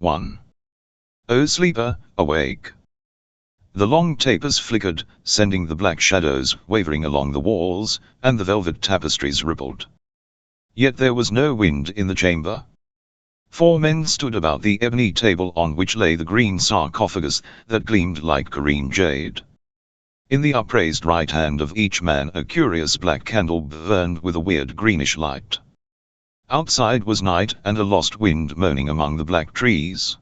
1. O sleeper, awake! The long tapers flickered, sending the black shadows wavering along the walls, and the velvet tapestries rippled. Yet there was no wind in the chamber. 4 men stood about the ebony table on which lay the green sarcophagus that gleamed like careen jade. In the upraised right hand of each man a curious black candle burned with a weird greenish light. Outside was night and a lost wind moaning among the black trees.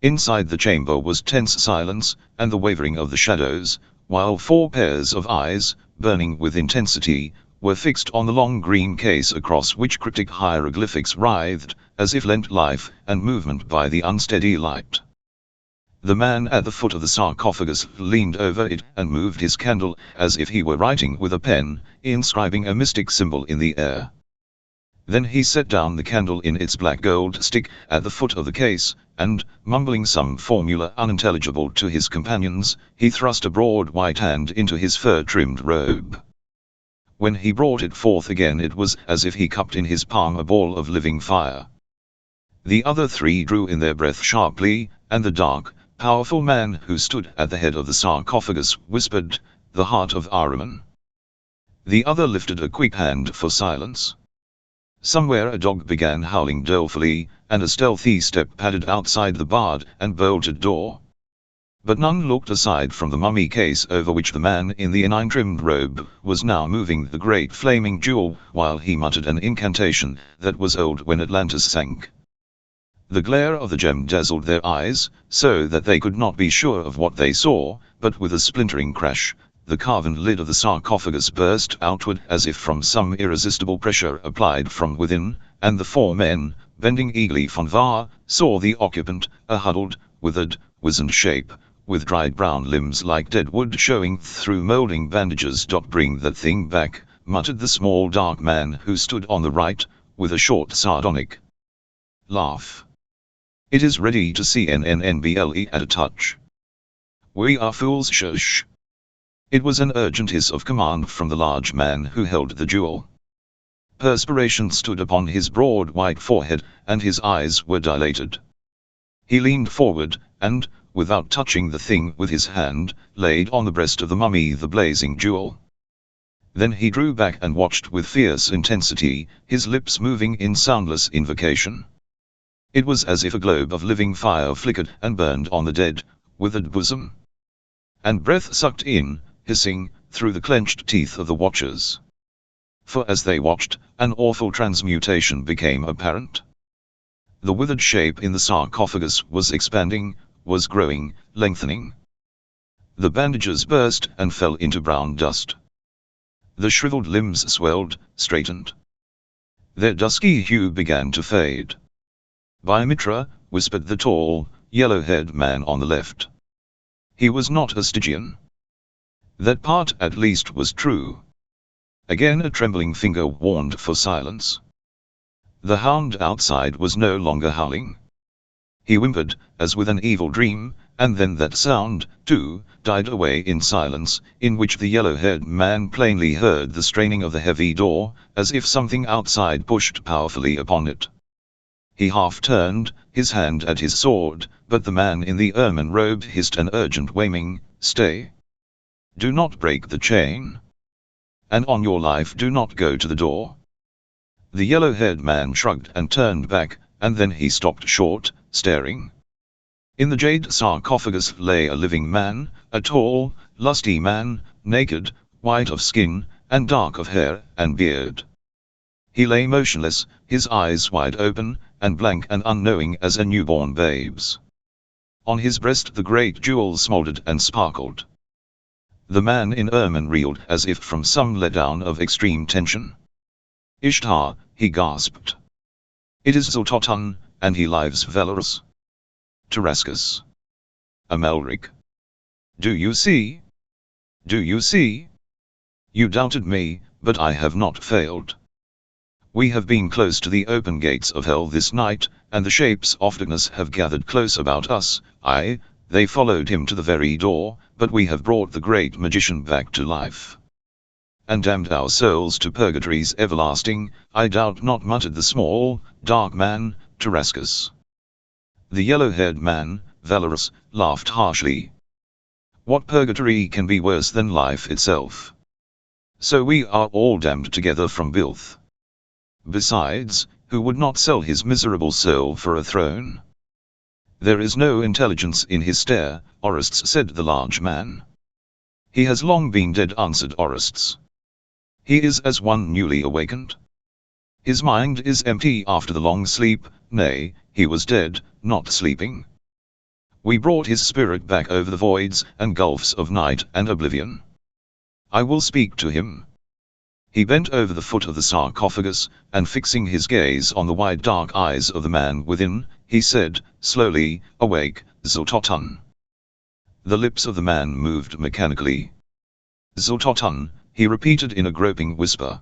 Inside the chamber was tense silence and the wavering of the shadows, while 4 pairs of eyes, burning with intensity, were fixed on the long green case across which cryptic hieroglyphics writhed, as if lent life and movement by the unsteady light. The man at the foot of the sarcophagus leaned over it and moved his candle as if he were writing with a pen, inscribing a mystic symbol in the air. Then he set down the candle in its black gold stick at the foot of the case, and, mumbling some formula unintelligible to his companions, he thrust a broad white hand into his fur-trimmed robe. When he brought it forth again it was as if he cupped in his palm a ball of living fire. The other 3 drew in their breath sharply, and the dark, powerful man who stood at the head of the sarcophagus whispered, "The heart of Ahriman." The other lifted a quick hand for silence. Somewhere a dog began howling dolefully, and a stealthy step padded outside the barred and bolted door. But none looked aside from the mummy case over which the man in the inine-trimmed robe was now moving the great flaming jewel, while he muttered an incantation that was old when Atlantis sank. The glare of the gem dazzled their eyes, so that they could not be sure of what they saw, but with a splintering crash, the carven lid of the sarcophagus burst outward as if from some irresistible pressure applied from within, and the 4 men, bending eagerly from far, saw the occupant, a huddled, withered, wizened shape, with dried brown limbs like dead wood showing through molding bandages. "Bring that thing back," muttered the small dark man who stood on the right, with a short sardonic laugh. "It is ready to CNNBLE at a touch." "We are fools, shush." It was an urgent hiss of command from the large man who held the jewel. Perspiration stood upon his broad white forehead, and his eyes were dilated. He leaned forward, and, without touching the thing with his hand, laid on the breast of the mummy the blazing jewel. Then he drew back and watched with fierce intensity, his lips moving in soundless invocation. It was as if a globe of living fire flickered and burned on the dead, withered bosom. And breath sucked in, hissing, through the clenched teeth of the watchers. For as they watched, an awful transmutation became apparent. The withered shape in the sarcophagus was expanding, was growing, lengthening. The bandages burst and fell into brown dust. The shriveled limbs swelled, straightened. Their dusky hue began to fade. "By Mitra," whispered the tall, yellow-haired man on the left. He was not a Stygian. That part at least was true. Again a trembling finger warned for silence. The hound outside was no longer howling. He whimpered, as with an evil dream, and then that sound, too, died away in silence, in which the yellow-haired man plainly heard the straining of the heavy door, as if something outside pushed powerfully upon it. He half turned, his hand at his sword, but the man in the ermine robe hissed an urgent whaming, "Stay! Do not break the chain! And on your life do not go to the door!" The yellow-haired man shrugged and turned back, and then he stopped short, staring. In the jade sarcophagus lay a living man, a tall, lusty man, naked, white of skin, and dark of hair and beard. He lay motionless, his eyes wide open, and blank and unknowing as a newborn babe's. On his breast the great jewel smoldered and sparkled. The man in ermine reeled as if from some letdown of extreme tension. "Ishtar," he gasped. "It is Xototan, and he lives Valorous. Tarascus. Amalric. Do you see? Do you see? You doubted me, but I have not failed. We have been close to the open gates of hell this night, and the shapes of darkness have gathered close about us. Aye, they followed him to the very door, but we have brought the great magician back to life. And damned our souls to purgatory's everlasting, I doubt not, muttered the small, dark man, Tarascus. The yellow-haired man, Valorous, laughed harshly. What purgatory can be worse than life itself? So we are all damned together from birth. Besides, who would not sell his miserable soul for a throne? There is no intelligence in his stare, Orestes, said the large man. He has long been dead, answered Orestes. He is as one newly awakened. His mind is empty after the long sleep, nay, he was dead, not sleeping. We brought his spirit back over the voids and gulfs of night and oblivion. I will speak to him. He bent over the foot of the sarcophagus, and fixing his gaze on the wide dark eyes of the man within, he said, slowly, awake, Xiltotun. The lips of the man moved mechanically. Xiltotun, he repeated in a groping whisper.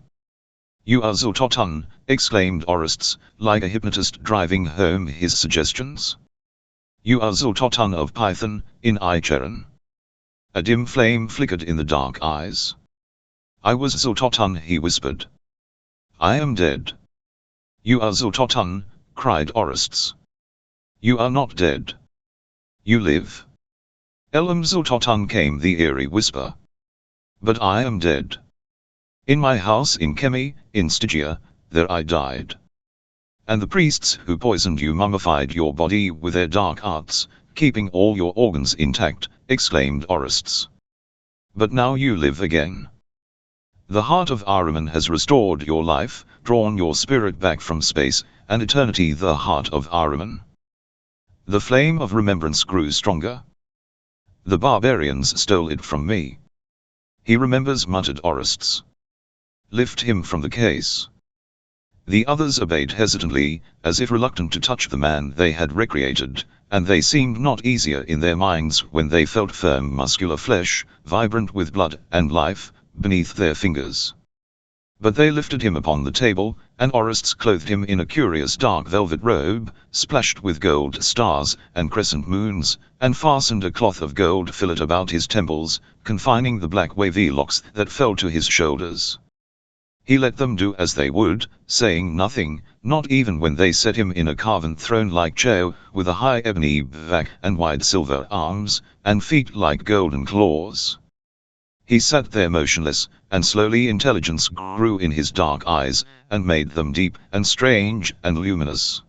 You are Xiltotun, exclaimed Orestes, like a hypnotist driving home his suggestions. You are Xiltotun of Python, in Icheron. A dim flame flickered in the dark eyes. I was Xiltotun, he whispered. I am dead. You are Xiltotun, cried Orestes. You are not dead. You live. Elam Xiltotun, came the eerie whisper. But I am dead. In my house in Chemi, in Stygia, there I died. And the priests who poisoned you mummified your body with their dark arts, keeping all your organs intact, exclaimed Orestes. But now you live again. The heart of Ahriman has restored your life, drawn your spirit back from space and eternity, the heart of Ahriman. The flame of remembrance grew stronger. The barbarians stole it from me. He remembers, muttered Orestes. Lift him from the case. The others obeyed hesitantly, as if reluctant to touch the man they had recreated, and they seemed not easier in their minds when they felt firm muscular flesh, vibrant with blood and life, beneath their fingers. But they lifted him upon the table, and Orestes clothed him in a curious dark velvet robe, splashed with gold stars and crescent moons, and fastened a cloth of gold fillet about his temples, confining the black wavy locks that fell to his shoulders. He let them do as they would, saying nothing, not even when they set him in a carven throne-like chair, with a high ebony back and wide silver arms, and feet like golden claws. He sat there motionless, and slowly intelligence grew in his dark eyes, and made them deep and strange and luminous.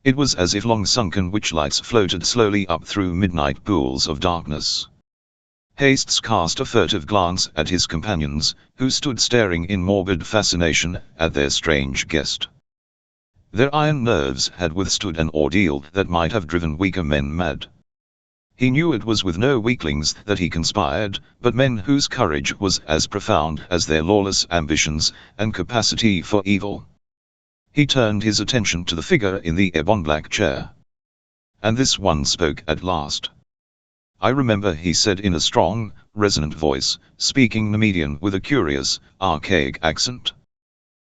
It was as if long-sunken witch-lights floated slowly up through midnight pools of darkness. Hastes cast a furtive glance at his companions, who stood staring in morbid fascination at their strange guest. Their iron nerves had withstood an ordeal that might have driven weaker men mad. He knew it was with no weaklings that he conspired, but men whose courage was as profound as their lawless ambitions and capacity for evil. He turned his attention to the figure in the ebon-black chair. And this one spoke at last. I remember, he said in a strong, resonant voice, speaking Nemedian with a curious, archaic accent.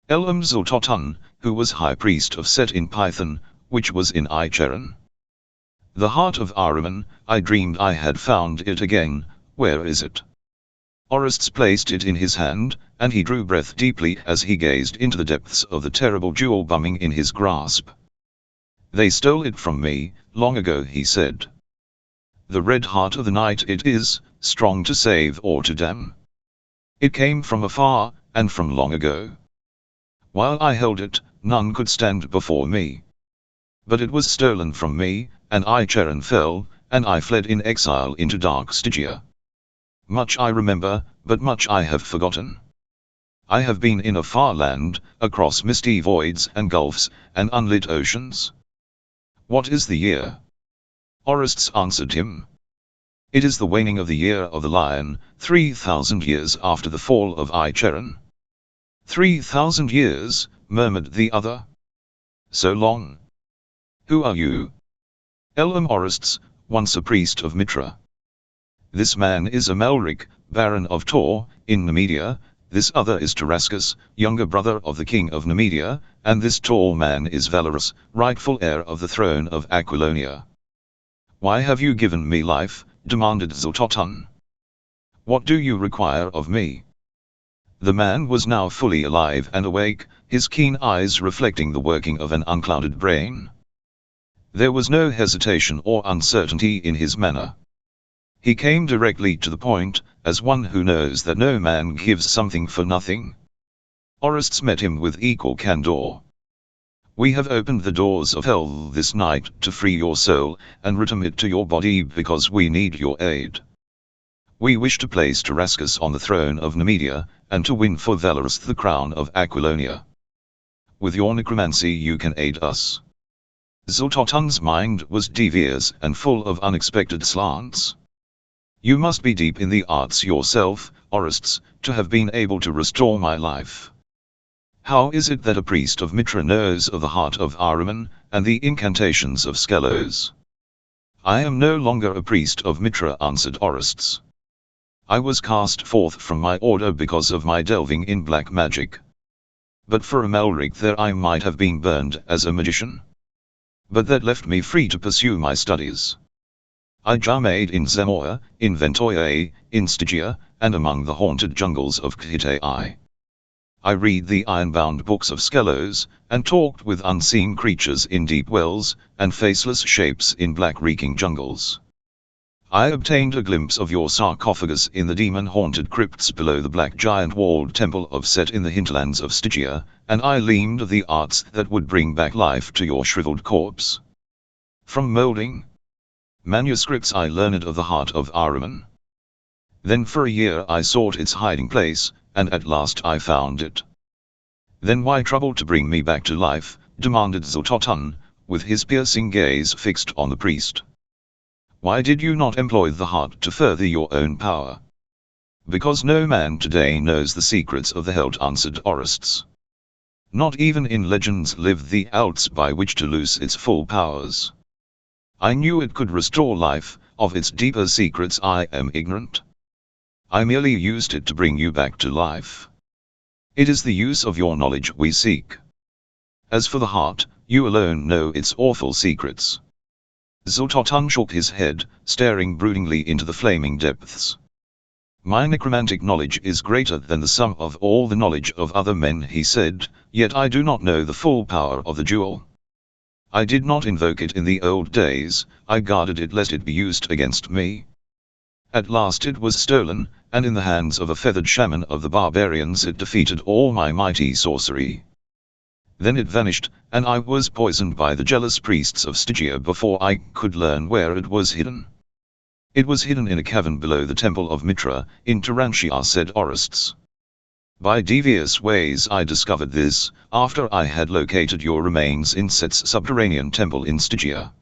Elam Xiltotun, who was high priest of Set in Python, which was in Icheron. The heart of Ahriman, I dreamed I had found it again, where is it? Orestes placed it in his hand, and he drew breath deeply as he gazed into the depths of the terrible jewel bumming in his grasp. They stole it from me, long ago, he said. The red heart of the night it is, strong to save or to damn. It came from afar, and from long ago. While I held it, none could stand before me. But it was stolen from me, and Icheron fell, and I fled in exile into dark Stygia. Much I remember, but much I have forgotten. I have been in a far land, across misty voids and gulfs, and unlit oceans. What is the year? Orestes answered him. It is the waning of the year of the lion, 3,000 years after the fall of Icheron. 3,000 years, murmured the other. So long. Who are you? Elam Orestes, once a priest of Mitra. This man is Amalric, Baron of Tor, in Nemedia. This other is Tarascus, younger brother of the king of Nemedia, and this tall man is Valorous, rightful heir of the throne of Aquilonia. Why have you given me life? Demanded Xiltotun. What do you require of me? The man was now fully alive and awake, his keen eyes reflecting the working of an unclouded brain. There was no hesitation or uncertainty in his manner. He came directly to the point, as one who knows that no man gives something for nothing. Orestes met him with equal candor. We have opened the doors of hell this night to free your soul, and return it to your body because we need your aid. We wish to place Tarascus on the throne of Numidia, and to win for Valorous the crown of Aquilonia. With your necromancy you can aid us. Xaltotun's mind was devious and full of unexpected slants. You must be deep in the arts yourself, Orestes, to have been able to restore my life. How is it that a priest of Mitra knows of the heart of Ahriman, and the incantations of Skelos? I am no longer a priest of Mitra, answered Orestes. I was cast forth from my order because of my delving in black magic. But for Amalric there I might have been burned as a magician. But that left me free to pursue my studies. I journeyed in Zamora, in Ventoia, in Stygia, and among the haunted jungles of Khitai. I read the iron-bound books of Skelos, and talked with unseen creatures in deep wells, and faceless shapes in black reeking jungles. I obtained a glimpse of your sarcophagus in the demon-haunted crypts below the black giant-walled temple of Set in the hinterlands of Stygia, and I learned of the arts that would bring back life to your shriveled corpse. From molding manuscripts I learned of the heart of Ahriman. Then for a year I sought its hiding place, and at last I found it. Then why trouble to bring me back to life, demanded Xaltotun, with his piercing gaze fixed on the priest. Why did you not employ the heart to further your own power? Because no man today knows the secrets of the Held, answered Orestes. Not even in legends live the arts by which to loose its full powers. I knew it could restore life, of its deeper secrets I am ignorant. I merely used it to bring you back to life. It is the use of your knowledge we seek. As for the heart, you alone know its awful secrets. Xaltotun shook his head, staring broodingly into the flaming depths. My necromantic knowledge is greater than the sum of all the knowledge of other men, he said, yet I do not know the full power of the jewel. I did not invoke it in the old days, I guarded it lest it be used against me. At last it was stolen, and in the hands of a feathered shaman of the barbarians it defeated all my mighty sorcery. Then it vanished, and I was poisoned by the jealous priests of Stygia before I could learn where it was hidden. It was hidden in a cavern below the temple of Mitra, in Tarantia, said Orestes. By devious ways I discovered this, after I had located your remains in Set's subterranean temple in Stygia.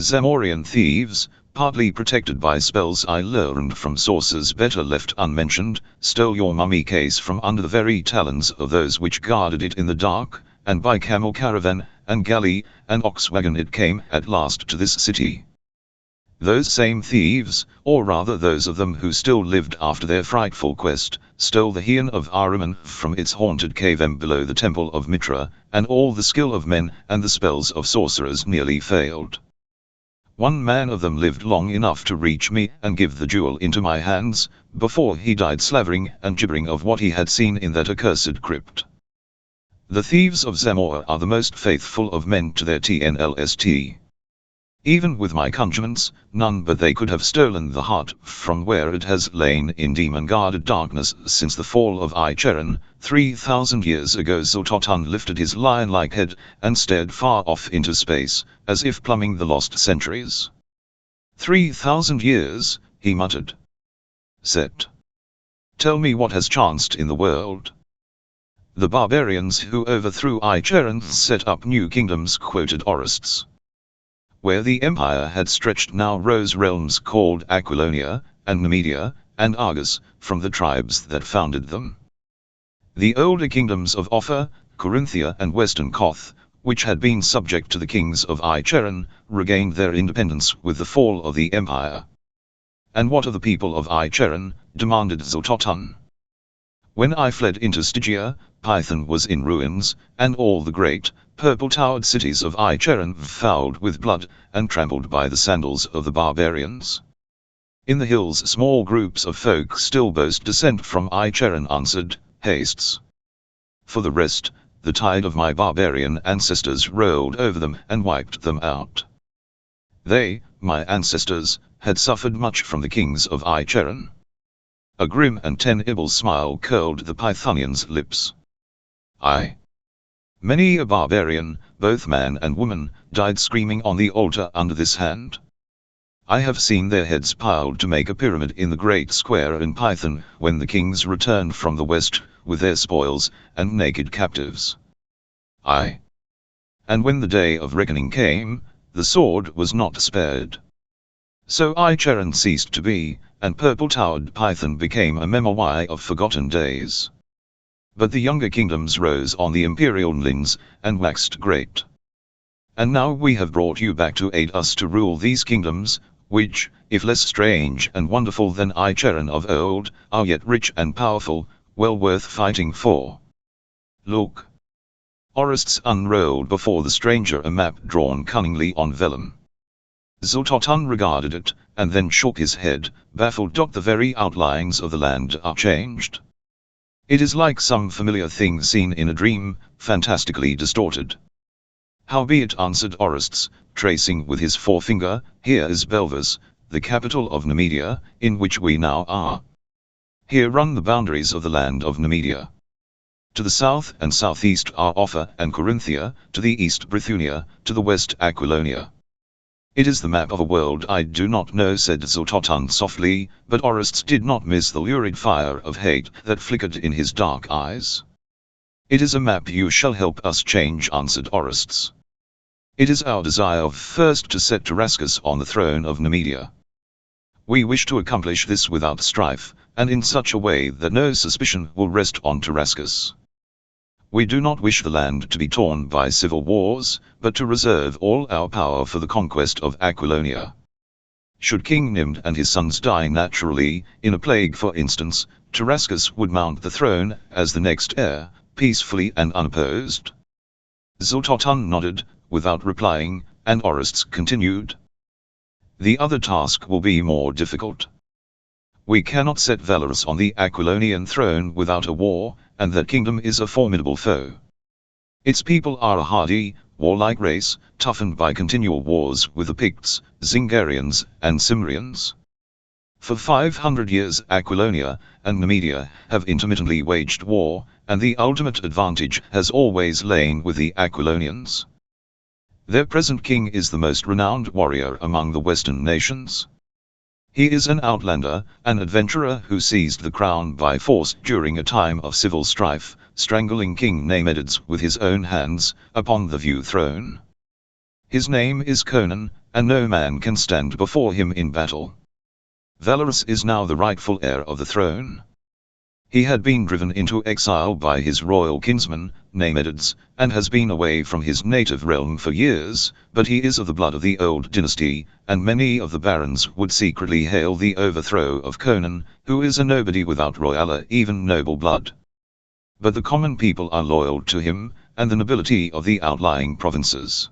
Zamorian thieves, partly protected by spells I learned from sources better left unmentioned, stole your mummy case from under the very talons of those which guarded it in the dark, and by camel caravan, and galley, and ox wagon it came at last to this city. Those same thieves, or rather those of them who still lived after their frightful quest, stole the Heian of Ahriman from its haunted cave below the temple of Mitra, and all the skill of men and the spells of sorcerers nearly failed. One man of them lived long enough to reach me and give the jewel into my hands, before he died slavering and gibbering of what he had seen in that accursed crypt. The thieves of Zamora are the most faithful of men to their TNLST. Even with my conjurements, none but they could have stolen the heart from where it has lain in demon-guarded darkness since the fall of Icheran, 3,000 years ago. Xaltotun lifted his lion-like head, and stared far off into space, as if plumbing the lost centuries. 3,000 years, he muttered. Set. Tell me what has chanced in the world. The barbarians who overthrew Icheran set up new kingdoms, quoted Orestes. Where the empire had stretched now rose realms called Aquilonia, and Numidia, and Argos, from the tribes that founded them. The older kingdoms of Offa, Corinthia and Western Koth, which had been subject to the kings of Icheran, regained their independence with the fall of the empire. And what of the people of Icheran, demanded Xaltotun. When I fled into Stygia, Python was in ruins, and all the great, purple-towered cities of Icheran fouled with blood, and trampled by the sandals of the barbarians. In the hills small groups of folk still boast descent from Icheran, answered Hastes. For the rest, the tide of my barbarian ancestors rolled over them and wiped them out. They, my ancestors, had suffered much from the kings of Icheran. A grim and terrible smile curled the Pythonian's lips. Aye. Many a barbarian, both man and woman, died screaming on the altar under this hand. I have seen their heads piled to make a pyramid in the great square in Python, when the kings returned from the west, with their spoils, and naked captives. Aye. And when the day of reckoning came, the sword was not spared. So Icheran ceased to be, and purple-towered Python became a memoir of forgotten days. But the younger kingdoms rose on the imperial lines, and waxed great. And now we have brought you back to aid us to rule these kingdoms, which, if less strange and wonderful than Icheran of old, are yet rich and powerful, well worth fighting for. Look. Orestes unrolled before the stranger a map drawn cunningly on vellum. Xlothotan regarded it, and then shook his head, baffled. The very outlines of the land are changed. It is like some familiar thing seen in a dream, fantastically distorted. Howbeit, answered Orestes, tracing with his forefinger, here is Belvas, the capital of Nemedia, in which we now are. Here run the boundaries of the land of Nemedia. To the south and southeast are Offa and Corinthia, to the east Brithunia, to the west Aquilonia. It is the map of a world I do not know, said Xlothotan softly, but Orestes did not miss the lurid fire of hate that flickered in his dark eyes. It is a map you shall help us change, answered Orestes. It is our desire first to set Tarascus on the throne of Nemedia. We wish to accomplish this without strife, and in such a way that no suspicion will rest on Tarascus. We do not wish the land to be torn by civil wars, but to reserve all our power for the conquest of Aquilonia. Should King Nimd and his sons die naturally, in a plague for instance, Tarascus would mount the throne as the next heir, peacefully and unopposed. Xlothotan nodded, without replying, and Orestes continued. The other task will be more difficult. We cannot set Valorous on the Aquilonian throne without a war, and that kingdom is a formidable foe. Its people are a hardy, warlike race, toughened by continual wars with the Picts, Zingarians, and Cimbrians. For 500 years Aquilonia and Nemedia have intermittently waged war, and the ultimate advantage has always lain with the Aquilonians. Their present king is the most renowned warrior among the Western nations. He is an outlander, an adventurer who seized the crown by force during a time of civil strife, strangling King Nemedids with his own hands, upon the View throne. His name is Conan, and no man can stand before him in battle. Valorous is now the rightful heir of the throne. He had been driven into exile by his royal kinsman, Nemedids, and has been away from his native realm for years, but he is of the blood of the old dynasty, and many of the barons would secretly hail the overthrow of Conan, who is a nobody without royal or even noble blood. But the common people are loyal to him, and the nobility of the outlying provinces.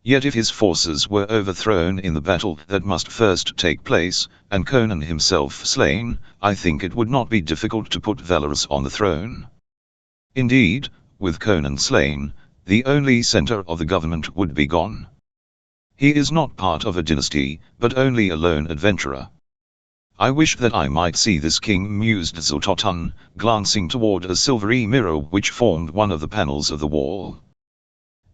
Yet if his forces were overthrown in the battle that must first take place, and Conan himself slain, I think it would not be difficult to put Valorous on the throne. Indeed, with Conan slain, the only center of the government would be gone. He is not part of a dynasty, but only a lone adventurer. I wish that I might see this king, mused Xlothotan, glancing toward a silvery mirror which formed one of the panels of the wall.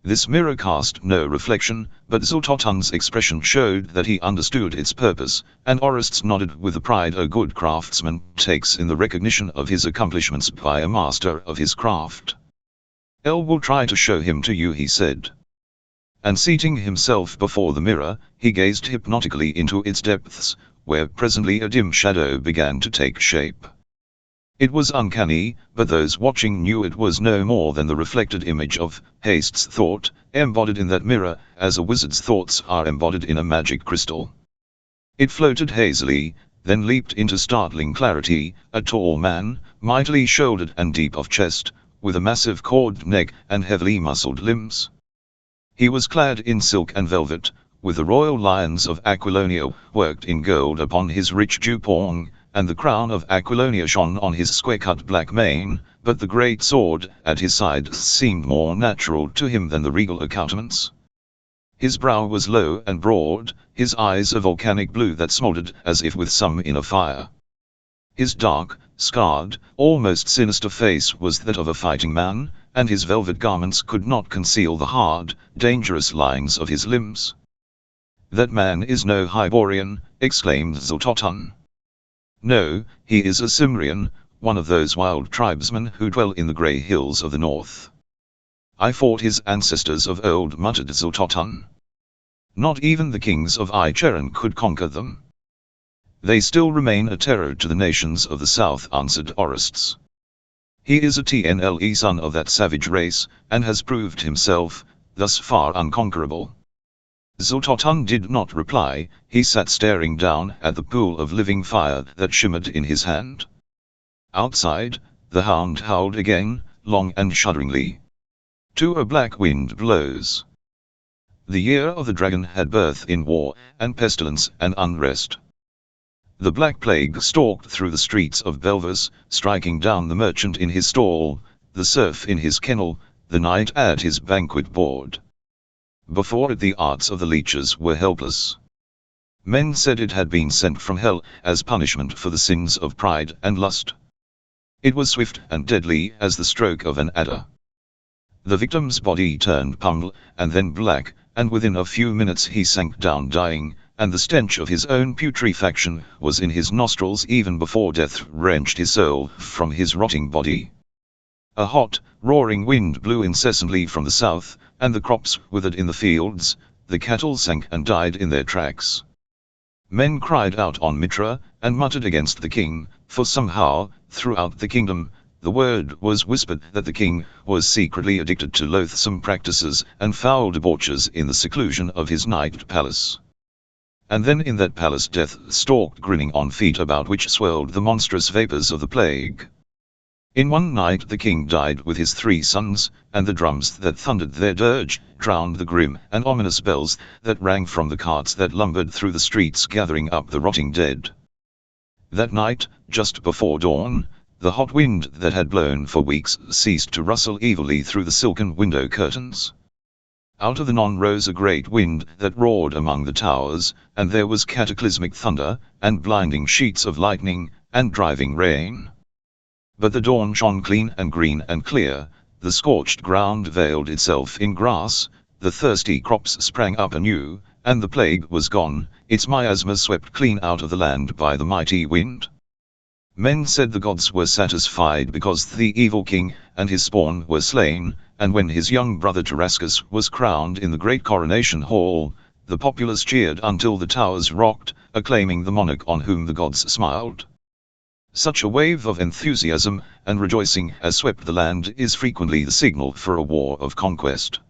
This mirror cast no reflection, but Xlothotan's expression showed that he understood its purpose, and Orestes nodded with the pride a good craftsman takes in the recognition of his accomplishments by a master of his craft. El will try to show him to you, he said. And seating himself before the mirror, he gazed hypnotically into its depths, where presently a dim shadow began to take shape. It was uncanny, but those watching knew it was no more than the reflected image of Haste's thought, embodied in that mirror, as a wizard's thoughts are embodied in a magic crystal. It floated hazily, then leaped into startling clarity, a tall man, mightily shouldered and deep of chest, with a massive corded neck and heavily muscled limbs. He was clad in silk and velvet, with the royal lions of Aquilonia worked in gold upon his rich dupong, and the crown of Aquilonia shone on his square-cut black mane, but the great sword at his side seemed more natural to him than the regal accoutrements. His brow was low and broad, his eyes a volcanic blue that smoldered as if with some inner fire. His dark, scarred, almost sinister face was that of a fighting man, and his velvet garments could not conceal the hard, dangerous lines of his limbs. "That man is no Hyborian," exclaimed Xototan. "No, he is a Cimmerian, one of those wild tribesmen who dwell in the grey hills of the north. I fought his ancestors of old," muttered Xototan. "Not even the kings of Icheran could conquer them." "They still remain a terror to the nations of the south," answered Orestes. "He is a TNLE son of that savage race, and has proved himself, thus far, unconquerable." Xototan did not reply, he sat staring down at the pool of living fire that shimmered in his hand. Outside, the hound howled again, long and shudderingly. "To a black wind blows." The year of the dragon had birth in war, and pestilence and unrest. The Black Plague stalked through the streets of Belvas, striking down the merchant in his stall, the serf in his kennel, the knight at his banquet board. Before it the arts of the leeches were helpless. Men said it had been sent from hell as punishment for the sins of pride and lust. It was swift and deadly as the stroke of an adder. The victim's body turned pummel, and then black, and within a few minutes he sank down dying, and the stench of his own putrefaction was in his nostrils even before death wrenched his soul from his rotting body. A hot, roaring wind blew incessantly from the south, and the crops withered in the fields, the cattle sank and died in their tracks. Men cried out on Mitra, and muttered against the king, for somehow, throughout the kingdom, the word was whispered that the king was secretly addicted to loathsome practices and foul debauches in the seclusion of his night palace. And then in that palace death stalked grinning on feet about which swirled the monstrous vapors of the plague. In one night the king died with his 3 sons, and the drums that thundered their dirge drowned the grim and ominous bells that rang from the carts that lumbered through the streets gathering up the rotting dead. That night, just before dawn, the hot wind that had blown for weeks ceased to rustle evilly through the silken window curtains. Out of the none rose a great wind that roared among the towers, and there was cataclysmic thunder, and blinding sheets of lightning, and driving rain. But the dawn shone clean and green and clear, the scorched ground veiled itself in grass, the thirsty crops sprang up anew, and the plague was gone, its miasma swept clean out of the land by the mighty wind. Men said the gods were satisfied because the evil king and his spawn were slain, and when his young brother Tarascus was crowned in the great coronation hall, the populace cheered until the towers rocked, acclaiming the monarch on whom the gods smiled. Such a wave of enthusiasm and rejoicing as swept the land is frequently the signal for a war of conquest.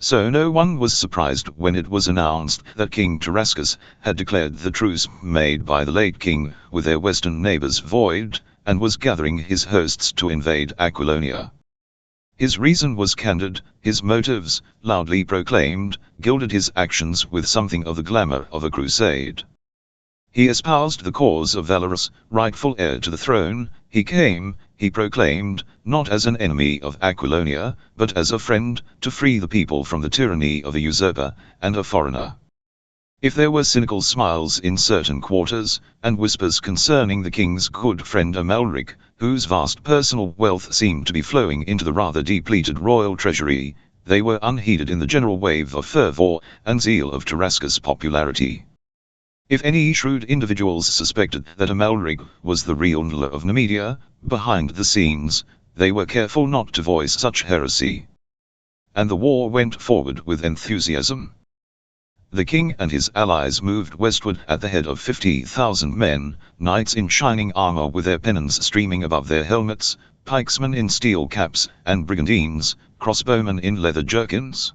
So no one was surprised when it was announced that King Tarascus had declared the truce made by the late king with their western neighbors void, and was gathering his hosts to invade Aquilonia. His reason was candid, his motives, loudly proclaimed, gilded his actions with something of the glamour of a crusade. He espoused the cause of Valorous, rightful heir to the throne. He came, he proclaimed, not as an enemy of Aquilonia, but as a friend, to free the people from the tyranny of a usurper and a foreigner. If there were cynical smiles in certain quarters, and whispers concerning the king's good friend Amalric, whose vast personal wealth seemed to be flowing into the rather depleted royal treasury, they were unheeded in the general wave of fervor and zeal of Tarascus' popularity. If any shrewd individuals suspected that Amalric was the real ruler of Nemedia, behind the scenes, they were careful not to voice such heresy. And the war went forward with enthusiasm. The king and his allies moved westward at the head of 50,000 men, knights in shining armor with their pennons streaming above their helmets, pikesmen in steel caps, and brigandines, crossbowmen in leather jerkins.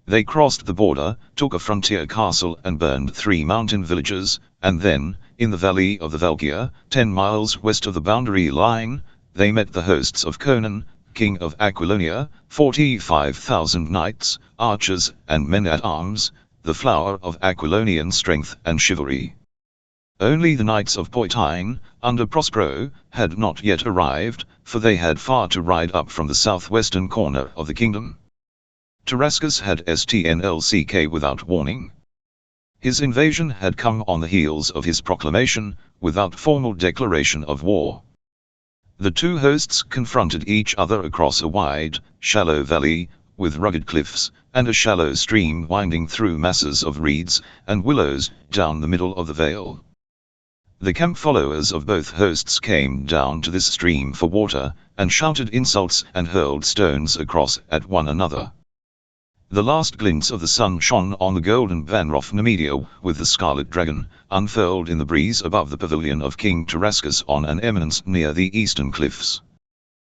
They crossed the border, took a frontier castle and burned 3 mountain villages, and then, in the valley of the Valkyr, 10 miles west of the boundary line, they met the hosts of Conan, king of Aquilonia, 45,000 knights, archers, and men-at-arms, the flower of Aquilonian strength and chivalry. Only the knights of Poitine, under Prospero, had not yet arrived, for they had far to ride up from the southwestern corner of the kingdom. Tarascus had STNLCK without warning. His invasion had come on the heels of his proclamation, without formal declaration of war. The two hosts confronted each other across a wide, shallow valley, with rugged cliffs, and a shallow stream winding through masses of reeds and willows down the middle of the vale. The camp followers of both hosts came down to this stream for water, and shouted insults and hurled stones across at one another. The last glints of the sun shone on the golden banner of Numidia, with the scarlet dragon, unfurled in the breeze above the pavilion of King Tarascus on an eminence near the eastern cliffs.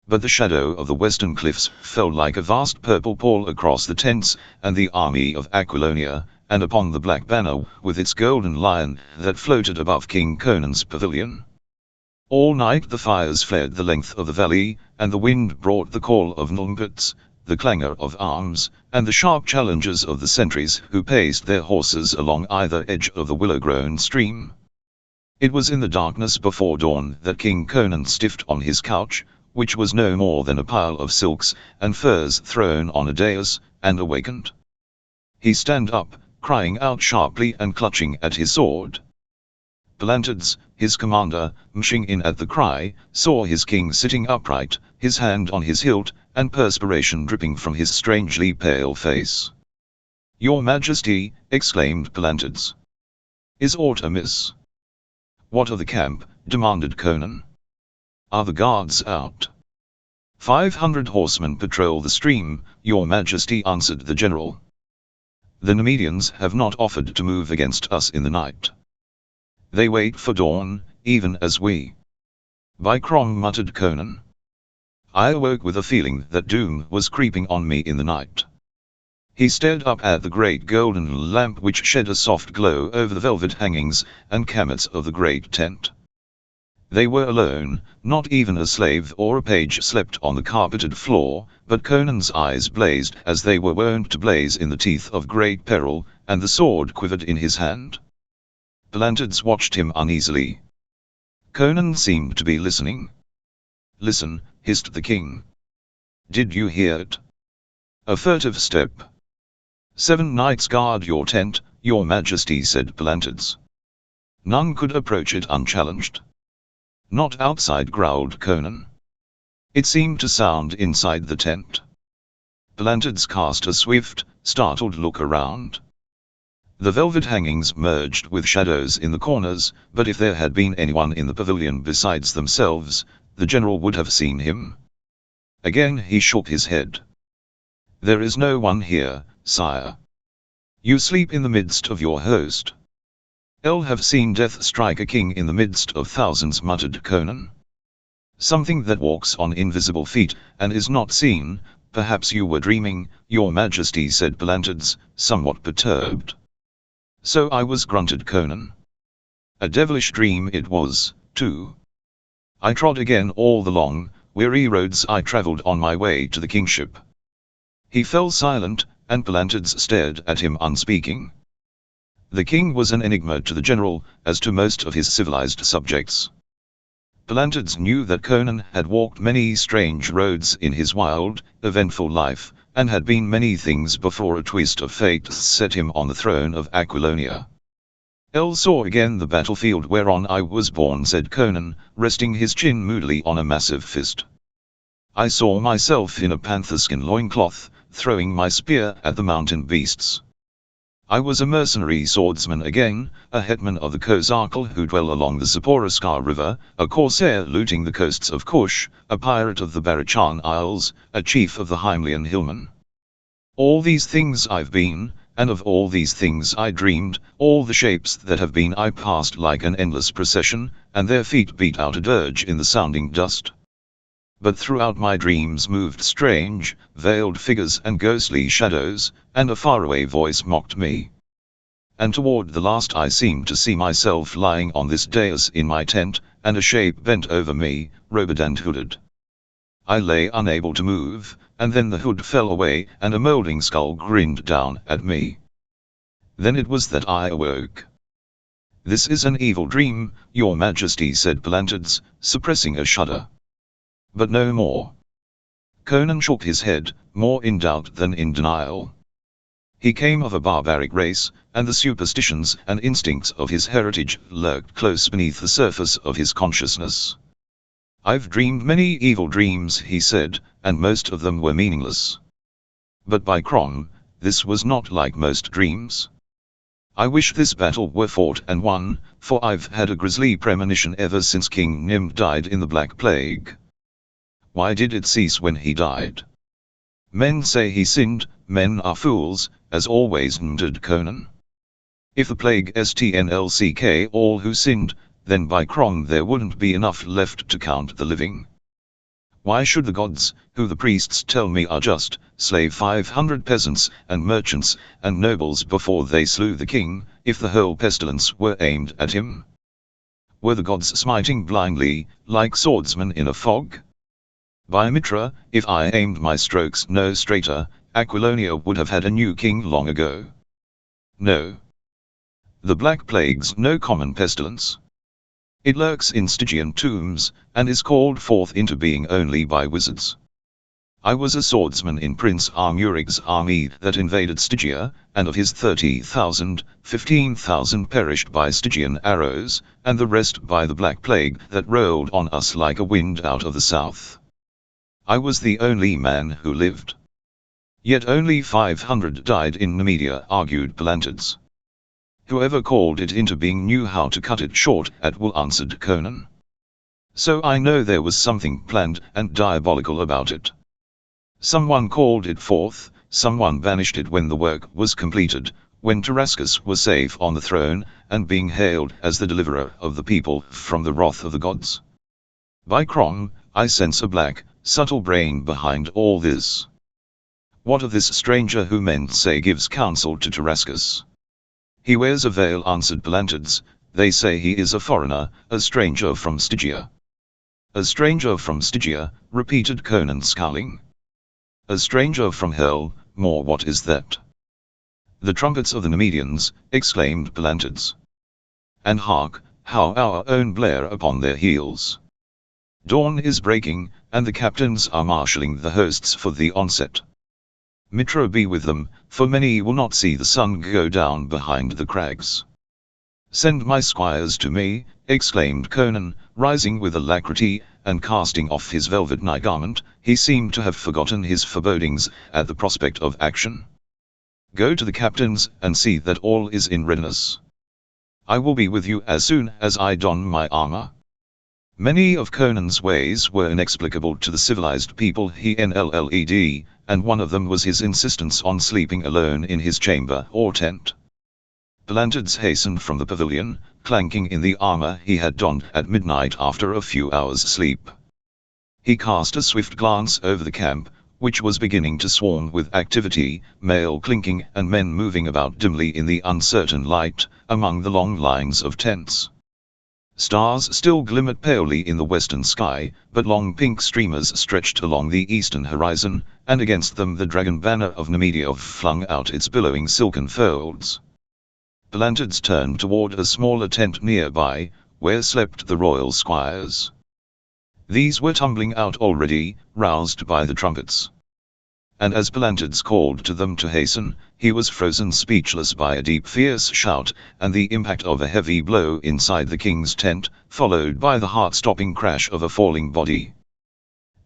But the shadow of the western cliffs fell like a vast purple pall across the tents and the army of Aquilonia, and upon the black banner with its golden lion that floated above King Conan's pavilion. All night the fires flared the length of the valley, and the wind brought the call of trumpets, the clangor of arms, and the sharp challenges of the sentries who paced their horses along either edge of the willow-grown stream. It was in the darkness before dawn that King Conan stiffed on his couch, which was no more than a pile of silks and furs thrown on a dais, and awakened. He stand up, crying out sharply and clutching at his sword. Palantides, his commander, mashing in at the cry, saw his king sitting upright, his hand on his hilt, and perspiration dripping from his strangely pale face. "Your Majesty," exclaimed Palantides. "Is aught amiss?" "What of the camp?" demanded Conan. "Are the guards out?" 500 horsemen patrol the stream, Your Majesty, answered the general. "The Numidians have not offered to move against us in the night. They wait for dawn, even as we." "By Crom," muttered Conan. "I awoke with a feeling that doom was creeping on me in the night." He stared up at the great golden lamp which shed a soft glow over the velvet hangings and camets of the great tent. They were alone, not even a slave or a page slept on the carpeted floor, but Conan's eyes blazed as they were wont to blaze in the teeth of great peril, and the sword quivered in his hand. Palantides watched him uneasily. Conan seemed to be listening. "Listen," hissed the king. "Did you hear it?" "A furtive step." "7 knights guard your tent, Your Majesty," said Palantides. "None could approach it unchallenged." "Not outside," growled Conan. It seemed to sound inside the tent. Palantides cast a swift, startled look around. The velvet hangings merged with shadows in the corners, but if there had been anyone in the pavilion besides themselves, the general would have seen him. Again he shook his head. "There is no one here, sire. You sleep in the midst of your host." "I'll have seen death strike a king in the midst of thousands," muttered Conan. "Something that walks on invisible feet, and is not seen. Perhaps you were dreaming, Your Majesty," said Palantides, somewhat perturbed. "So I was," grunted Conan. "A devilish dream it was, too. I trod again all the long, weary roads I travelled on my way to the kingship." He fell silent, and Palantides stared at him unspeaking. The king was an enigma to the general, as to most of his civilized subjects. Palantides knew that Conan had walked many strange roads in his wild, eventful life, and had been many things before a twist of fate set him on the throne of Aquilonia. "El saw again the battlefield whereon I was born," said Conan, resting his chin moodily on a massive fist. "I saw myself in a panther-skin loincloth, throwing my spear at the mountain beasts. I was a mercenary swordsman again, a hetman of the Kozakal who dwell along the Zaporizhzhia River, a corsair looting the coasts of Kush, a pirate of the Barachan Isles, a chief of the Hymelian hillmen. All these things I've been, and of all these things I dreamed, all the shapes that have been I passed like an endless procession, and their feet beat out a dirge in the sounding dust. But throughout my dreams moved strange, veiled figures and ghostly shadows, and a faraway voice mocked me. And toward the last I seemed to see myself lying on this dais in my tent, and a shape bent over me, robed and hooded. I lay unable to move, and then the hood fell away and a moulding skull grinned down at me. Then it was that I awoke." "This is an evil dream, Your Majesty," said Palantides, suppressing a shudder. "But no more." Conan shook his head, more in doubt than in denial. He came of a barbaric race, and the superstitions and instincts of his heritage lurked close beneath the surface of his consciousness. "I've dreamed many evil dreams," he said, "and most of them were meaningless. But by Crom, this was not like most dreams. I wish this battle were fought and won, for I've had a grisly premonition ever since King Nim died in the Black Plague." "Why did it cease when he died?" "Men say he sinned, men are fools, as always," muttered Conan. "If the plague stnlck all who sinned, then by Crom there wouldn't be enough left to count the living. Why should the gods, who the priests tell me are just, slay 500 peasants and merchants and nobles before they slew the king, if the whole pestilence were aimed at him? Were the gods smiting blindly, like swordsmen in a fog? By Mitra, if I aimed my strokes no straighter, Aquilonia would have had a new king long ago. No. The Black Plague's no common pestilence. It lurks in Stygian tombs, and is called forth into being only by wizards. I was a swordsman in Prince Armurig's army that invaded Stygia, and of his 30,000, 15,000 perished by Stygian arrows, and the rest by the Black Plague that rolled on us like a wind out of the south. I was the only man who lived. Yet only 500 died in Nemedia," argued Palantids. "Whoever called it into being knew how to cut it short at will," answered Conan. "So I know there was something planned and diabolical about it. Someone called it forth, someone banished it when the work was completed, when Tarascus was safe on the throne, and being hailed as the deliverer of the people from the wrath of the gods. By Crom, I sense a black, subtle brain behind all this. What of this stranger who men say gives counsel to Tarascus?" "He wears a veil," answered Palantids. "They say he is a foreigner, a stranger from Stygia." "A stranger from Stygia," repeated Conan, scowling. "A stranger from hell, more what is that?" "The trumpets of the Nemedians," exclaimed Palantids. "And hark, how our own blare upon their heels. Dawn is breaking, and the captains are marshalling the hosts for the onset. Mitra be with them, for many will not see the sun go down behind the crags." "Send my squires to me," exclaimed Conan, rising with alacrity, and casting off his velvet nightgarment. He seemed to have forgotten his forebodings at the prospect of action. "Go to the captains, and see that all is in readiness. I will be with you as soon as I don my armor." Many of Conan's ways were inexplicable to the civilized people he nlled, and one of them was his insistence on sleeping alone in his chamber or tent. Palantids hastened from the pavilion, clanking in the armor he had donned at midnight after a few hours' sleep. He cast a swift glance over the camp, which was beginning to swarm with activity, mail clinking and men moving about dimly in the uncertain light, among the long lines of tents. Stars still glimmered palely in the western sky, but long pink streamers stretched along the eastern horizon, and against them the dragon banner of Nemedia flung out its billowing silken folds. Palantids turned toward a smaller tent nearby, where slept the royal squires. These were tumbling out already, roused by the trumpets. And as Palantids called to them to hasten, he was frozen speechless by a deep fierce shout, and the impact of a heavy blow inside the king's tent, followed by the heart-stopping crash of a falling body.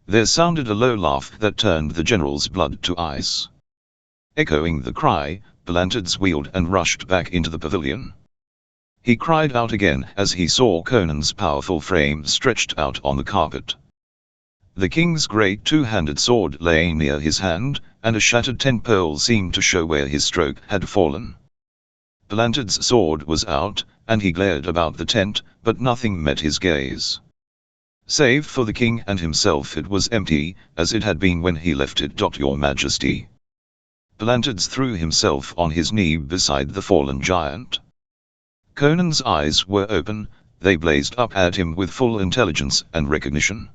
There sounded a low laugh that turned the general's blood to ice. Echoing the cry, Palantids wheeled and rushed back into the pavilion. He cried out again as he saw Conan's powerful frame stretched out on the carpet. The king's great two-handed sword lay near his hand, and a shattered tent-pole seemed to show where his stroke had fallen. Palantids' sword was out, and he glared about the tent, but nothing met his gaze. Save for the king and himself, it was empty, as it had been when he left it. "Your Majesty." Palantids threw himself on his knee beside the fallen giant. Conan's eyes were open, they blazed up at him with full intelligence and recognition.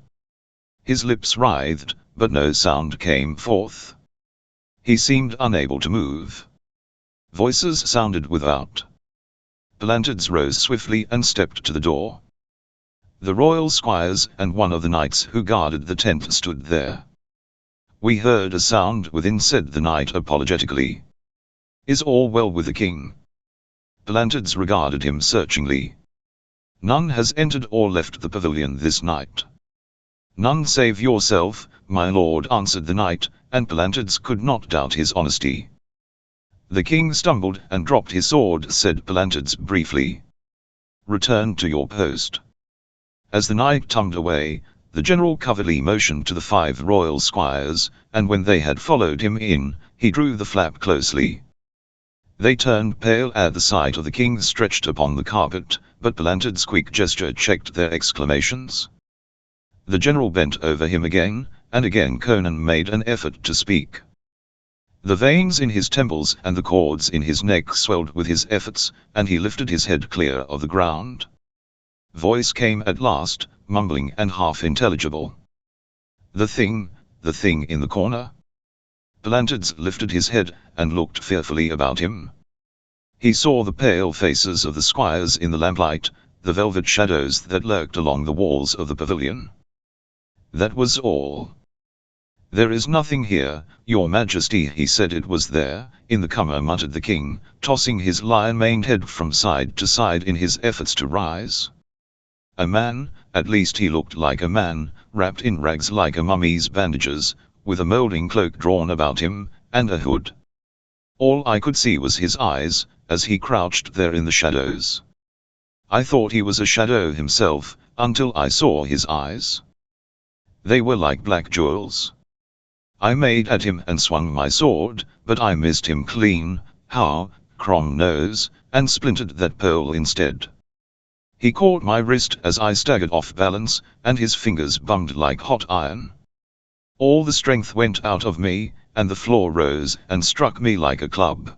His lips writhed, but no sound came forth. He seemed unable to move. Voices sounded without. Palantids rose swiftly and stepped to the door. The royal squires and one of the knights who guarded the tent stood there. We heard a sound within, said the knight apologetically. Is all well with the king? Palantids regarded him searchingly. None has entered or left the pavilion this night. None save yourself, my lord, answered the knight, and Palantids could not doubt his honesty. The king stumbled and dropped his sword, said Palantids briefly. Return to your post. As the knight tumbled away, the general covertly motioned to the 5 royal squires, and when they had followed him in, he drew the flap closely. They turned pale at the sight of the king stretched upon the carpet, but Palantids' quick gesture checked their exclamations. The general bent over him again, and again Conan made an effort to speak. The veins in his temples and the cords in his neck swelled with his efforts, and he lifted his head clear of the ground. Voice came at last, mumbling and half-intelligible. The thing in the corner? Palantids lifted his head, and looked fearfully about him. He saw the pale faces of the squires in the lamplight, the velvet shadows that lurked along the walls of the pavilion. That was all. There is nothing here, your majesty, he said. It was there, in the cummer, muttered the king, tossing his lion-maned head from side to side in his efforts to rise. A man, at least he looked like a man, wrapped in rags like a mummy's bandages, with a molding cloak drawn about him, and a hood. All I could see was his eyes, as he crouched there in the shadows. I thought he was a shadow himself, until I saw his eyes. They were like black jewels. I made at him and swung my sword, but I missed him clean, how, Crom knows, and splintered that pole instead. He caught my wrist as I staggered off balance, and his fingers bummed like hot iron. All the strength went out of me, and the floor rose and struck me like a club.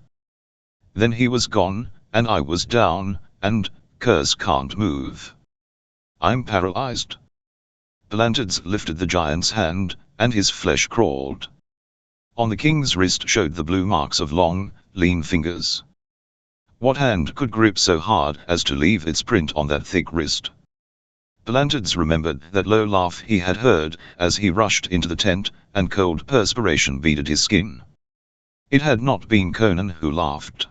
Then he was gone, and I was down, and, curse, can't move. I'm paralyzed. Palantids lifted the giant's hand, and his flesh crawled. On the king's wrist showed the blue marks of long, lean fingers. What hand could grip so hard as to leave its print on that thick wrist? Palantids remembered that low laugh he had heard as he rushed into the tent, and cold perspiration beaded his skin. It had not been Conan who laughed.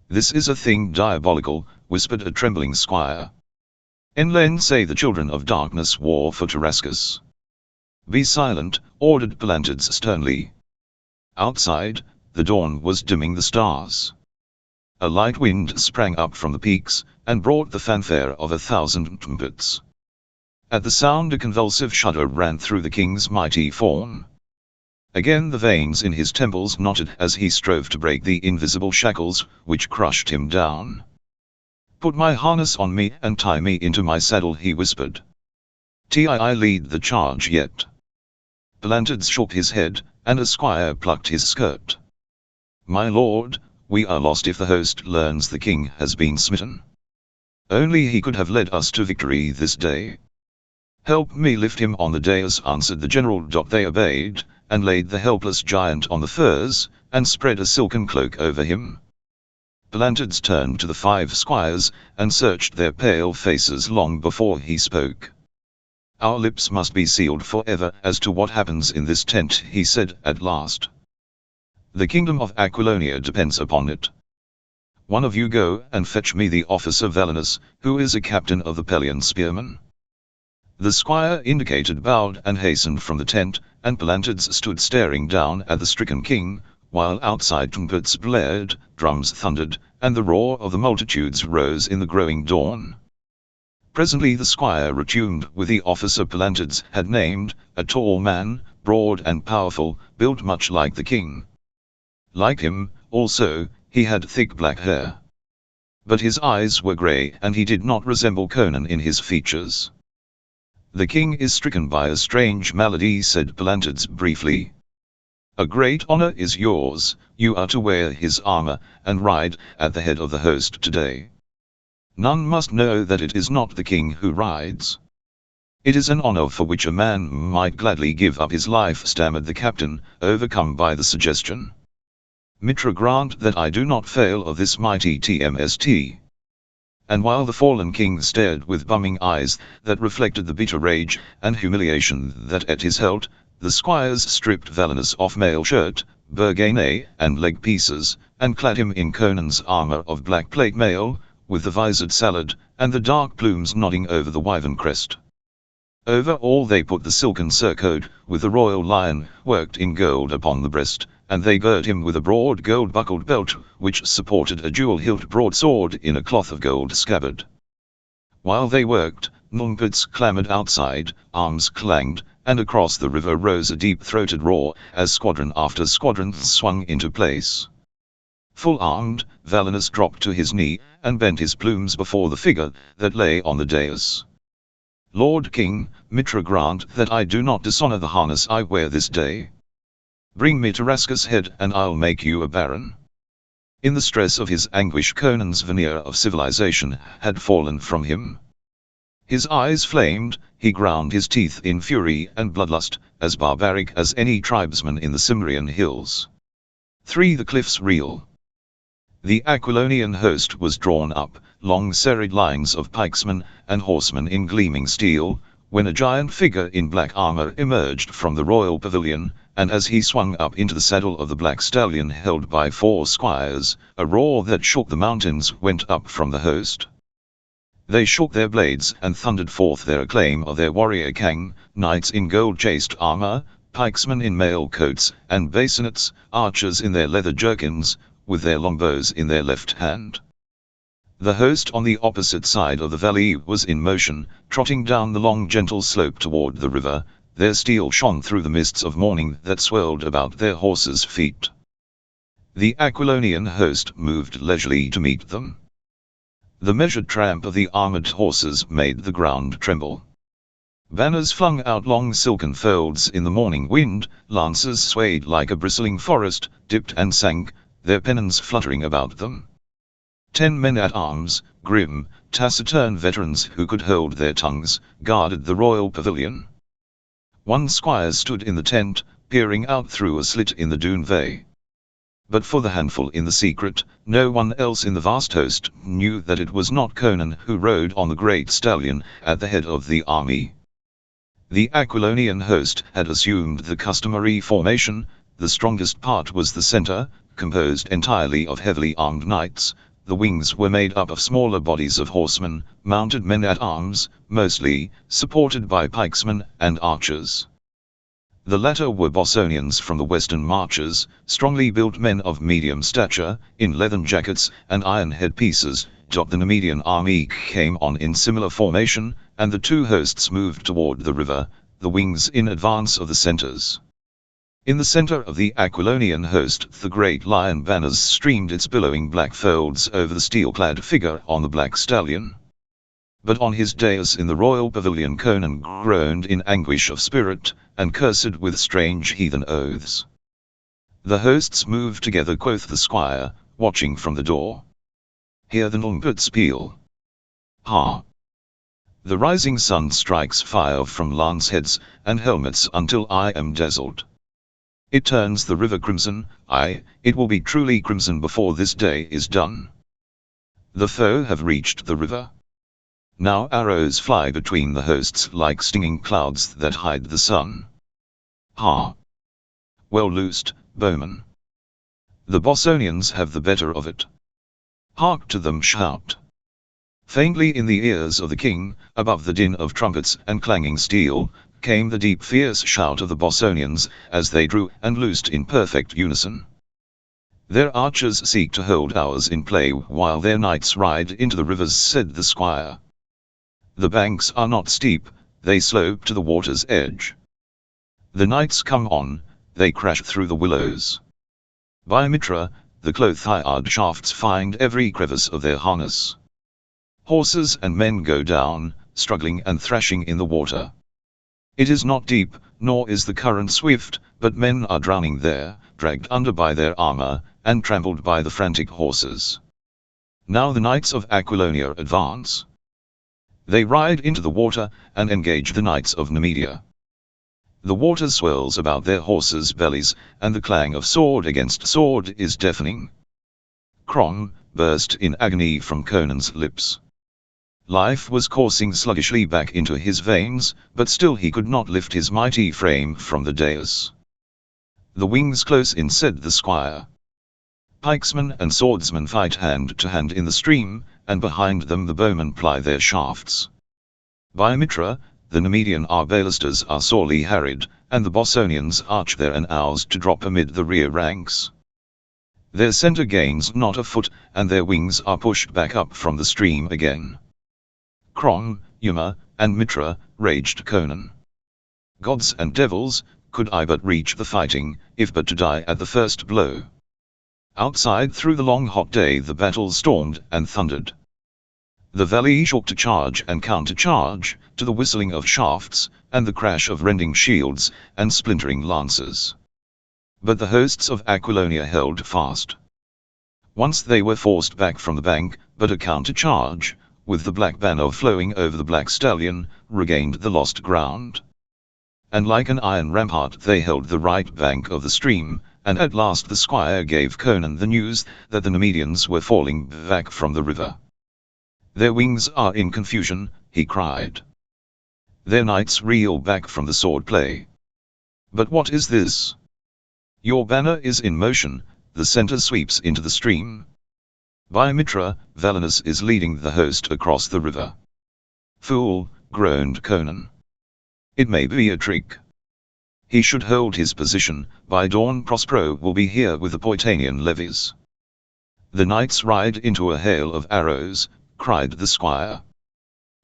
This is a thing diabolical, whispered a trembling squire. Enlen say the children of darkness war for Tarascus. Be silent, ordered Palantids sternly. Outside, the dawn was dimming the stars. A light wind sprang up from the peaks, and brought the fanfare of 1,000 trumpets. At the sound a convulsive shudder ran through the king's mighty form. Again the veins in his temples knotted as he strove to break the invisible shackles, which crushed him down. Put my harness on me and tie me into my saddle, he whispered. I lead the charge yet. Palantids shook his head, and a squire plucked his skirt. My lord, we are lost if the host learns the king has been smitten. Only he could have led us to victory this day. Help me lift him on the dais, answered the general. They obeyed, and laid the helpless giant on the furs, and spread a silken cloak over him. Palantids turned to the 5 squires, and searched their pale faces long before he spoke. Our lips must be sealed forever as to what happens in this tent, he said at last. The kingdom of Aquilonia depends upon it. One of you go and fetch me the officer Velinus, who is a captain of the Pelian spearmen. The squire indicated bowed and hastened from the tent, and Palantids stood staring down at the stricken king, while outside trumpets blared, drums thundered, and the roar of the multitudes rose in the growing dawn. Presently the squire returned with the officer Palantids had named, a tall man, broad and powerful, built much like the king. Like him, also, he had thick black hair. But his eyes were grey, and he did not resemble Conan in his features. The king is stricken by a strange malady, said Palantids briefly. A great honor is yours, you are to wear his armor, and ride at the head of the host today. None must know that it is not the king who rides. It is an honor for which a man might gladly give up his life, stammered the captain, overcome by the suggestion. Mitra grant that I do not fail of this mighty TMST. And while the fallen king stared with bumming eyes that reflected the bitter rage and humiliation that ate his heart, the squires stripped Valinus off mail shirt, burgane, and leg pieces, and clad him in Conan's armor of black plate mail, with the visored salad, and the dark plumes nodding over the wyvern crest. Over all they put the silken surcoat, with the royal lion worked in gold upon the breast, and they girt him with a broad gold-buckled belt, which supported a jewel-hilt broadsword in a cloth of gold scabbard. While they worked, Nungputs clamoured outside, arms clanged, and across the river rose a deep-throated roar, as squadron after squadron swung into place. Full-armed, Valinus dropped to his knee, and bent his plumes before the figure that lay on the dais. "Lord King, Mitra grant that I do not dishonour the harness I wear this day. Bring me Tarasca's head and I'll make you a baron." In the stress of his anguish Conan's veneer of civilization had fallen from him. His eyes flamed, he ground his teeth in fury and bloodlust, as barbaric as any tribesman in the Cimmerian hills. 3. The cliffs reel. The Aquilonian host was drawn up, long serried lines of pikesmen and horsemen in gleaming steel, when a giant figure in black armor emerged from the royal pavilion, and as he swung up into the saddle of the black stallion held by 4 squires, a roar that shook the mountains went up from the host. They shook their blades and thundered forth their acclaim of their warrior king, knights in gold-chased armor, pikesmen in mail coats and basonets, archers in their leather jerkins, with their longbows in their left hand. The host on the opposite side of the valley was in motion, trotting down the long gentle slope toward the river, their steel shone through the mists of morning that swirled about their horses' feet. The Aquilonian host moved leisurely to meet them. The measured tramp of the armored horses made the ground tremble. Banners flung out long silken folds in the morning wind, lances swayed like a bristling forest, dipped and sank, their pennons fluttering about them. 10 men-at-arms, grim, taciturn veterans who could hold their tongues, guarded the royal pavilion. 1 squire stood in the tent, peering out through a slit in the duvet. But for the handful in the secret, no one else in the vast host knew that it was not Conan who rode on the great stallion at the head of the army. The Aquilonian host had assumed the customary formation. The strongest part was the center, composed entirely of heavily armed knights. The wings were made up of smaller bodies of horsemen, mounted men-at-arms, mostly, supported by pikesmen and archers. The latter were Bossonians from the western marches, strongly built men of medium stature, in leathern jackets and iron headpieces. The Nemedian army came on in similar formation, and the 2 hosts moved toward the river, the wings in advance of the centers. In the center of the Aquilonian host the great lion banners streamed its billowing black folds over the steel-clad figure on the black stallion. But on his dais in the royal pavilion Conan groaned in anguish of spirit, and cursed with strange heathen oaths. "The hosts move together," quoth the squire, watching from the door. "Hear the Nungputs peal. Ha! The rising sun strikes fire from lance heads and helmets until I am dazzled. It turns the river crimson, aye, it will be truly crimson before this day is done. The foe have reached the river. Now arrows fly between the hosts like stinging clouds that hide the sun. Ha! Well loosed, bowmen. The Bossonians have the better of it. Hark to them shout." Faintly in the ears of the king, above the din of trumpets and clanging steel, came the deep fierce shout of the Bossonians, as they drew and loosed in perfect unison. "Their archers seek to hold ours in play while their knights ride into the rivers," said the squire. "The banks are not steep, they slope to the water's edge. The knights come on, they crash through the willows. By Mitra, the cloth-hired shafts find every crevice of their harness. Horses and men go down, struggling and thrashing in the water. It is not deep, nor is the current swift, but men are drowning there, dragged under by their armor, and trampled by the frantic horses. Now the knights of Aquilonia advance. They ride into the water, and engage the knights of Nemedia. The water swirls about their horses' bellies, and the clang of sword against sword is deafening." Krong burst in agony from Conan's lips. Life was coursing sluggishly back into his veins, but still he could not lift his mighty frame from the dais. "The wings close in," said the squire. "Pikesmen and swordsmen fight hand to hand in the stream, and behind them the bowmen ply their shafts. By Mitra, the Nemedian arbalisters are sorely harried, and the Bossonians arch their ours to drop amid the rear ranks. Their centre gains not a foot, and their wings are pushed back up from the stream again." "Crom, Yuma, and Mitra," raged Conan. "Gods and devils, could I but reach the fighting, if but to die at the first blow." Outside through the long hot day the battle stormed and thundered. The valley shook to charge and counter-charge, to the whistling of shafts, and the crash of rending shields, and splintering lances. But the hosts of Aquilonia held fast. Once they were forced back from the bank, but a counter-charge, with the black banner flowing over the black stallion, regained the lost ground. And like an iron rampart they held the right bank of the stream, and at last the squire gave Conan the news that the Nemedians were falling back from the river. "Their wings are in confusion," he cried. "Their knights reel back from the sword play. But what is this? Your banner is in motion, the center sweeps into the stream. By Mitra, Valinus is leading the host across the river." "Fool," groaned Conan. "It may be a trick. He should hold his position, by dawn Prospero will be here with the Poetanian levies." "The knights ride into a hail of arrows," cried the squire.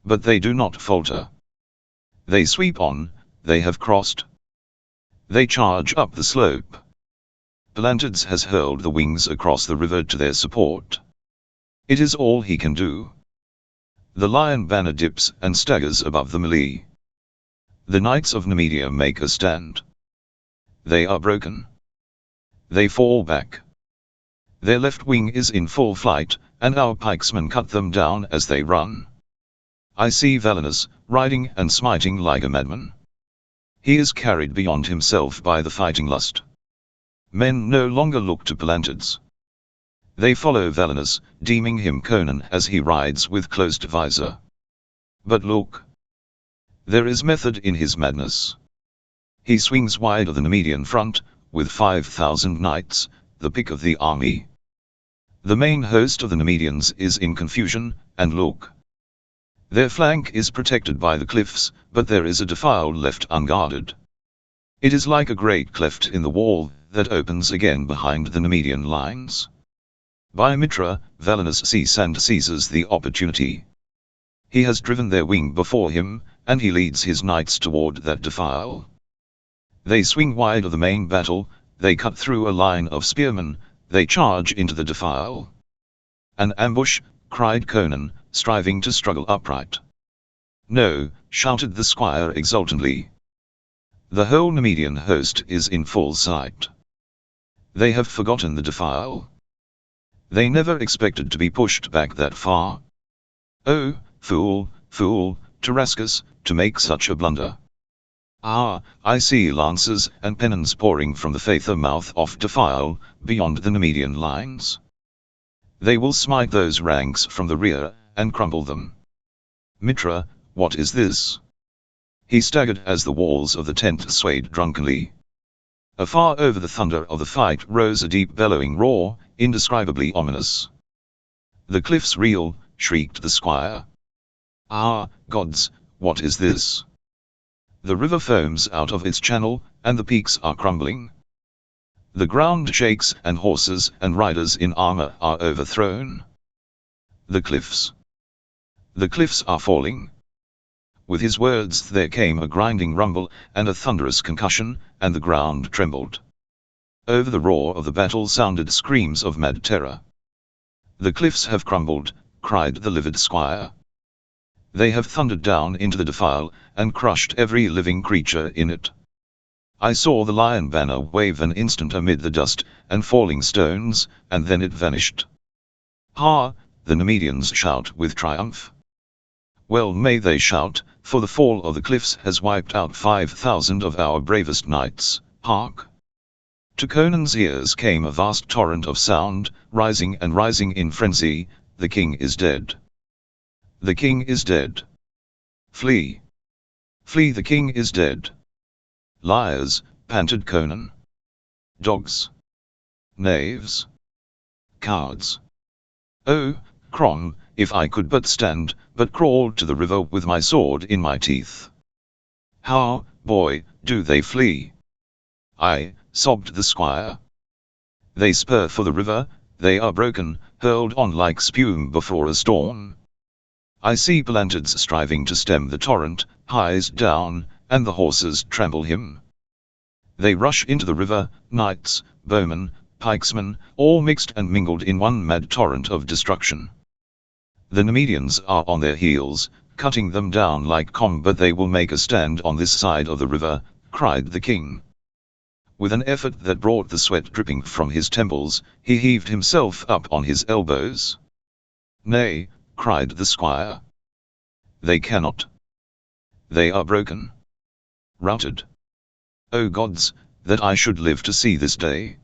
"But they do not falter. They sweep on, they have crossed. They charge up the slope. Palantides has hurled the wings across the river to their support. It is all he can do. The lion banner dips and staggers above the melee. The knights of Nemedia make a stand. They are broken. They fall back. Their left wing is in full flight, and our pikesmen cut them down as they run. I see Valinus, riding and smiting like a madman. He is carried beyond himself by the fighting lust. Men no longer look to Palantides. They follow Valinus, deeming him Conan as he rides with closed visor. But look. There is method in his madness. He swings wide of the Nemedian front, with 5,000 knights, the pick of the army. The main host of the Nemedians is in confusion, and look. Their flank is protected by the cliffs, but there is a defile left unguarded. It is like a great cleft in the wall that opens again behind the Nemedian lines. By Mitra, Valinus sees and seizes the opportunity. He has driven their wing before him, and he leads his knights toward that defile. They swing wide of the main battle, they cut through a line of spearmen, they charge into the defile. "An ambush," cried Conan, striving to struggle upright. "No," shouted the squire exultantly. "The whole Nemedian host is in full sight. They have forgotten the defile. They never expected to be pushed back that far. Oh, fool, fool, Tarascus, to make such a blunder. Ah, I see lances and pennons pouring from the Phaether mouth of defile, beyond the Nemedian lines. They will smite those ranks from the rear, and crumble them. Mitra, what is this?" He staggered as the walls of the tent swayed drunkenly. Afar over the thunder of the fight rose a deep bellowing roar, indescribably ominous. "The cliffs reel," shrieked the squire. "Ah, gods, what is this? The river foams out of its channel, and the peaks are crumbling. The ground shakes, and horses and riders in armor are overthrown. The cliffs are falling." With his words there came a grinding rumble, and a thunderous concussion, and the ground trembled. Over the roar of the battle sounded screams of mad terror. "The cliffs have crumbled," cried the livid squire. "They have thundered down into the defile, and crushed every living creature in it. I saw the lion banner wave an instant amid the dust and falling stones, and then it vanished. Ha! The Nemedians shout with triumph. Well may they shout, for the fall of the cliffs has wiped out 5,000 of our bravest knights. Hark!" To Conan's ears came a vast torrent of sound, rising and rising in frenzy. "The king is dead. The king is dead. Flee! Flee, the king is dead. Liars, panted Conan. Dogs. Knaves. Cowards. Oh, Crom, if I could but stand, but crawl to the river with my sword in my teeth. How, boy, do they flee? Aye, sobbed the squire. They spur for the river, they are broken, hurled on like spume before a storm. I see Palantids striving to stem the torrent, hies down, and the horses trample him. They rush into the river, knights, bowmen, pikesmen, all mixed and mingled in one mad torrent of destruction. The Nemedians are on their heels, cutting them down like com, but they will make a stand on this side of the river, cried the king. With an effort that brought the sweat dripping from his temples, he heaved himself up on his elbows. Nay, cried the squire. They cannot. They are broken. Routed. O gods, that I should live to see this day.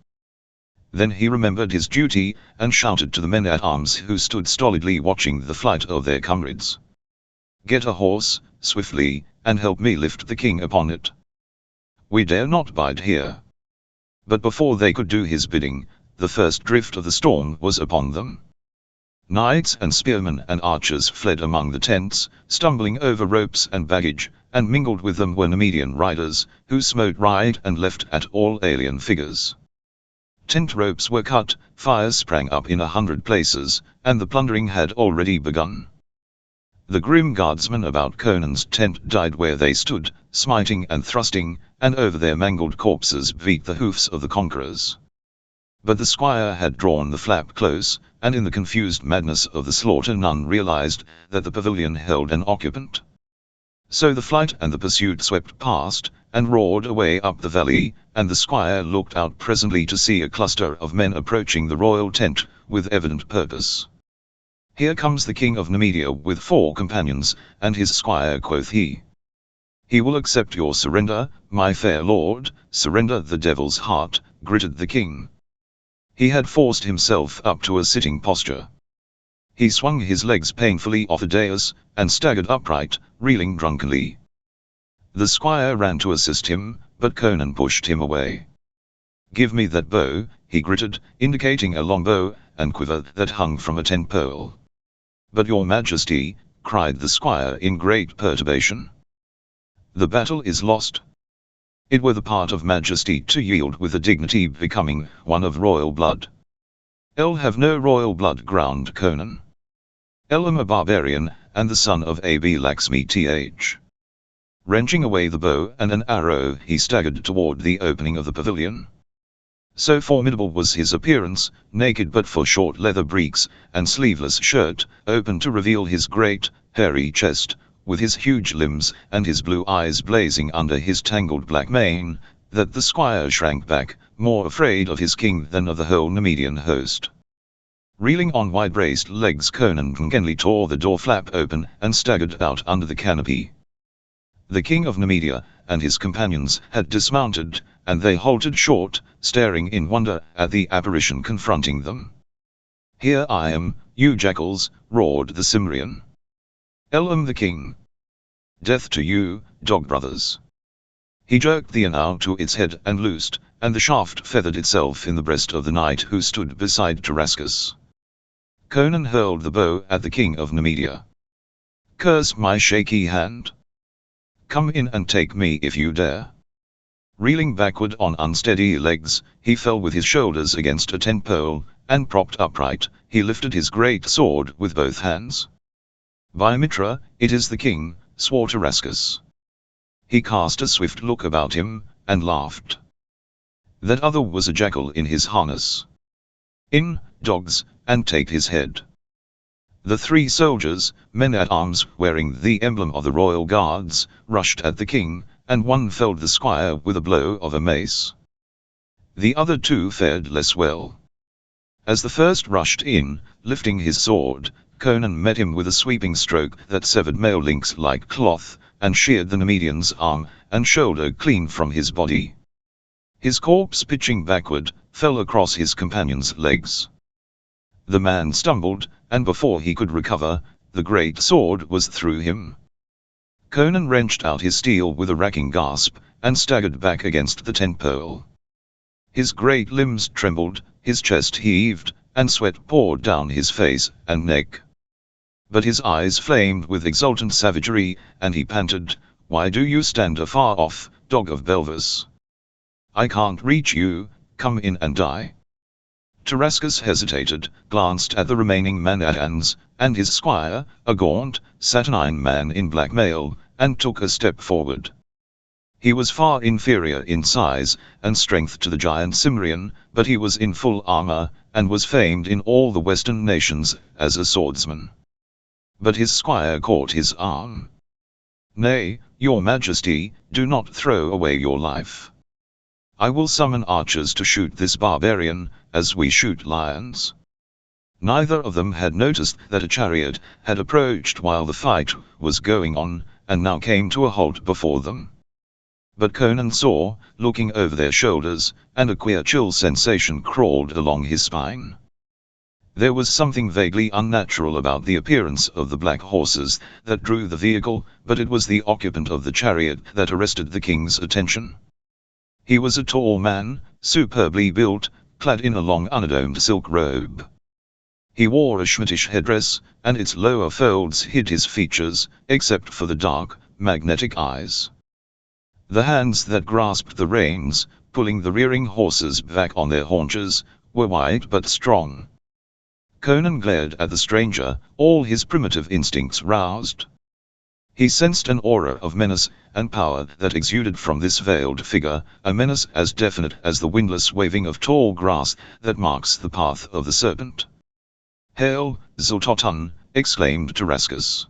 Then he remembered his duty, and shouted to the men-at-arms who stood stolidly watching the flight of their comrades. Get a horse, swiftly, and help me lift the king upon it. We dare not bide here. But before they could do his bidding, the first drift of the storm was upon them. Knights and spearmen and archers fled among the tents, stumbling over ropes and baggage, and mingled with them were Nemedian riders, who smote right and left at all alien figures. Tent ropes were cut, fires sprang up in 100 places, and the plundering had already begun. The grim guardsmen about Conan's tent died where they stood, smiting and thrusting, and over their mangled corpses beat the hoofs of the conquerors. But the squire had drawn the flap close, and in the confused madness of the slaughter none realized that the pavilion held an occupant. So the flight and the pursuit swept past, and roared away up the valley, and the squire looked out presently to see a cluster of men approaching the royal tent, with evident purpose. Here comes the king of Nemedia with 4 companions, and his squire, quoth he. He will accept your surrender, my fair lord. Surrender the devil's heart, gritted the king. He had forced himself up to a sitting posture. He swung his legs painfully off a dais, and staggered upright, reeling drunkenly. The squire ran to assist him, but Conan pushed him away. Give me that bow, he gritted, indicating a long bow and quiver that hung from a tent pole. But your majesty, cried the squire in great perturbation. The battle is lost. It were the part of majesty to yield with a dignity becoming one of royal blood. I'll have no royal blood, ground Conan. I'm a barbarian, and the son of Ab Laxmi th. Wrenching away the bow and an arrow, he staggered toward the opening of the pavilion. So formidable was his appearance, naked but for short leather breeks, and sleeveless shirt, open to reveal his great, hairy chest, with his huge limbs and his blue eyes blazing under his tangled black mane, that the squire shrank back, more afraid of his king than of the whole Nemedian host. Reeling on wide-braced legs, Conan drunkenly tore the door flap open and staggered out under the canopy. The king of Nemedia and his companions had dismounted, and they halted short, staring in wonder at the apparition confronting them. Here I am, you jackals, roared the Cimmerian. I'm the king. Death to you, dog brothers. He jerked the arrow to its head and loosed, and the shaft feathered itself in the breast of the knight who stood beside Tarascus. Conan hurled the bow at the king of Nemedia. Curse my shaky hand. Come in and take me if you dare. Reeling backward on unsteady legs, he fell with his shoulders against a tent pole, and propped upright, he lifted his great sword with both hands. By Mitra, it is the king, swore Tarascus. He cast a swift look about him, and laughed. That other was a jackal in his harness. In, dogs, and take his head. The 3 soldiers, men-at-arms wearing the emblem of the royal guards, rushed at the king, and one felled the squire with a blow of a mace. The other 2 fared less well. As the first rushed in, lifting his sword, Conan met him with a sweeping stroke that severed mail links like cloth, and sheared the Nemedian's arm and shoulder clean from his body. His corpse, pitching backward, fell across his companion's legs. The man stumbled, and before he could recover, the great sword was through him. Conan wrenched out his steel with a racking gasp, and staggered back against the tent pole. His great limbs trembled, his chest heaved, and sweat poured down his face and neck. But his eyes flamed with exultant savagery, and he panted, "Why do you stand afar off, dog of Belvis? I can't reach you, come in and die." Tarascus hesitated, glanced at the remaining Manathans, and his squire, a gaunt, saturnine man in black mail, and took a step forward. He was far inferior in size and strength to the giant Cimmerian, but he was in full armor, and was famed in all the western nations as a swordsman. But his squire caught his arm. "Nay, your majesty, do not throw away your life. I will summon archers to shoot this barbarian, as we shoot lions." Neither of them had noticed that a chariot had approached while the fight was going on, and now came to a halt before them. But Conan saw, looking over their shoulders, and a queer chill sensation crawled along his spine. There was something vaguely unnatural about the appearance of the black horses that drew the vehicle, but it was the occupant of the chariot that arrested the king's attention. He was a tall man, superbly built, clad in a long unadorned silk robe. He wore a Schmittish headdress, and its lower folds hid his features, except for the dark, magnetic eyes. The hands that grasped the reins, pulling the rearing horses back on their haunches, were white but strong. Conan glared at the stranger, all his primitive instincts roused. He sensed an aura of menace and power that exuded from this veiled figure, a menace as definite as the windless waving of tall grass that marks the path of the serpent. "Hail, Xaltotan!" exclaimed Tarascus.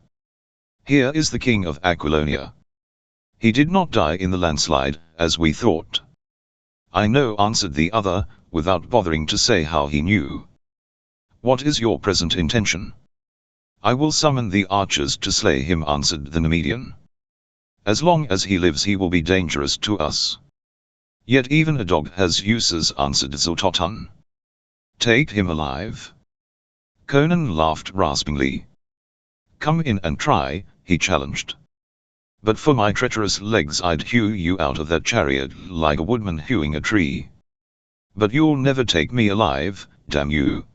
"Here is the king of Aquilonia. He did not die in the landslide, as we thought." "I know," answered the other, without bothering to say how he knew. "What is your present intention?" "I will summon the archers to slay him," answered the Nemedian. "As long as he lives he will be dangerous to us." "Yet even a dog has uses," answered Xaltotan. "Take him alive." Conan laughed raspingly. "Come in and try," he challenged. "But for my treacherous legs I'd hew you out of that chariot like a woodman hewing a tree. But you'll never take me alive, damn you."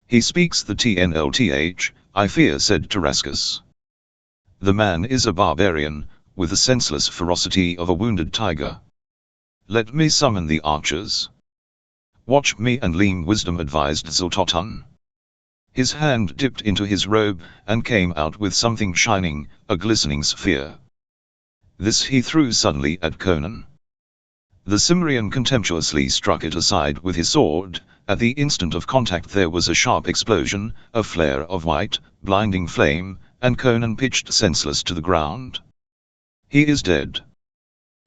"He speaks the TNLTH, I fear," said Tarascus. "The man is a barbarian, with the senseless ferocity of a wounded tiger. Let me summon the archers." "Watch me and lean wisdom," advised Xaltotan. His hand dipped into his robe, and came out with something shining, a glistening sphere. This he threw suddenly at Conan. The Cimmerian contemptuously struck it aside with his sword. At the instant of contact there was a sharp explosion, a flare of white, blinding flame, and Conan pitched senseless to the ground. "He is dead."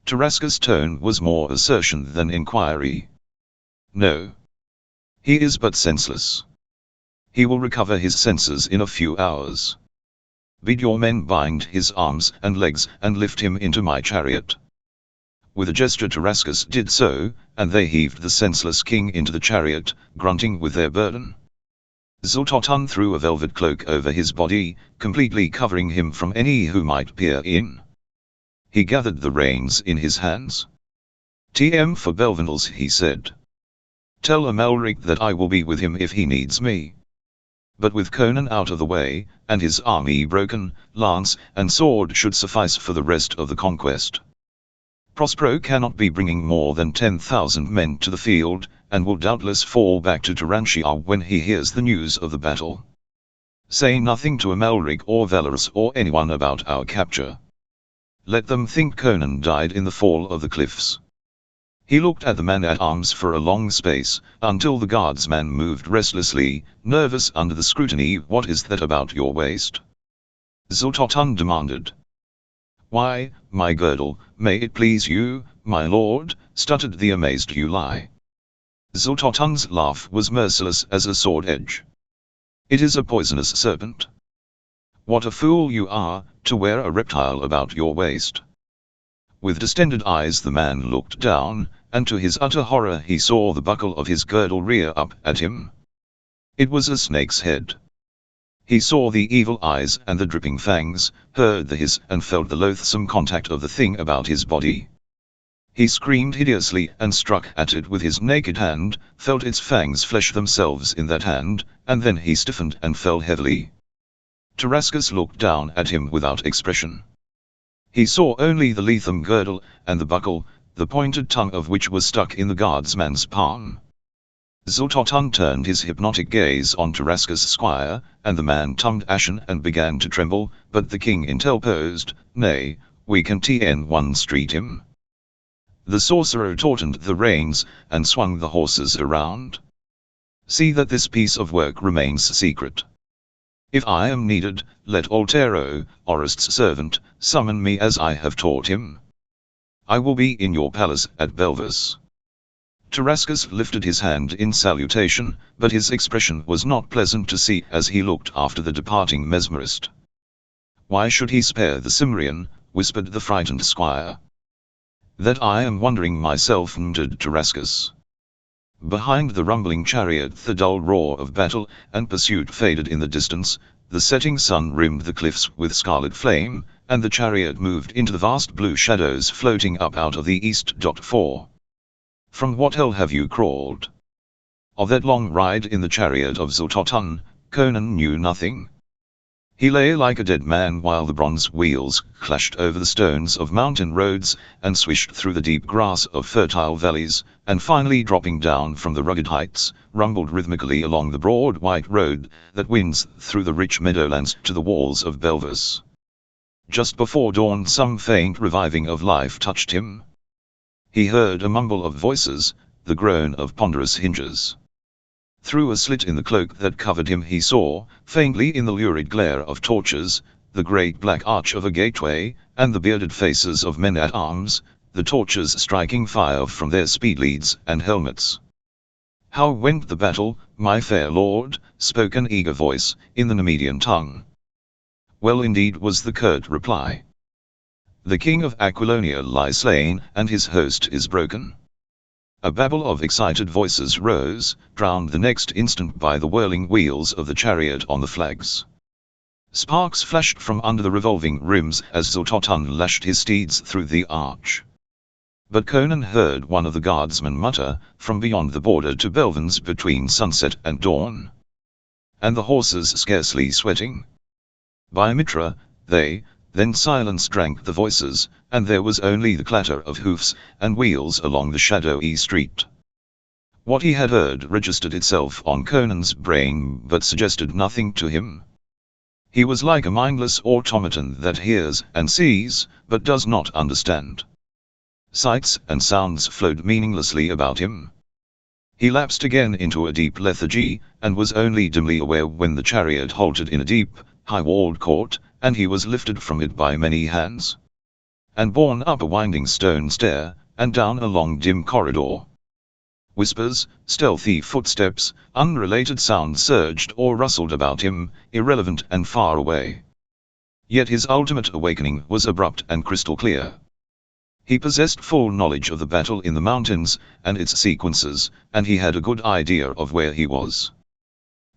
Tarascus' tone was more assertion than inquiry. "No. He is but senseless. He will recover his senses in a few hours. Bid your men bind his arms and legs and lift him into my chariot." With a gesture Tarascus did so, and they heaved the senseless king into the chariot, grunting with their burden. Xaltotan threw a velvet cloak over his body, completely covering him from any who might peer in. He gathered the reins in his hands. "TM for Belvendals," he said. "Tell Amalric that I will be with him if he needs me." But with Conan out of the way, and his army broken, lance and sword should suffice for the rest of the conquest. Prospero cannot be bringing more than 10,000 men to the field, and will doubtless fall back to Turantia when he hears the news of the battle. Say nothing to Amalric or Valorous or anyone about our capture. Let them think Conan died in the fall of the cliffs." He looked at the man-at-arms for a long space, until the guardsman moved restlessly, nervous under the scrutiny. "What is that about your waist?" Xaltotan demanded. "Why, my girdle, may it please you, my lord," stuttered the amazed Uli. Xaltotan's laugh was merciless as a sword edge. "It is a poisonous serpent. What a fool you are, to wear a reptile about your waist." With distended eyes the man looked down, and to his utter horror he saw the buckle of his girdle rear up at him. It was a snake's head. He saw the evil eyes and the dripping fangs, heard the hiss and felt the loathsome contact of the thing about his body. He screamed hideously and struck at it with his naked hand, felt its fangs flesh themselves in that hand, and then he stiffened and fell heavily. Tarascus looked down at him without expression. He saw only the letham girdle and the buckle, the pointed tongue of which was stuck in the guardsman's palm. Xlototun turned his hypnotic gaze on Tarascus' squire, and the man turned ashen and began to tremble, but the king interposed, "Nay, we can T1 street him." The sorcerer tautened the reins, and swung the horses around. "See that this piece of work remains secret. If I am needed, let Altero, Orest's servant, summon me as I have taught him. I will be in your palace at Belvis." Tarascus lifted his hand in salutation, but his expression was not pleasant to see as he looked after the departing mesmerist. "Why should he spare the Cimmerian?" whispered the frightened squire. "That I am wondering myself," muttered Tarascus. Behind the rumbling chariot the dull roar of battle and pursuit faded in the distance, the setting sun rimmed the cliffs with scarlet flame, and the chariot moved into the vast blue shadows floating up out of the east. 4. "From what hell have you crawled?" Of that long ride in the chariot of Xlototun, Conan knew nothing. He lay like a dead man while the bronze wheels clashed over the stones of mountain roads, and swished through the deep grass of fertile valleys, and finally dropping down from the rugged heights, rumbled rhythmically along the broad white road that winds through the rich meadowlands to the walls of Belvis. Just before dawn some faint reviving of life touched him. He heard a mumble of voices, the groan of ponderous hinges. Through a slit in the cloak that covered him he saw, faintly in the lurid glare of torches, the great black arch of a gateway, and the bearded faces of men-at-arms, the torches striking fire from their speed-leads and helmets. "How went the battle, my fair lord?" spoke an eager voice, in the Nemedian tongue. "Well indeed," was the curt reply. "The king of Aquilonia lies slain, and his host is broken." A babble of excited voices rose, drowned the next instant by the whirling wheels of the chariot on the flags. Sparks flashed from under the revolving rims as Xlototun lashed his steeds through the arch. But Conan heard one of the guardsmen mutter, from beyond the border to Belvins between sunset and dawn. "And the horses scarcely sweating? By Mitra, they..." Then silence drank the voices, and there was only the clatter of hoofs and wheels along the shadowy street. What he had heard registered itself on Conan's brain but suggested nothing to him. He was like a mindless automaton that hears and sees, but does not understand. Sights and sounds flowed meaninglessly about him. He lapsed again into a deep lethargy, and was only dimly aware when the chariot halted in a deep, high-walled court, and he was lifted from it by many hands, and borne up a winding stone stair, and down a long dim corridor. Whispers, stealthy footsteps, unrelated sounds surged or rustled about him, irrelevant and far away. Yet his ultimate awakening was abrupt and crystal clear. He possessed full knowledge of the battle in the mountains, and its sequences, and he had a good idea of where he was.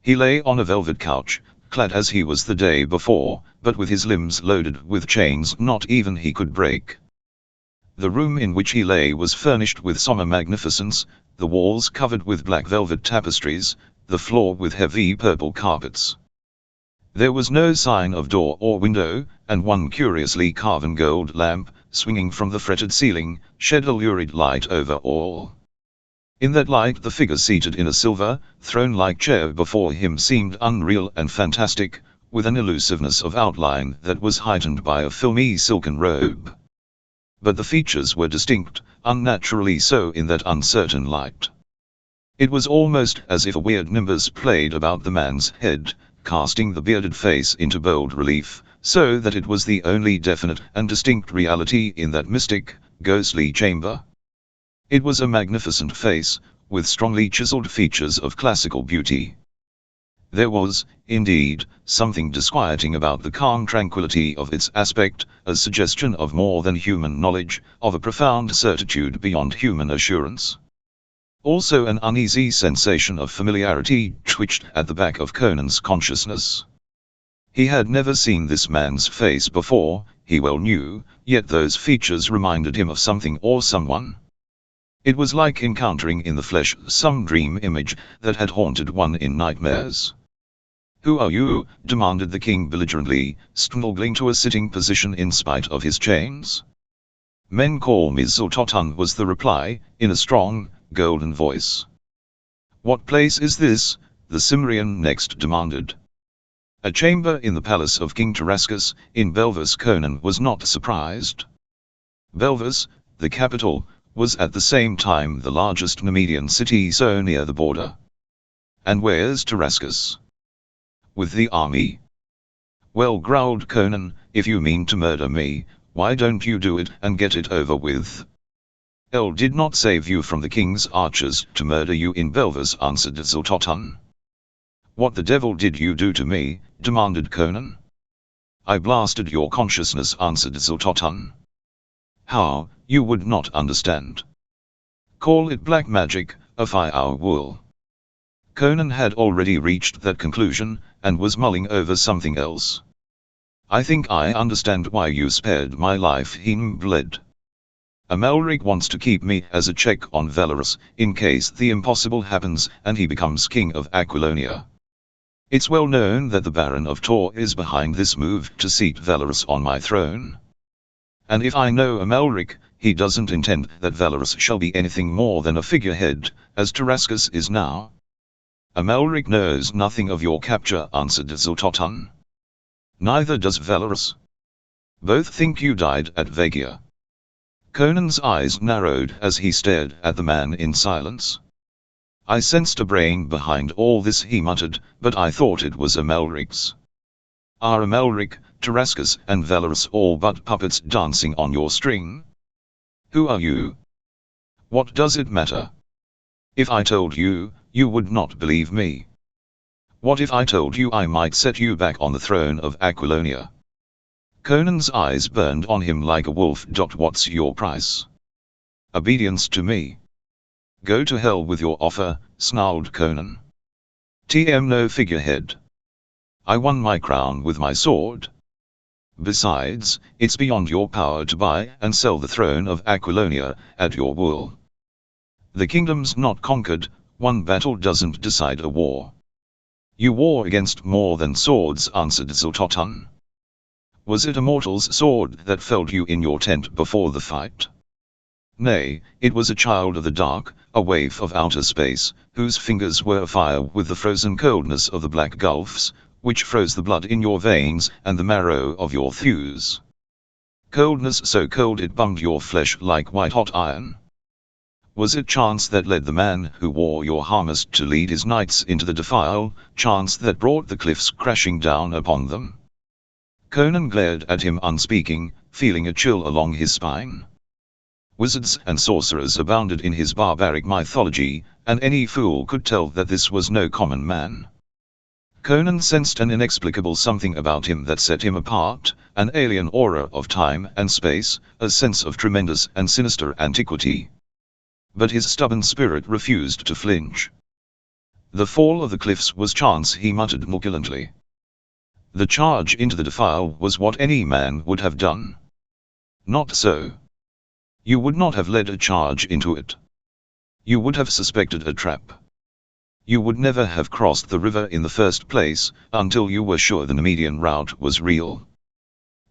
He lay on a velvet couch, clad as he was the day before, but with his limbs loaded with chains not even he could break. The room in which he lay was furnished with sombre magnificence, the walls covered with black velvet tapestries, the floor with heavy purple carpets. There was no sign of door or window, and one curiously carven gold lamp, swinging from the fretted ceiling, shed a lurid light over all. In that light the figure seated in a silver, throne-like chair before him seemed unreal and fantastic, with an elusiveness of outline that was heightened by a filmy silken robe. But the features were distinct, unnaturally so in that uncertain light. It was almost as if a weird nimbus played about the man's head, casting the bearded face into bold relief, so that it was the only definite and distinct reality in that mystic, ghostly chamber. It was a magnificent face, with strongly chiseled features of classical beauty. There was, indeed, something disquieting about the calm tranquility of its aspect, a suggestion of more than human knowledge, of a profound certitude beyond human assurance. Also an uneasy sensation of familiarity twitched at the back of Conan's consciousness. He had never seen this man's face before, he well knew, yet those features reminded him of something or someone. It was like encountering in the flesh some dream image that had haunted one in nightmares. "Who are you?" demanded the king belligerently, struggling to a sitting position in spite of his chains. "Men call me Xlototun," was the reply, in a strong, golden voice. "What place is this?" the Cimmerian next demanded. "A chamber in the palace of King Tarascus, in Belvis." Conan was not surprised. Belvis, the capital, was at the same time the largest Nemedian city so near the border. "And where's Tarascus?" "With the army." "Well," growled Conan, "if you mean to murder me, why don't you do it and get it over with?" "El did not save you from the king's archers to murder you in Belvis," answered Xlototun. "What the devil did you do to me?" demanded Conan. "I blasted your consciousness," answered Xlototun. "How? You would not understand." "Call it black magic, of our wool." Conan had already reached that conclusion, and was mulling over something else. "I think I understand why you spared my life," he mumbled. "Amalric wants to keep me as a check on Valorous, in case the impossible happens and he becomes king of Aquilonia. It's well known that the Baron of Tor is behind this move to seat Valorous on my throne. And if I know Amalric, he doesn't intend that Valorous shall be anything more than a figurehead, as Tarascus is now." "Amalric knows nothing of your capture," answered Xlototun. "Neither does Valorous. Both think you died at Vagia." Conan's eyes narrowed as he stared at the man in silence. "I sensed a brain behind all this," he muttered, "but I thought it was Amalric's." "Are Amalric, Tarascus and Valorous all but puppets dancing on your string?" "Who are you?" "What does it matter? If I told you, you would not believe me. What if I told you I might set you back on the throne of Aquilonia?" Conan's eyes burned on him like a wolf. "What's your price?" "Obedience to me." "Go to hell with your offer," snarled Conan. "TM no figurehead. I won my crown with my sword. Besides, it's beyond your power to buy and sell the throne of Aquilonia at your will. The kingdom's not conquered, one battle doesn't decide a war." "You war against more than swords," answered Xlototun. "Was it a mortal's sword that felled you in your tent before the fight?" "Nay, it was a child of the dark, a waif of outer space, whose fingers were afire with the frozen coldness of the black gulfs, which froze the blood in your veins and the marrow of your thews. Coldness so cold it bummed your flesh like white-hot iron. Was it chance that led the man who wore your harness to lead his knights into the defile, chance that brought the cliffs crashing down upon them?" Conan glared at him unspeaking, feeling a chill along his spine. Wizards and sorcerers abounded in his barbaric mythology, and any fool could tell that this was no common man. Conan sensed an inexplicable something about him that set him apart, an alien aura of time and space, a sense of tremendous and sinister antiquity. But his stubborn spirit refused to flinch. "The fall of the cliffs was chance," he muttered truculently. "The charge into the defile was what any man would have done." "Not so. You would not have led a charge into it. You would have suspected a trap. You would never have crossed the river in the first place, until you were sure the Nemedian route was real.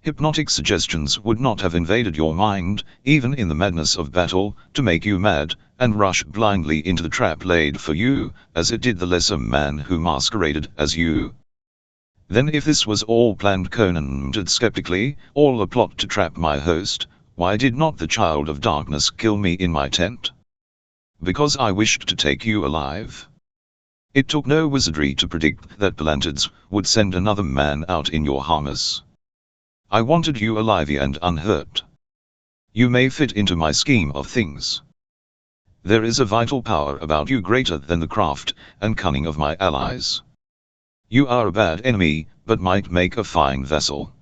Hypnotic suggestions would not have invaded your mind, even in the madness of battle, to make you mad, and rush blindly into the trap laid for you, as it did the lesser man who masqueraded as you." "Then if this was all planned," Conan muttered skeptically, "all a plot to trap my host, why did not the Child of Darkness kill me in my tent?" "Because I wished to take you alive. It took no wizardry to predict that Palantids would send another man out in your harness. I wanted you alive and unhurt. You may fit into my scheme of things. There is a vital power about you greater than the craft and cunning of my allies. You are a bad enemy, but might make a fine vessel."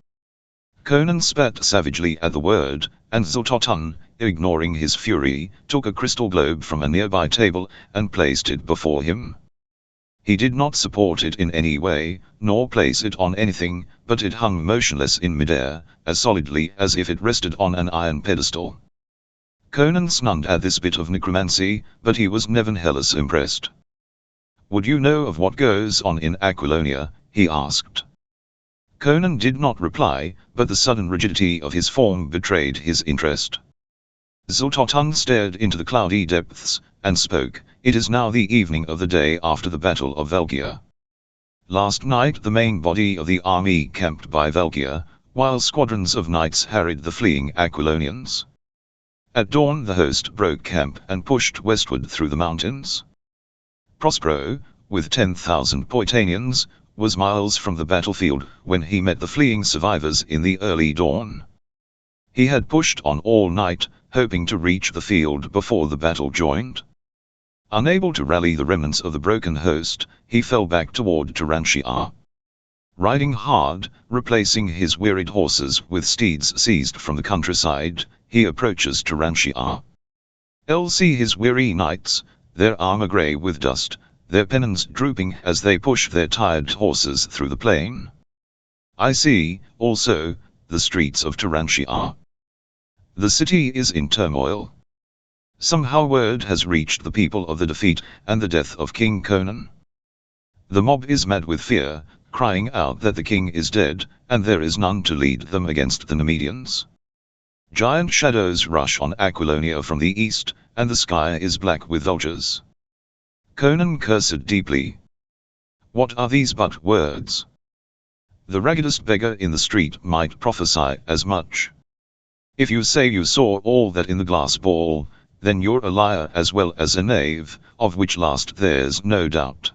Conan spat savagely at the word, and Xlototun, ignoring his fury, took a crystal globe from a nearby table and placed it before him. He did not support it in any way, nor place it on anything, but it hung motionless in midair, as solidly as if it rested on an iron pedestal. Conan snunned at this bit of necromancy, but he was nevertheless impressed. "Would you know of what goes on in Aquilonia?" he asked. Conan did not reply, but the sudden rigidity of his form betrayed his interest. Zultotun stared into the cloudy depths, and spoke. "It is now the evening of the day after the Battle of Valkia. Last night the main body of the army camped by Valkia, while squadrons of knights harried the fleeing Aquilonians. At dawn the host broke camp and pushed westward through the mountains. Prospero, with 10,000 Poetanians, was miles from the battlefield when he met the fleeing survivors in the early dawn. He had pushed on all night, hoping to reach the field before the battle joined. Unable to rally the remnants of the broken host, he fell back toward Turanshia. Riding hard, replacing his wearied horses with steeds seized from the countryside, he approaches Turanshia. See his weary knights, their armor grey with dust, their pennons drooping as they push their tired horses through the plain. I see, also, the streets of Turanshia. The city is in turmoil. Somehow word has reached the people of the defeat and the death of King Conan. The mob is mad with fear, crying out that the king is dead, and there is none to lead them against the Nemedians. Giant shadows rush on Aquilonia from the east, and the sky is black with vultures." Conan cursed deeply. What are these but words? The raggedest beggar in the street might prophesy as much. If you say you saw all that in the glass ball, then you're a liar as well as a knave, of which last there's no doubt.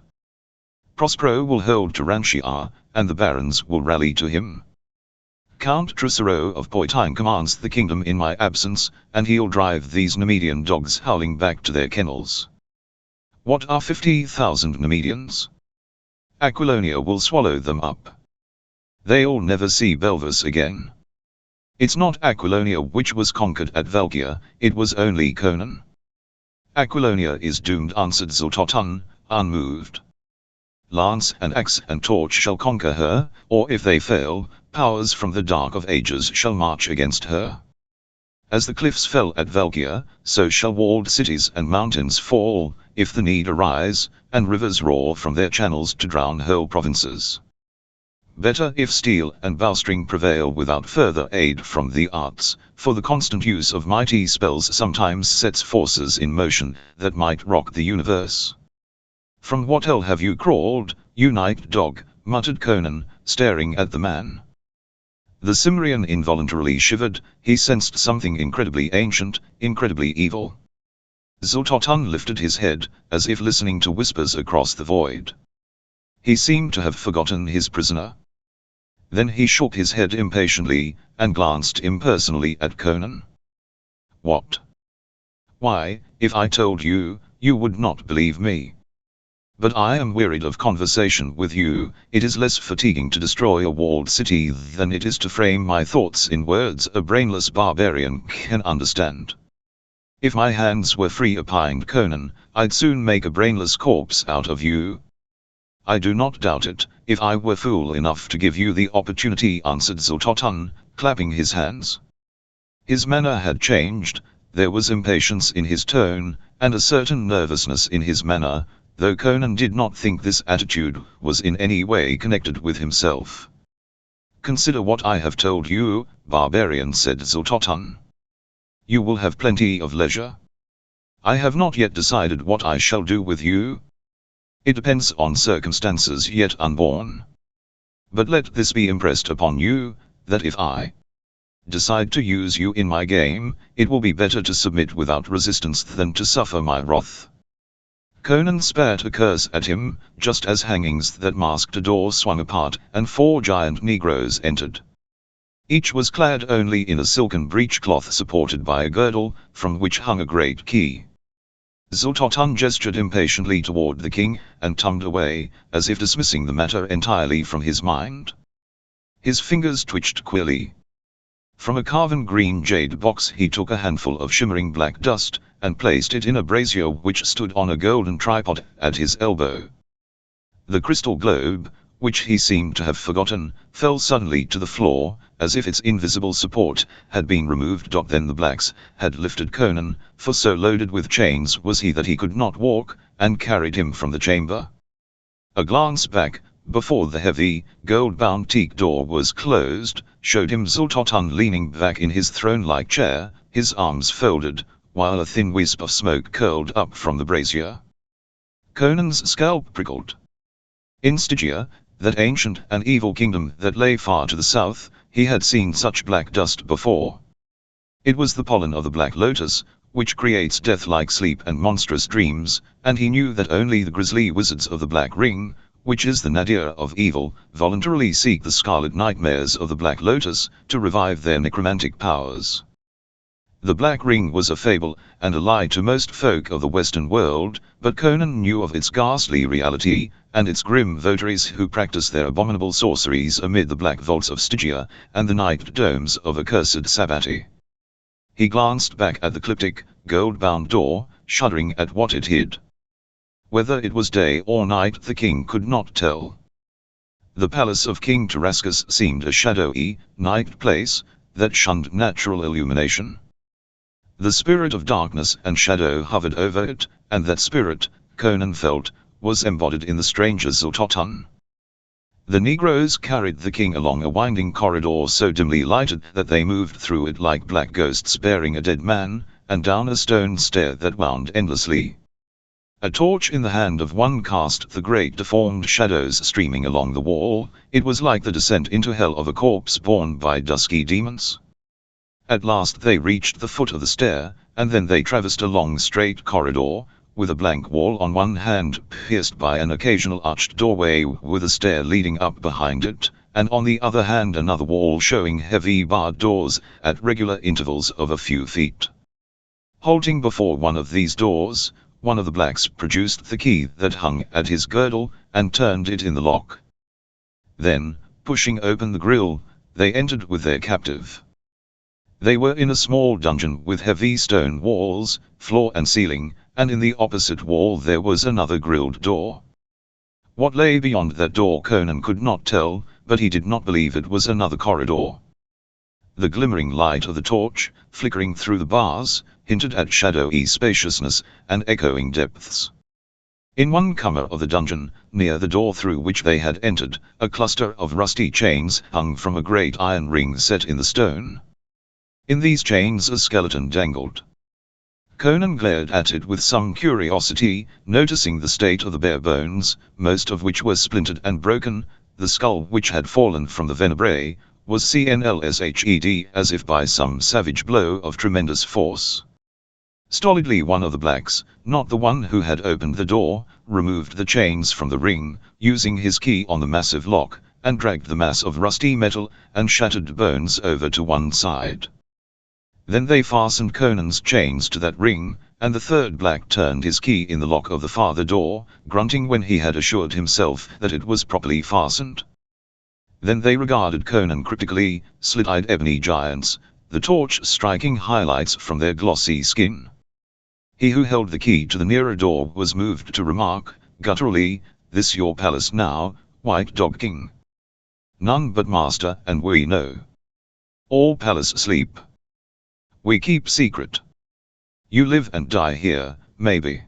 Prospero will hold Turanshia, and the barons will rally to him. Count Trusero of Poitine commands the kingdom in my absence, and he'll drive these Nemedian dogs howling back to their kennels. What are 50,000 Nemedians? Aquilonia will swallow them up. They'll never see Belvis again. It's not Aquilonia which was conquered at Valkia, it was only Conan. Aquilonia is doomed, answered Zultotun, unmoved. Lance and axe and torch shall conquer her, or if they fail, powers from the dark of ages shall march against her. As the cliffs fell at Valkia, so shall walled cities and mountains fall, if the need arise, and rivers roar from their channels to drown whole provinces. Better if steel and bowstring prevail without further aid from the arts, for the constant use of mighty spells sometimes sets forces in motion that might rock the universe. From what hell have you crawled, you night dog, muttered Conan, staring at the man. The Cimmerian involuntarily shivered, he sensed something incredibly ancient, incredibly evil. Zultotun lifted his head, as if listening to whispers across the void. He seemed to have forgotten his prisoner. Then he shook his head impatiently, and glanced impersonally at Conan. What? Why, if I told you, you would not believe me. But I am wearied of conversation with you. It is less fatiguing to destroy a walled city than it is to frame my thoughts in words a brainless barbarian can understand. If my hands were free, opined Conan, I'd soon make a brainless corpse out of you. I do not doubt it, if I were fool enough to give you the opportunity, answered Zultotun, clapping his hands. His manner had changed, there was impatience in his tone, and a certain nervousness in his manner, though Conan did not think this attitude was in any way connected with himself. Consider what I have told you, barbarian, said Zultotun. You will have plenty of leisure. I have not yet decided what I shall do with you. It depends on circumstances yet unborn. But let this be impressed upon you, that if I decide to use you in my game, it will be better to submit without resistance than to suffer my wrath. Conan spat a curse at him, just as hangings that masked a door swung apart, and 4 giant Negroes entered. Each was clad only in a silken breechcloth supported by a girdle, from which hung a great key. Zultotun gestured impatiently toward the king, and tummed away, as if dismissing the matter entirely from his mind. His fingers twitched queerly. From a carven green jade box he took a handful of shimmering black dust, and placed it in a brazier which stood on a golden tripod at his elbow. The crystal globe, which he seemed to have forgotten, fell suddenly to the floor, as if its invisible support had been removed. Then the blacks had lifted Conan, for so loaded with chains was he that he could not walk, and carried him from the chamber. A glance back, before the heavy, gold-bound teak door was closed, showed him Zultotan leaning back in his throne-like chair, his arms folded, while a thin wisp of smoke curled up from the brazier. Conan's scalp prickled. In Stygia, that ancient and evil kingdom that lay far to the south, he had seen such black dust before. It was the pollen of the black lotus, which creates death-like sleep and monstrous dreams, and he knew that only the grisly wizards of the Black Ring, which is the nadir of evil, voluntarily seek the scarlet nightmares of the Black Lotus, to revive their necromantic powers. The Black Ring was a fable, and a lie to most folk of the Western world, but Conan knew of its ghastly reality, and its grim votaries who practice their abominable sorceries amid the black vaults of Stygia, and the night domes of accursed Sabati. He glanced back at the cryptic, gold-bound door, shuddering at what it hid. Whether it was day or night the king could not tell. The palace of King Tarascus seemed a shadowy, night place, that shunned natural illumination. The spirit of darkness and shadow hovered over it, and that spirit, Conan felt, was embodied in the stranger Zultotan. The Negroes carried the king along a winding corridor so dimly lighted that they moved through it like black ghosts bearing a dead man, and down a stone stair that wound endlessly. A torch in the hand of one cast the great deformed shadows streaming along the wall. It was like the descent into hell of a corpse borne by dusky demons. At last they reached the foot of the stair, and then they traversed a long straight corridor, with a blank wall on one hand pierced by an occasional arched doorway with a stair leading up behind it, and on the other hand another wall showing heavy barred doors at regular intervals of a few feet. Halting before one of these doors, one of the blacks produced the key that hung at his girdle, and turned it in the lock. Then, pushing open the grille, they entered with their captive. They were in a small dungeon with heavy stone walls, floor and ceiling, and in the opposite wall there was another grilled door. What lay beyond that door Conan could not tell, but he did not believe it was another corridor. The glimmering light of the torch, flickering through the bars, hinted at shadowy spaciousness and echoing depths. In one corner of the dungeon, near the door through which they had entered, a cluster of rusty chains hung from a great iron ring set in the stone. In these chains a skeleton dangled. Conan glared at it with some curiosity, noticing the state of the bare bones, most of which were splintered and broken. The skull, which had fallen from the vertebrae, was CNLSHED as if by some savage blow of tremendous force. Stolidly one of the blacks, not the one who had opened the door, removed the chains from the ring, using his key on the massive lock, and dragged the mass of rusty metal and shattered bones over to one side. Then they fastened Conan's chains to that ring, and the third black turned his key in the lock of the farther door, grunting when he had assured himself that it was properly fastened. Then they regarded Conan critically, slit-eyed ebony giants, the torch striking highlights from their glossy skin. He who held the key to the nearer door was moved to remark, gutturally, "This your palace now, White Dog King?" "None but master and we know. All palace sleep. We keep secret. You live and die here, maybe.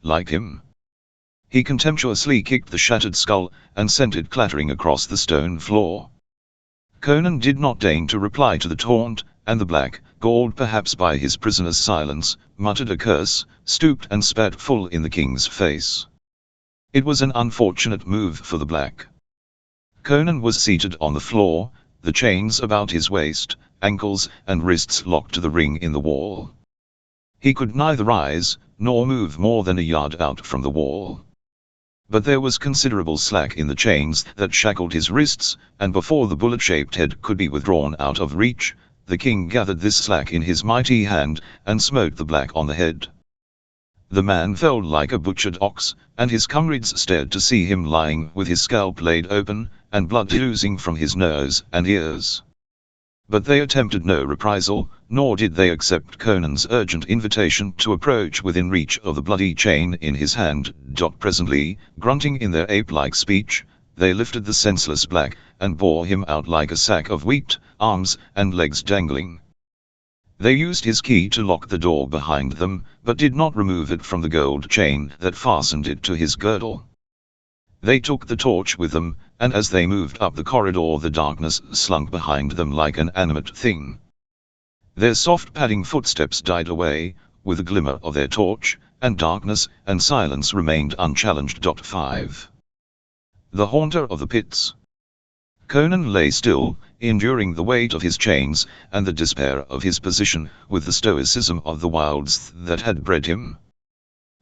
Like him." He contemptuously kicked the shattered skull, and sent it clattering across the stone floor. Conan did not deign to reply to the taunt, and the black, galled perhaps by his prisoner's silence, muttered a curse, stooped and spat full in the king's face. It was an unfortunate move for the black. Conan was seated on the floor, the chains about his waist, ankles and wrists locked to the ring in the wall. He could neither rise, nor move more than a yard out from the wall. But there was considerable slack in the chains that shackled his wrists, and before the bullet-shaped head could be withdrawn out of reach, the king gathered this slack in his mighty hand, and smote the black on the head. The man fell like a butchered ox, and his comrades stared to see him lying with his scalp laid open, and blood oozing from his nose and ears. But they attempted no reprisal, nor did they accept Conan's urgent invitation to approach within reach of the bloody chain in his hand. Presently, grunting in their ape-like speech, they lifted the senseless black, and bore him out like a sack of wheat, arms and legs dangling. They used his key to lock the door behind them, but did not remove it from the gold chain that fastened it to his girdle. They took the torch with them, and as they moved up the corridor the darkness slunk behind them like an animate thing. Their soft padding footsteps died away, with the glimmer of their torch, and darkness and silence remained unchallenged. 5. The Haunter of the Pits. Conan lay still, enduring the weight of his chains, and the despair of his position, with the stoicism of the wilds that had bred him.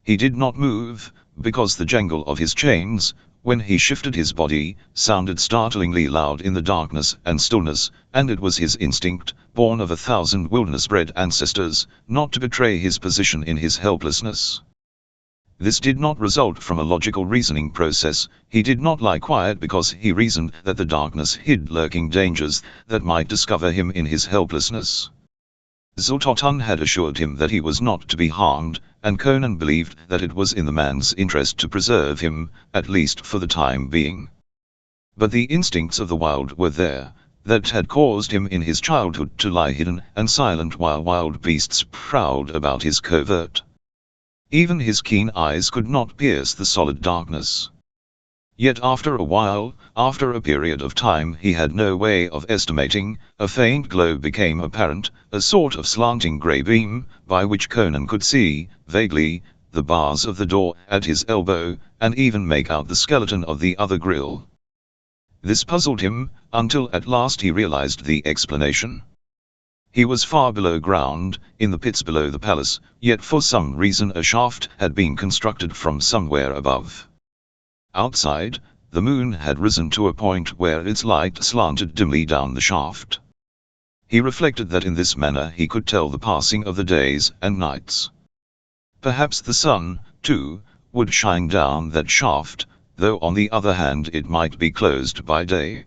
He did not move, because the jangle of his chains, when he shifted his body, sounded startlingly loud in the darkness and stillness, and it was his instinct, born of 1,000 wilderness-bred ancestors, not to betray his position in his helplessness. This did not result from a logical reasoning process. He did not lie quiet because he reasoned that the darkness hid lurking dangers that might discover him in his helplessness. Xototun had assured him that he was not to be harmed, and Conan believed that it was in the man's interest to preserve him, at least for the time being. But the instincts of the wild were there, that had caused him in his childhood to lie hidden and silent while wild beasts prowled about his covert. Even his keen eyes could not pierce the solid darkness. Yet after a while, after a period of time he had no way of estimating, a faint glow became apparent, a sort of slanting grey beam, by which Conan could see, vaguely, the bars of the door at his elbow, and even make out the skeleton of the other grille. This puzzled him, until at last he realized the explanation. He was far below ground, in the pits below the palace, yet for some reason a shaft had been constructed from somewhere above. Outside, the moon had risen to a point where its light slanted dimly down the shaft. He reflected that in this manner he could tell the passing of the days and nights. Perhaps the sun, too, would shine down that shaft, though on the other hand it might be closed by day.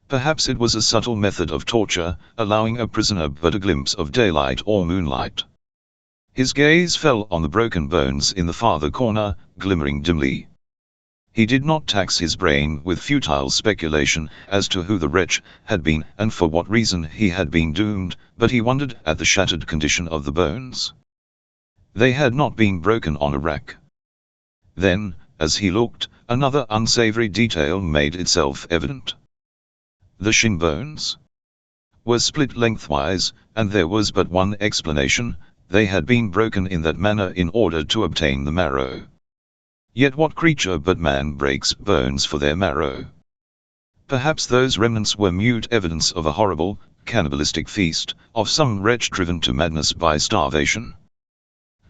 Perhaps it was a subtle method of torture, allowing a prisoner but a glimpse of daylight or moonlight. His gaze fell on the broken bones in the farther corner, glimmering dimly. He did not tax his brain with futile speculation as to who the wretch had been and for what reason he had been doomed, but he wondered at the shattered condition of the bones. They had not been broken on a rack. Then, as he looked, another unsavory detail made itself evident. The shin bones were split lengthwise, and there was but one explanation: they had been broken in that manner in order to obtain the marrow. Yet what creature but man breaks bones for their marrow? Perhaps those remnants were mute evidence of a horrible, cannibalistic feast, of some wretch driven to madness by starvation.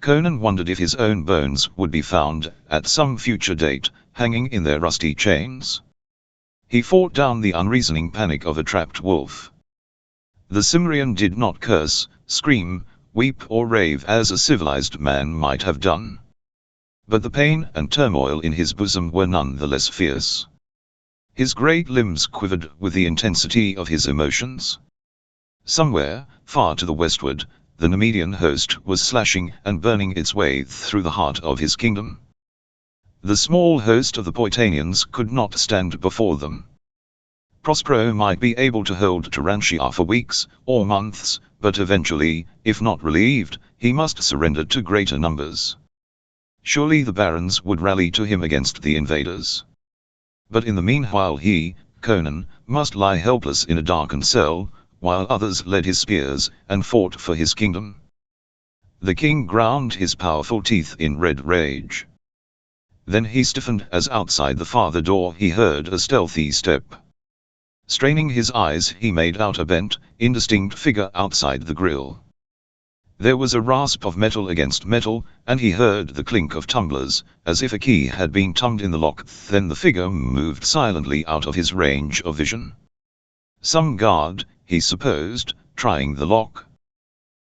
Conan wondered if his own bones would be found, at some future date, hanging in their rusty chains. He fought down the unreasoning panic of a trapped wolf. The Cimmerian did not curse, scream, weep or rave as a civilized man might have done. But the pain and turmoil in his bosom were none the less fierce. His great limbs quivered with the intensity of his emotions. Somewhere, far to the westward, the Nemedian host was slashing and burning its way through the heart of his kingdom. The small host of the Poitanians could not stand before them. Prospero might be able to hold Turantia for weeks or months, but eventually, if not relieved, he must surrender to greater numbers. Surely the barons would rally to him against the invaders. But in the meanwhile he, Conan, must lie helpless in a darkened cell, while others led his spears and fought for his kingdom. The king ground his powerful teeth in red rage. Then he stiffened as outside the farther door he heard a stealthy step. Straining his eyes he made out a bent, indistinct figure outside the grille. There was a rasp of metal against metal, and he heard the clink of tumblers, as if a key had been turned in the lock. Then the figure moved silently out of his range of vision. Some guard, he supposed, trying the lock.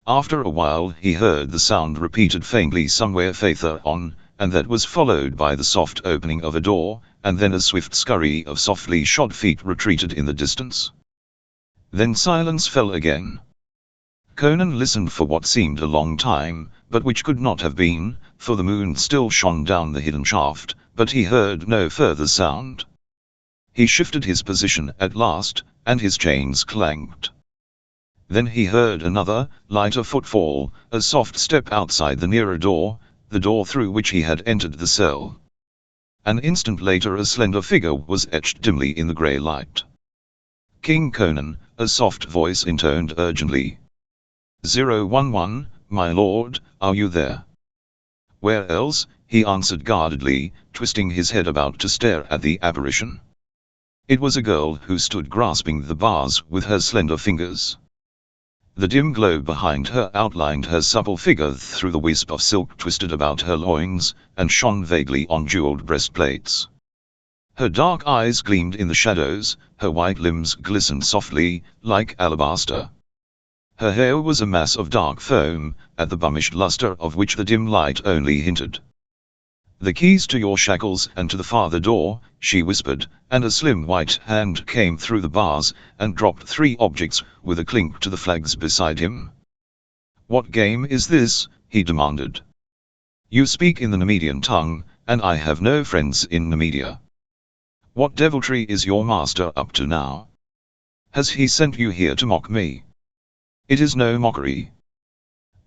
After a while he heard the sound repeated faintly somewhere farther on, and that was followed by the soft opening of a door, and then a swift scurry of softly shod feet retreated in the distance. Then silence fell again. Conan listened for what seemed a long time, but which could not have been, for the moon still shone down the hidden shaft, but he heard no further sound. He shifted his position at last, and his chains clanked. Then he heard another, lighter footfall, a soft step outside the nearer door, the door through which he had entered the cell. An instant later a slender figure was etched dimly in the grey light. "King Conan," a soft voice intoned urgently. 011, my lord, are you there? Where else? He answered guardedly, twisting his head about to stare at the apparition. It was a girl who stood grasping the bars with her slender fingers. The dim glow behind her outlined her supple figure through the wisp of silk twisted about her loins, and shone vaguely on jeweled breastplates. Her dark eyes gleamed in the shadows, her white limbs glistened softly, like alabaster. Her hair was a mass of dark foam, at the bummish luster of which the dim light only hinted. "The keys to your shackles and to the farther door," she whispered, and a slim white hand came through the bars, and dropped 3 objects, with a clink to the flags beside him. "What game is this?" he demanded. "You speak in the Nemedian tongue, and I have no friends in Nemedia. What deviltry is your master up to now? Has he sent you here to mock me?" "It is no mockery."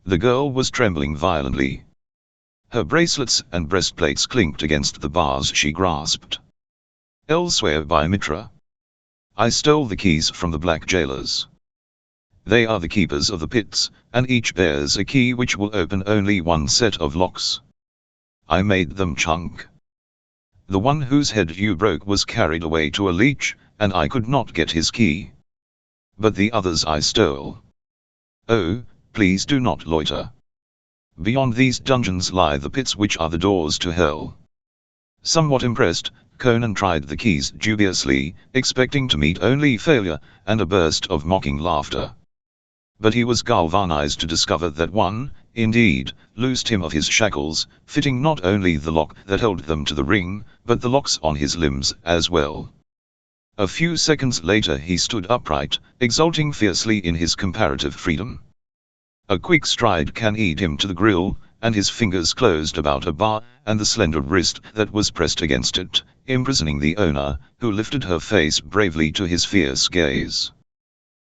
The girl was trembling violently. Her bracelets and breastplates clinked against the bars she grasped. "Elsewhere by Mitra. I stole the keys from the black jailers. They are the keepers of the pits, and each bears a key which will open only one set of locks. I made them chunk. The one whose head you broke was carried away to a leech, and I could not get his key. But the others I stole. Oh, please do not loiter. Beyond these dungeons lie the pits which are the doors to hell." Somewhat impressed, Conan tried the keys dubiously, expecting to meet only failure, and a burst of mocking laughter. But he was galvanized to discover that one, indeed, loosed him of his shackles, fitting not only the lock that held them to the ring, but the locks on his limbs as well. A few seconds later he stood upright, exulting fiercely in his comparative freedom. A quick stride carried him to the grill, and his fingers closed about a bar, and the slender wrist that was pressed against it, imprisoning the owner, who lifted her face bravely to his fierce gaze.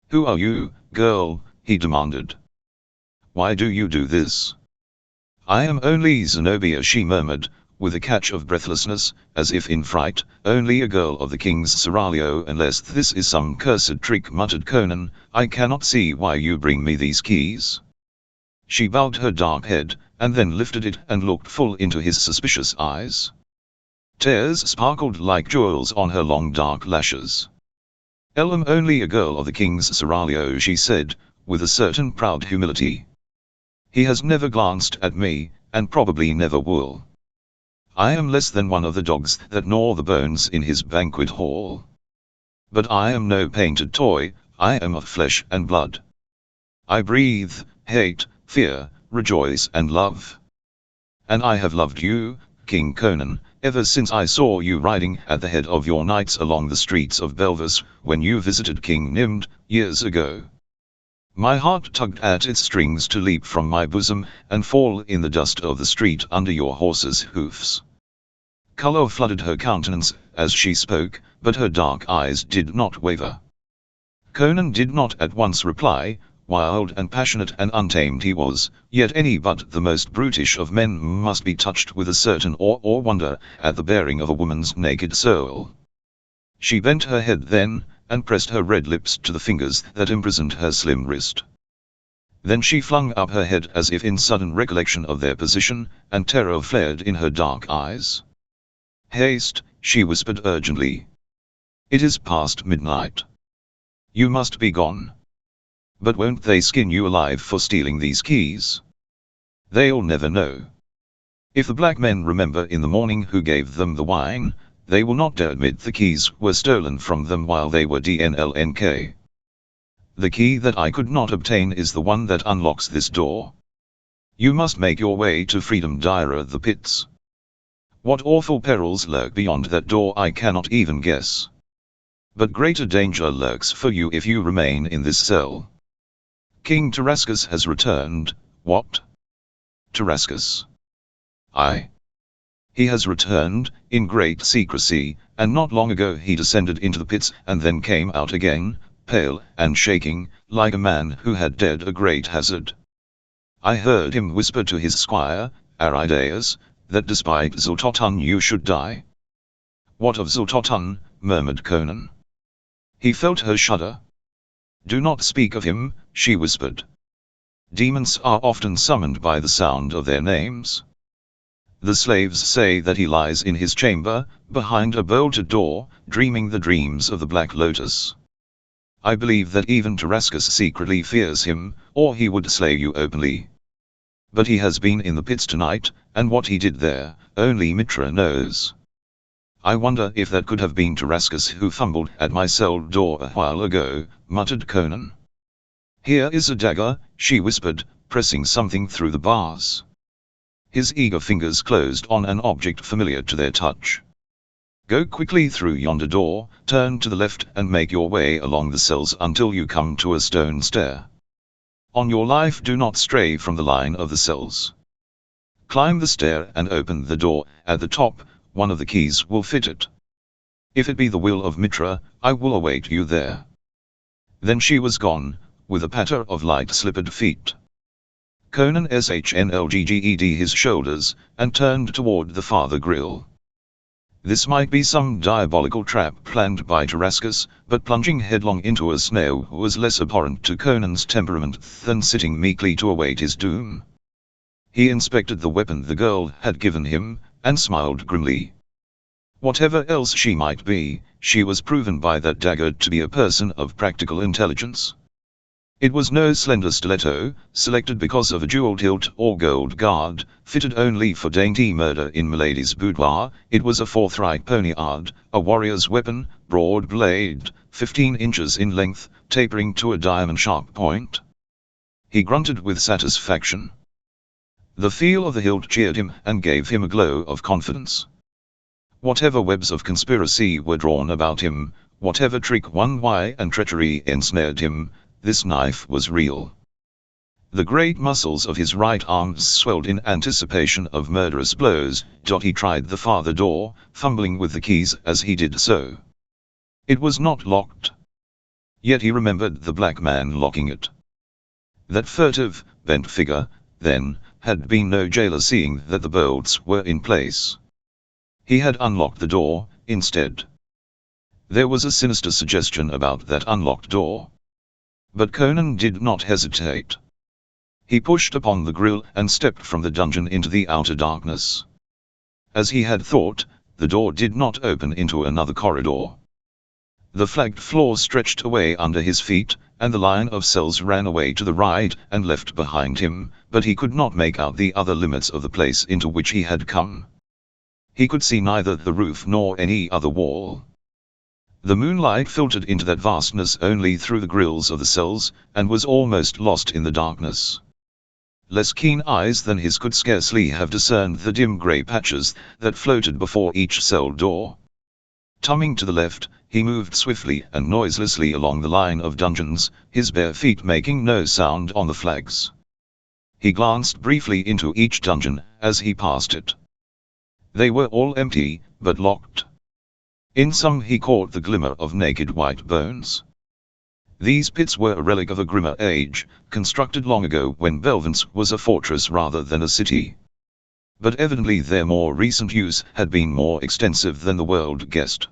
"Who are you, girl?" he demanded. "Why do you do this?" "I am only Zenobia," she murmured, with a catch of breathlessness, as if in fright, "only a girl of the king's seraglio." "Unless this is some cursed trick," muttered Conan, "I cannot see why you bring me these keys." She bowed her dark head, and then lifted it and looked full into his suspicious eyes. Tears sparkled like jewels on her long dark lashes. "I'm only a girl of the king's seraglio," she said, with a certain proud humility. "He has never glanced at me, and probably never will. I am less than one of the dogs that gnaw the bones in his banquet hall. But I am no painted toy, I am of flesh and blood. I breathe, hate, fear, rejoice and love. And I have loved you, King Conan, ever since I saw you riding at the head of your knights along the streets of Belvis, when you visited King Nimd, years ago. My heart tugged at its strings to leap from my bosom, and fall in the dust of the street under your horse's hoofs." Color flooded her countenance as she spoke, but her dark eyes did not waver. Conan did not at once reply. Wild and passionate and untamed he was, yet any but the most brutish of men must be touched with a certain awe or wonder at the bearing of a woman's naked soul. She bent her head then, and pressed her red lips to the fingers that imprisoned her slim wrist. Then she flung up her head as if in sudden recollection of their position, and terror flared in her dark eyes. "Haste," she whispered urgently. "It is past midnight. You must be gone. But won't they skin you alive for stealing these keys? They'll never know. If the black men remember in the morning who gave them the wine, they will not dare admit the keys were stolen from them while they were DNLNK. The key that I could not obtain is the one that unlocks this door. You must make your way to freedom, Dyra the pits. What awful perils lurk beyond that door I cannot even guess. But greater danger lurks for you if you remain in this cell. King Tarascus has returned. What? Tarascus? Aye. He has returned, in great secrecy, and not long ago he descended into the pits and then came out again, pale and shaking, like a man who had dared a great hazard. I heard him whisper to his squire, Aridaeus, that despite Xiltoton you should die. What of Xiltoton? Murmured Conan. He felt her shudder. Do not speak of him, she whispered. Demons are often summoned by the sound of their names. The slaves say that he lies in his chamber, behind a bolted door, dreaming the dreams of the Black Lotus. I believe that even Tarascus secretly fears him, or he would slay you openly. But he has been in the pits tonight, and what he did there, only Mitra knows. I wonder if that could have been Tarascus who fumbled at my cell door a while ago, muttered Conan. Here is a dagger, she whispered, pressing something through the bars. His eager fingers closed on an object familiar to their touch. Go quickly through yonder door, turn to the left and make your way along the cells until you come to a stone stair. On your life do not stray from the line of the cells. Climb the stair and open the door. At the top, one of the keys will fit it. If it be the will of Mitra, I will await you there. Then she was gone, with a patter of light slippered feet. Conan shnlgged his shoulders, and turned toward the farther grill. This might be some diabolical trap planned by Tarascus, but plunging headlong into a snare was less abhorrent to Conan's temperament than sitting meekly to await his doom. He inspected the weapon the girl had given him, and smiled grimly. Whatever else she might be, she was proven by that dagger to be a person of practical intelligence. It was no slender stiletto, selected because of a jeweled hilt or gold guard, fitted only for dainty murder in milady's boudoir. It was a forthright poniard, a warrior's weapon, broad blade, 15 inches in length, tapering to a diamond-sharp point. He grunted with satisfaction. The feel of the hilt cheered him and gave him a glow of confidence. Whatever webs of conspiracy were drawn about him, whatever trick won why and treachery ensnared him, this knife was real. The great muscles of his right arm swelled in anticipation of murderous blows. He tried the farther door, fumbling with the keys as he did so. It was not locked. Yet he remembered the black man locking it. That furtive, bent figure, then, had been no jailer, seeing that the bolts were in place. He had unlocked the door, instead. There was a sinister suggestion about that unlocked door. But Conan did not hesitate. He pushed upon the grill and stepped from the dungeon into the outer darkness. As he had thought, the door did not open into another corridor. The flagged floor stretched away under his feet, and the line of cells ran away to the right and left behind him, but he could not make out the other limits of the place into which he had come. He could see neither the roof nor any other wall. The moonlight filtered into that vastness only through the grills of the cells, and was almost lost in the darkness. Less keen eyes than his could scarcely have discerned the dim grey patches that floated before each cell door. Tumbling to the left, he moved swiftly and noiselessly along the line of dungeons, his bare feet making no sound on the flags. He glanced briefly into each dungeon as he passed it. They were all empty, but locked. In some he caught the glimmer of naked white bones. These pits were a relic of a grimmer age, constructed long ago when Belvance was a fortress rather than a city. But evidently their more recent use had been more extensive than the world guessed.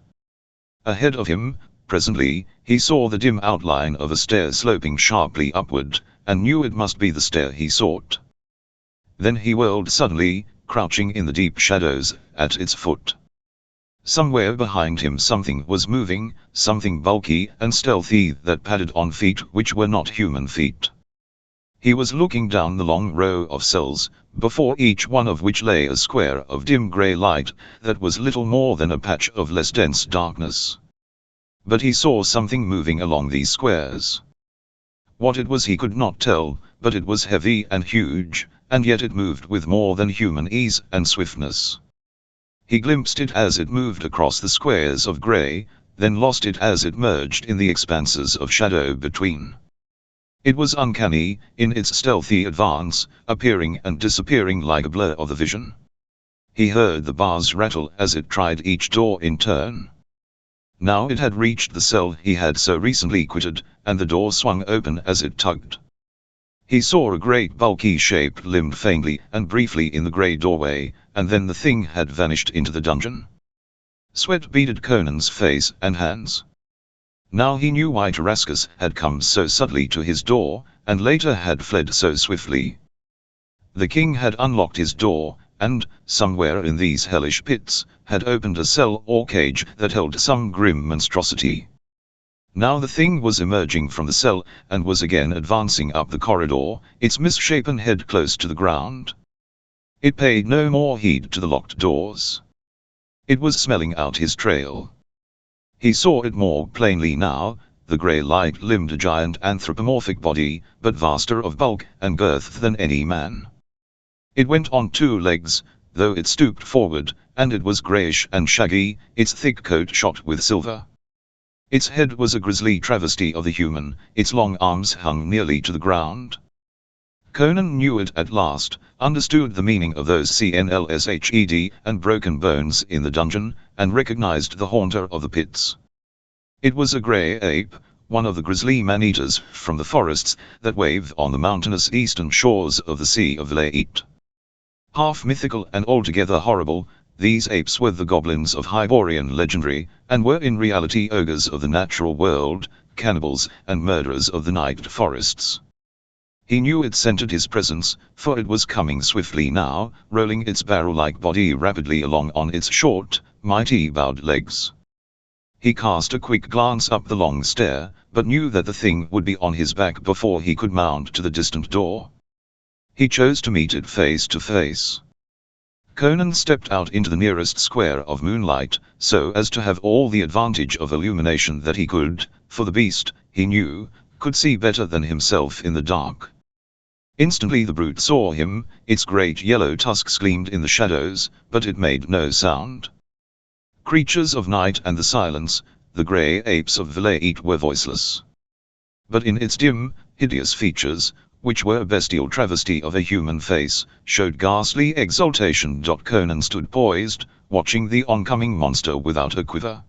Ahead of him, presently, he saw the dim outline of a stair sloping sharply upward, and knew it must be the stair he sought. Then he whirled suddenly, crouching in the deep shadows at its foot. Somewhere behind him something was moving, something bulky and stealthy that padded on feet which were not human feet. He was looking down the long row of cells, before each one of which lay a square of dim grey light that was little more than a patch of less dense darkness. But he saw something moving along these squares. What it was he could not tell, but it was heavy and huge, and yet it moved with more than human ease and swiftness. He glimpsed it as it moved across the squares of grey, then lost it as it merged in the expanses of shadow between. It was uncanny, in its stealthy advance, appearing and disappearing like a blur of the vision. He heard the bars rattle as it tried each door in turn. Now it had reached the cell he had so recently quitted, and the door swung open as it tugged. He saw a great bulky shape limned faintly and briefly in the grey doorway, and then the thing had vanished into the dungeon. Sweat beaded Conan's face and hands. Now he knew why Tarascus had come so suddenly to his door, and later had fled so swiftly. The king had unlocked his door, and, somewhere in these hellish pits, had opened a cell or cage that held some grim monstrosity. Now the thing was emerging from the cell, and was again advancing up the corridor, its misshapen head close to the ground. It paid no more heed to the locked doors. It was smelling out his trail. He saw it more plainly now, the grey light-limbed giant anthropomorphic body, but vaster of bulk and girth than any man. It went on 2 legs, though it stooped forward, and it was greyish and shaggy, its thick coat shot with silver. Its head was a grisly travesty of the human, its long arms hung nearly to the ground. Conan knew it at last, understood the meaning of those CNLSHED and broken bones in the dungeon, and recognized the haunter of the pits. It was a grey ape, one of the grisly man-eaters from the forests that wave on the mountainous eastern shores of the Sea of Leyte. Half mythical and altogether horrible, these apes were the goblins of Hyborian legendary, and were in reality ogres of the natural world, cannibals and murderers of the night forests. He knew it scented his presence, for it was coming swiftly now, rolling its barrel-like body rapidly along on its short, mighty bowed legs. He cast a quick glance up the long stair, but knew that the thing would be on his back before he could mount to the distant door. He chose to meet it face to face. Conan stepped out into the nearest square of moonlight, so as to have all the advantage of illumination that he could, for the beast, he knew, could see better than himself in the dark. Instantly the brute saw him, its great yellow tusks gleamed in the shadows, but it made no sound. Creatures of night and the silence, the grey apes of Leyte were voiceless. But in its dim, hideous features, which were a bestial travesty of a human face, showed ghastly exultation. Conan stood poised, watching the oncoming monster without a quiver.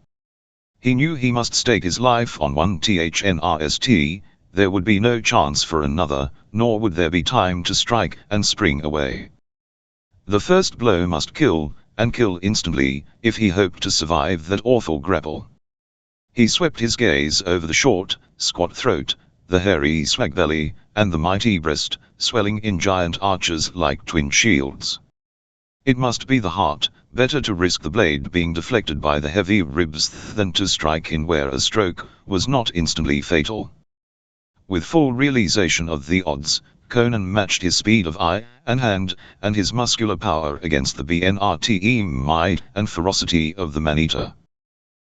He knew he must stake his life on one THNRST, there would be no chance for another, nor would there be time to strike and spring away. The first blow must kill, and kill instantly, if he hoped to survive that awful grapple. He swept his gaze over the short, squat throat, the hairy swag belly, and the mighty breast, swelling in giant arches like twin shields. It must be the heart, better to risk the blade being deflected by the heavy ribs than to strike in where a stroke was not instantly fatal. With full realization of the odds, Conan matched his speed of eye and hand, and his muscular power against the BNRTE might and ferocity of the man-eater.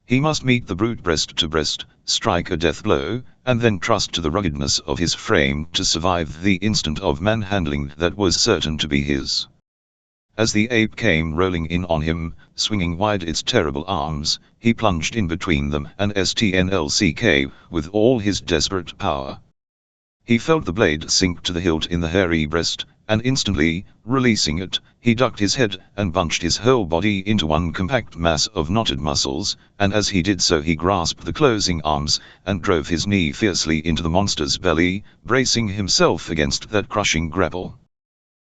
He must meet the brute breast to breast, strike a death blow, and then trust to the ruggedness of his frame to survive the instant of manhandling that was certain to be his. As the ape came rolling in on him, swinging wide its terrible arms, he plunged in between them and STNLCK with all his desperate power. He felt the blade sink to the hilt in the hairy breast, and instantly, releasing it, he ducked his head and bunched his whole body into one compact mass of knotted muscles, and as he did so he grasped the closing arms, and drove his knee fiercely into the monster's belly, bracing himself against that crushing grapple.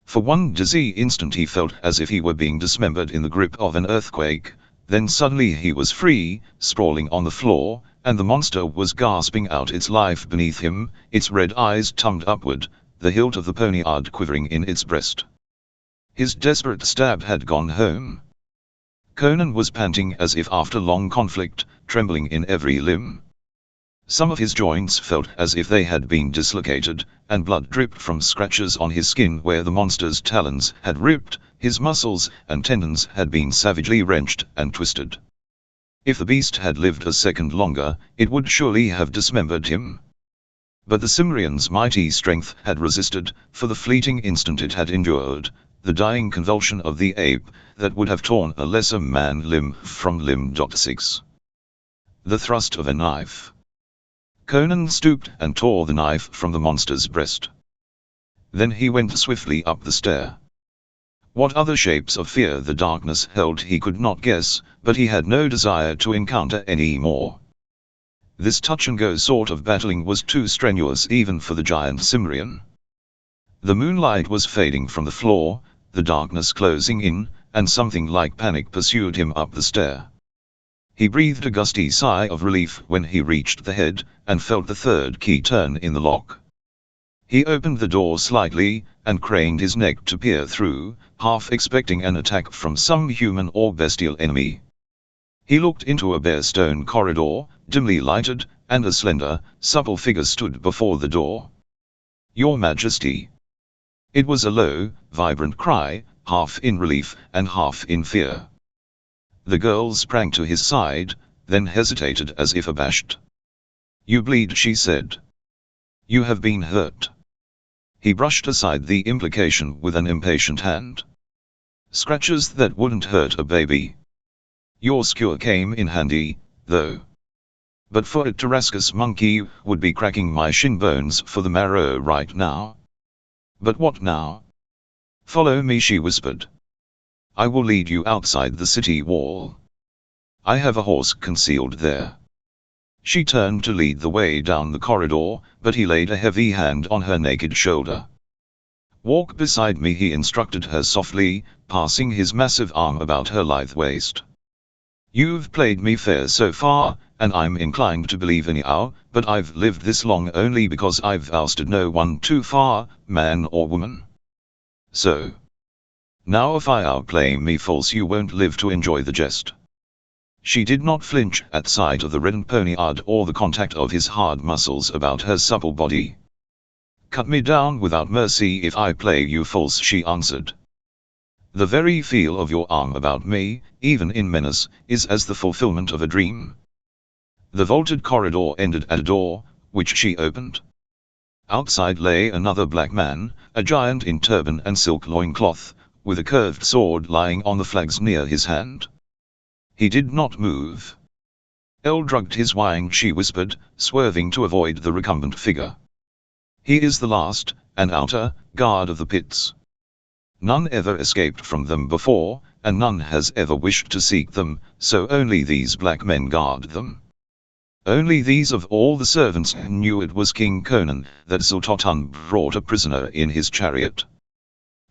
For one dizzy instant he felt as if he were being dismembered in the grip of an earthquake, then suddenly he was free, sprawling on the floor, and the monster was gasping out its life beneath him, its red eyes turned upward, the hilt of the poniard quivering in its breast. His desperate stab had gone home. Conan was panting as if after long conflict, trembling in every limb. Some of his joints felt as if they had been dislocated, and blood dripped from scratches on his skin where the monster's talons had ripped, his muscles and tendons had been savagely wrenched and twisted. If the beast had lived a second longer, it would surely have dismembered him. But the Cimmerian's mighty strength had resisted, for the fleeting instant it had endured, the dying convulsion of the ape, that would have torn a lesser man limb from limb. 6. The thrust of a knife. Conan stooped and tore the knife from the monster's breast. Then he went swiftly up the stair. What other shapes of fear the darkness held he could not guess, but he had no desire to encounter any more. This touch-and-go sort of battling was too strenuous even for the giant Cimmerian. The moonlight was fading from the floor, the darkness closing in, and something like panic pursued him up the stair. He breathed a gusty sigh of relief when he reached the head, and felt the third key turn in the lock. He opened the door slightly, and craned his neck to peer through, half expecting an attack from some human or bestial enemy. He looked into a bare stone corridor, dimly lighted, and a slender, supple figure stood before the door. "Your Majesty." It was a low, vibrant cry, half in relief and half in fear. The girl sprang to his side, then hesitated as if abashed. "You bleed," she said. "You have been hurt." He brushed aside the implication with an impatient hand. "Scratches that wouldn't hurt a baby. Your skewer came in handy, though. But for a Tarascus monkey would be cracking my shin bones for the marrow right now." "But what now?" "Follow me," she whispered. "I will lead you outside the city wall. I have a horse concealed there." She turned to lead the way down the corridor, but he laid a heavy hand on her naked shoulder. "Walk beside me," he instructed her softly, passing his massive arm about her lithe waist. "You've played me fair so far, and I'm inclined to believe in you, but I've lived this long only because I've ousted no one too far, man or woman. So now if I outplay me false, you won't live to enjoy the jest." She did not flinch at sight of the reddened poniard or the contact of his hard muscles about her supple body. "Cut me down without mercy if I play you false," she answered. "The very feel of your arm about me, even in menace, is as the fulfillment of a dream." The vaulted corridor ended at a door, which she opened. Outside lay another black man, a giant in turban and silk loincloth, with a curved sword lying on the flags near his hand. He did not move. "Eldrugged his wine," she whispered, swerving to avoid the recumbent figure. "He is the last, and outer, guard of the pits. None ever escaped from them before, and none has ever wished to seek them, so only these black men guard them. Only these of all the servants knew it was King Conan that Zultotan brought a prisoner in his chariot.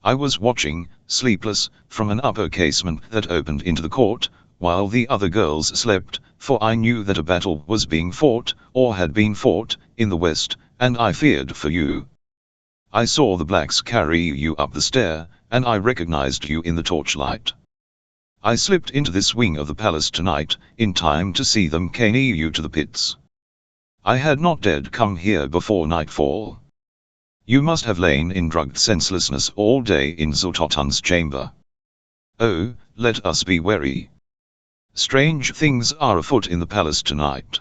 I was watching, sleepless, from an upper casement that opened into the court, while the other girls slept, for I knew that a battle was being fought, or had been fought, in the west, and I feared for you. I saw the blacks carry you up the stair, and I recognized you in the torchlight. I slipped into this wing of the palace tonight, in time to see them cane you to the pits. I had not dared come here before nightfall. You must have lain in drugged senselessness all day in Zultotan's chamber. Oh, let us be wary. Strange things are afoot in the palace tonight."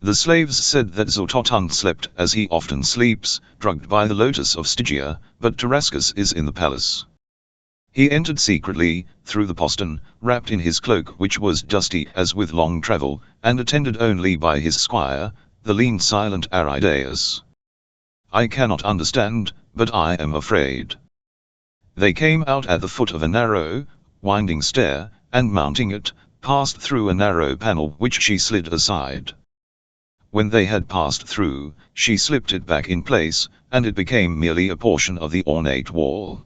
The slaves said that Zultotan slept as he often sleeps, drugged by the lotus of Stygia, but Tarascus is in the palace. He entered secretly, through the postern, wrapped in his cloak which was dusty as with long travel, and attended only by his squire, the lean silent Aridaeus. I cannot understand, but I am afraid. They came out at the foot of a narrow, winding stair, and mounting it, passed through a narrow panel which she slid aside. When they had passed through, she slipped it back in place, and it became merely a portion of the ornate wall.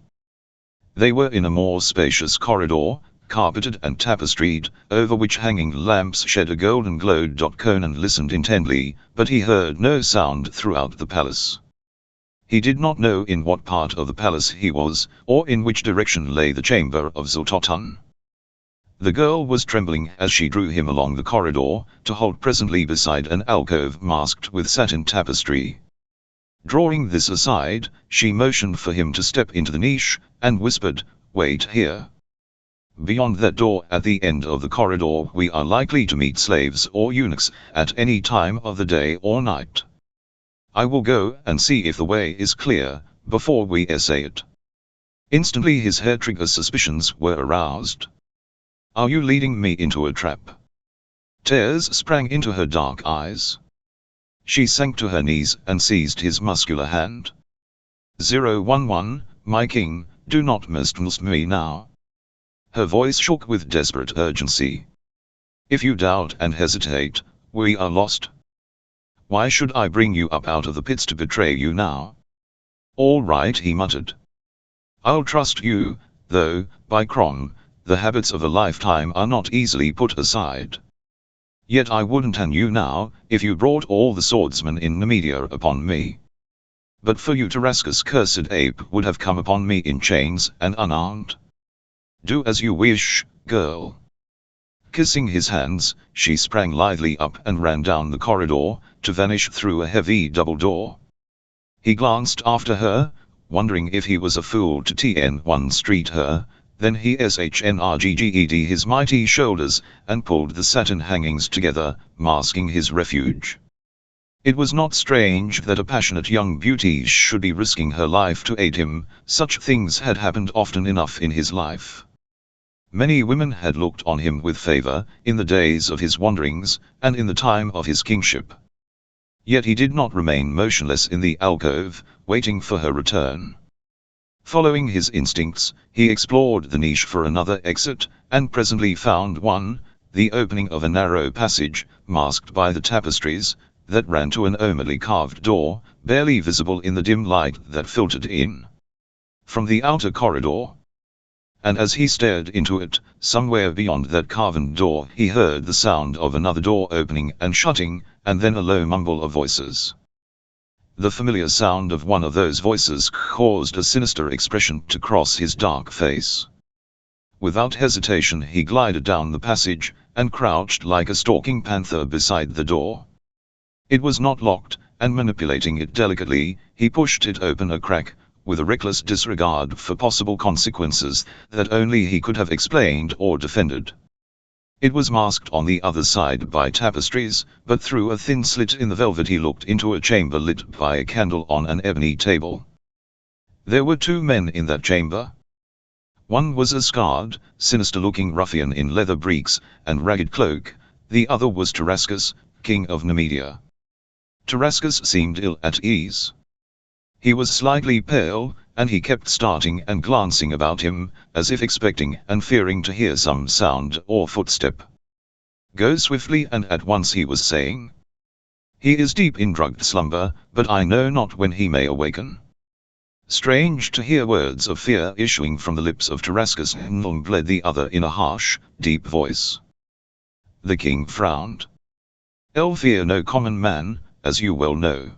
They were in a more spacious corridor, carpeted and tapestried, over which hanging lamps shed a golden glow. Conan listened intently, but he heard no sound throughout the palace. He did not know in what part of the palace he was, or in which direction lay the chamber of Zultotan. The girl was trembling as she drew him along the corridor, to halt presently beside an alcove masked with satin tapestry. Drawing this aside, she motioned for him to step into the niche, and whispered, "Wait here. Beyond that door at the end of the corridor we are likely to meet slaves or eunuchs, at any time of the day or night. I will go and see if the way is clear, before we essay it." Instantly his hair-trigger suspicions were aroused. "Are you leading me into a trap?" Tears sprang into her dark eyes. She sank to her knees and seized his muscular hand. 011, my king, do not mistrust me now. Her voice shook with desperate urgency. If you doubt and hesitate, we are lost. Why should I bring you up out of the pits to betray you now? All right, he muttered. I'll trust you, though, by Kron, the habits of a lifetime are not easily put aside. Yet I wouldn't hang you now, if you brought all the swordsmen in Nemedia upon me. But for you Tarascus cursed ape would have come upon me in chains and unarmed. Do as you wish, girl. Kissing his hands, she sprang lithely up and ran down the corridor, to vanish through a heavy double door. He glanced after her, wondering if he was a fool to TN1 street her, then he shnrgged his mighty shoulders, and pulled the satin hangings together, masking his refuge. It was not strange that a passionate young beauty should be risking her life to aid him, such things had happened often enough in his life. Many women had looked on him with favor, in the days of his wanderings, and in the time of his kingship. Yet he did not remain motionless in the alcove, waiting for her return. Following his instincts, he explored the niche for another exit, and presently found one, the opening of a narrow passage, masked by the tapestries, that ran to an omely carved door, barely visible in the dim light that filtered in from the outer corridor. And as he stared into it, somewhere beyond that carven door he heard the sound of another door opening and shutting, and then a low mumble of voices. The familiar sound of one of those voices caused a sinister expression to cross his dark face. Without hesitation he glided down the passage, and crouched like a stalking panther beside the door. It was not locked, and manipulating it delicately, he pushed it open a crack, with a reckless disregard for possible consequences that only he could have explained or defended. It was masked on the other side by tapestries, but through a thin slit in the velvet he looked into a chamber lit by a candle on an ebony table. There were two men in that chamber. One was a scarred, sinister-looking ruffian in leather breeks and ragged cloak, the other was Tarascus, king of Nemedia. Tarascus seemed ill at ease. He was slightly pale, and he kept starting and glancing about him, as if expecting and fearing to hear some sound or footstep. Go swiftly, and at once he was saying. He is deep in drugged slumber, but I know not when he may awaken. Strange to hear words of fear issuing from the lips of Tarascus, bled the other in a harsh, deep voice. The king frowned. I'll fear no common man, as you well know.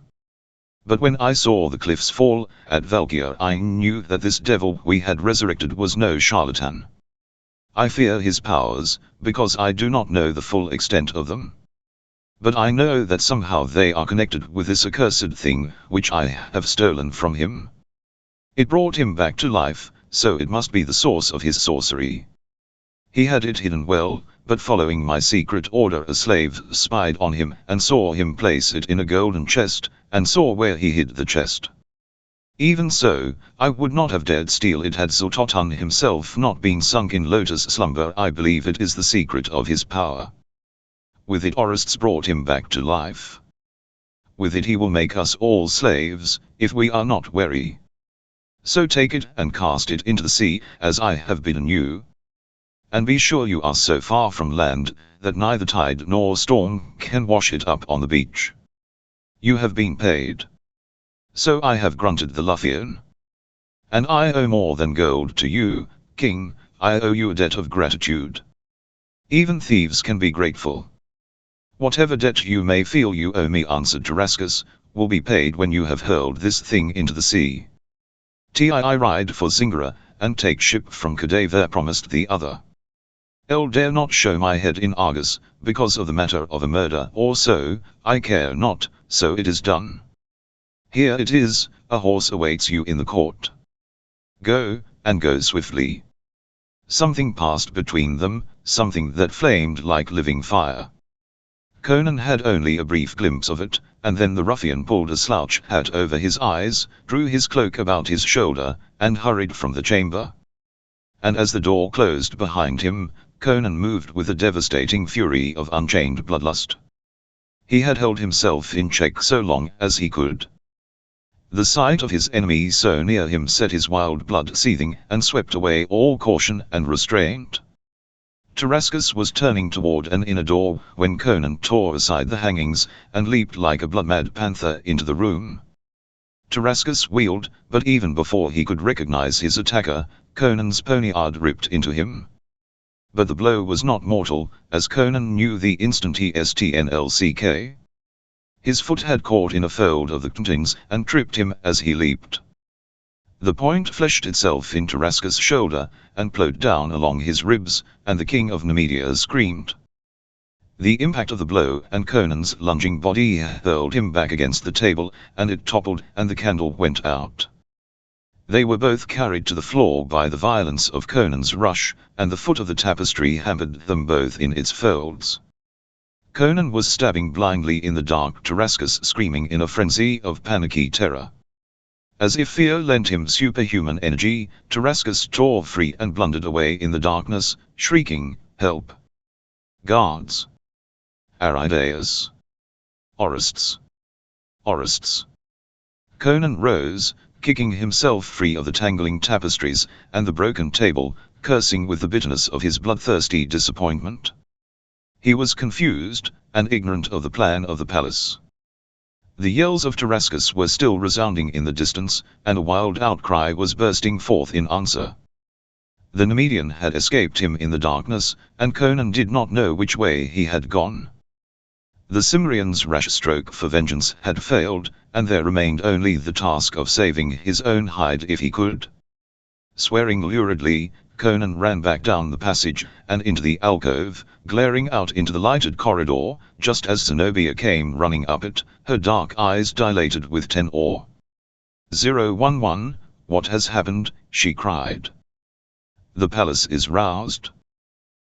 But when I saw the cliffs fall at Valkyr, I knew that this devil we had resurrected was no charlatan. I fear his powers, because I do not know the full extent of them. But I know that somehow they are connected with this accursed thing, which I have stolen from him. It brought him back to life, so it must be the source of his sorcery. He had it hidden well, but following my secret order a slave spied on him and saw him place it in a golden chest, and saw where he hid the chest. Even so, I would not have dared steal it had Sultan himself not been sunk in lotus slumber. I believe it is the secret of his power. With it Orestes brought him back to life. With it he will make us all slaves, if we are not wary. So take it and cast it into the sea, as I have bidden you. And be sure you are so far from land, that neither tide nor storm can wash it up on the beach. You have been paid. So I have grunted the ruffian. And I owe more than gold to you, king, I owe you a debt of gratitude. Even thieves can be grateful. Whatever debt you may feel you owe me, answered Tarascus, will be paid when you have hurled this thing into the sea. I ride for Zingara, and take ship from Cadavre, promised the other. I'll dare not show my head in Argus, because of the matter of a murder or so, I care not, so it is done. Here it is, a horse awaits you in the court. Go, and go swiftly. Something passed between them, something that flamed like living fire. Conan had only a brief glimpse of it, and then the ruffian pulled a slouch hat over his eyes, drew his cloak about his shoulder, and hurried from the chamber. And as the door closed behind him, Conan moved with the devastating fury of unchained bloodlust. He had held himself in check so long as he could. The sight of his enemy so near him set his wild blood seething and swept away all caution and restraint. Tarascus was turning toward an inner door when Conan tore aside the hangings and leaped like a blood-mad panther into the room. Tarascus wheeled, but even before he could recognize his attacker, Conan's poniard ripped into him. But the blow was not mortal, as Conan knew the instant he STNLCK. His foot had caught in a fold of the curtains and tripped him as he leaped. The point fleshed itself in Tarascus' shoulder, and plowed down along his ribs, and the king of Nemedia screamed. The impact of the blow and Conan's lunging body hurled him back against the table, and it toppled and the candle went out. They were both carried to the floor by the violence of Conan's rush, and the foot of the tapestry hampered them both in its folds. Conan was stabbing blindly in the dark, Tarascus screaming in a frenzy of panicky terror. As if fear lent him superhuman energy, Tarascus tore free and blundered away in the darkness, shrieking, "Help! Guards! Aridaeus! Orestes! Orestes!" Conan rose, kicking himself free of the tangling tapestries and the broken table, cursing with the bitterness of his bloodthirsty disappointment. He was confused, and ignorant of the plan of the palace. The yells of Tarascus were still resounding in the distance, and a wild outcry was bursting forth in answer. The Nemedian had escaped him in the darkness, and Conan did not know which way he had gone. The Cimmerian's rash stroke for vengeance had failed, and there remained only the task of saving his own hide if he could. Swearing luridly, Conan ran back down the passage and into the alcove, glaring out into the lighted corridor, just as Zenobia came running up it, her dark eyes dilated with awe. 011, what has happened? She cried. The palace is roused.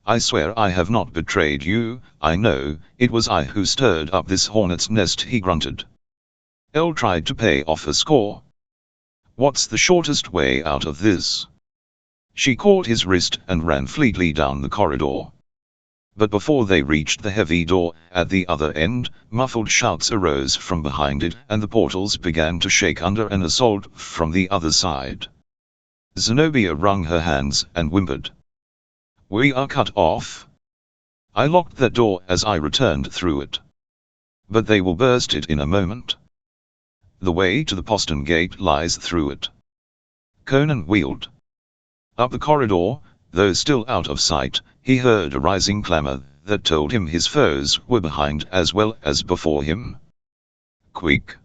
I swear I have not betrayed you. I know, it was I who stirred up this hornet's nest, he grunted. Elle tried to pay off a score. What's the shortest way out of this? She caught his wrist and ran fleetly down the corridor. But before they reached the heavy door at the other end, muffled shouts arose from behind it, and the portals began to shake under an assault from the other side. Zenobia wrung her hands and whimpered. We are cut off. I locked that door as I returned through it. But they will burst it in a moment. The way to the postern gate lies through it. Conan wheeled. Up the corridor, though still out of sight, he heard a rising clamor that told him his foes were behind as well as before him. Quick!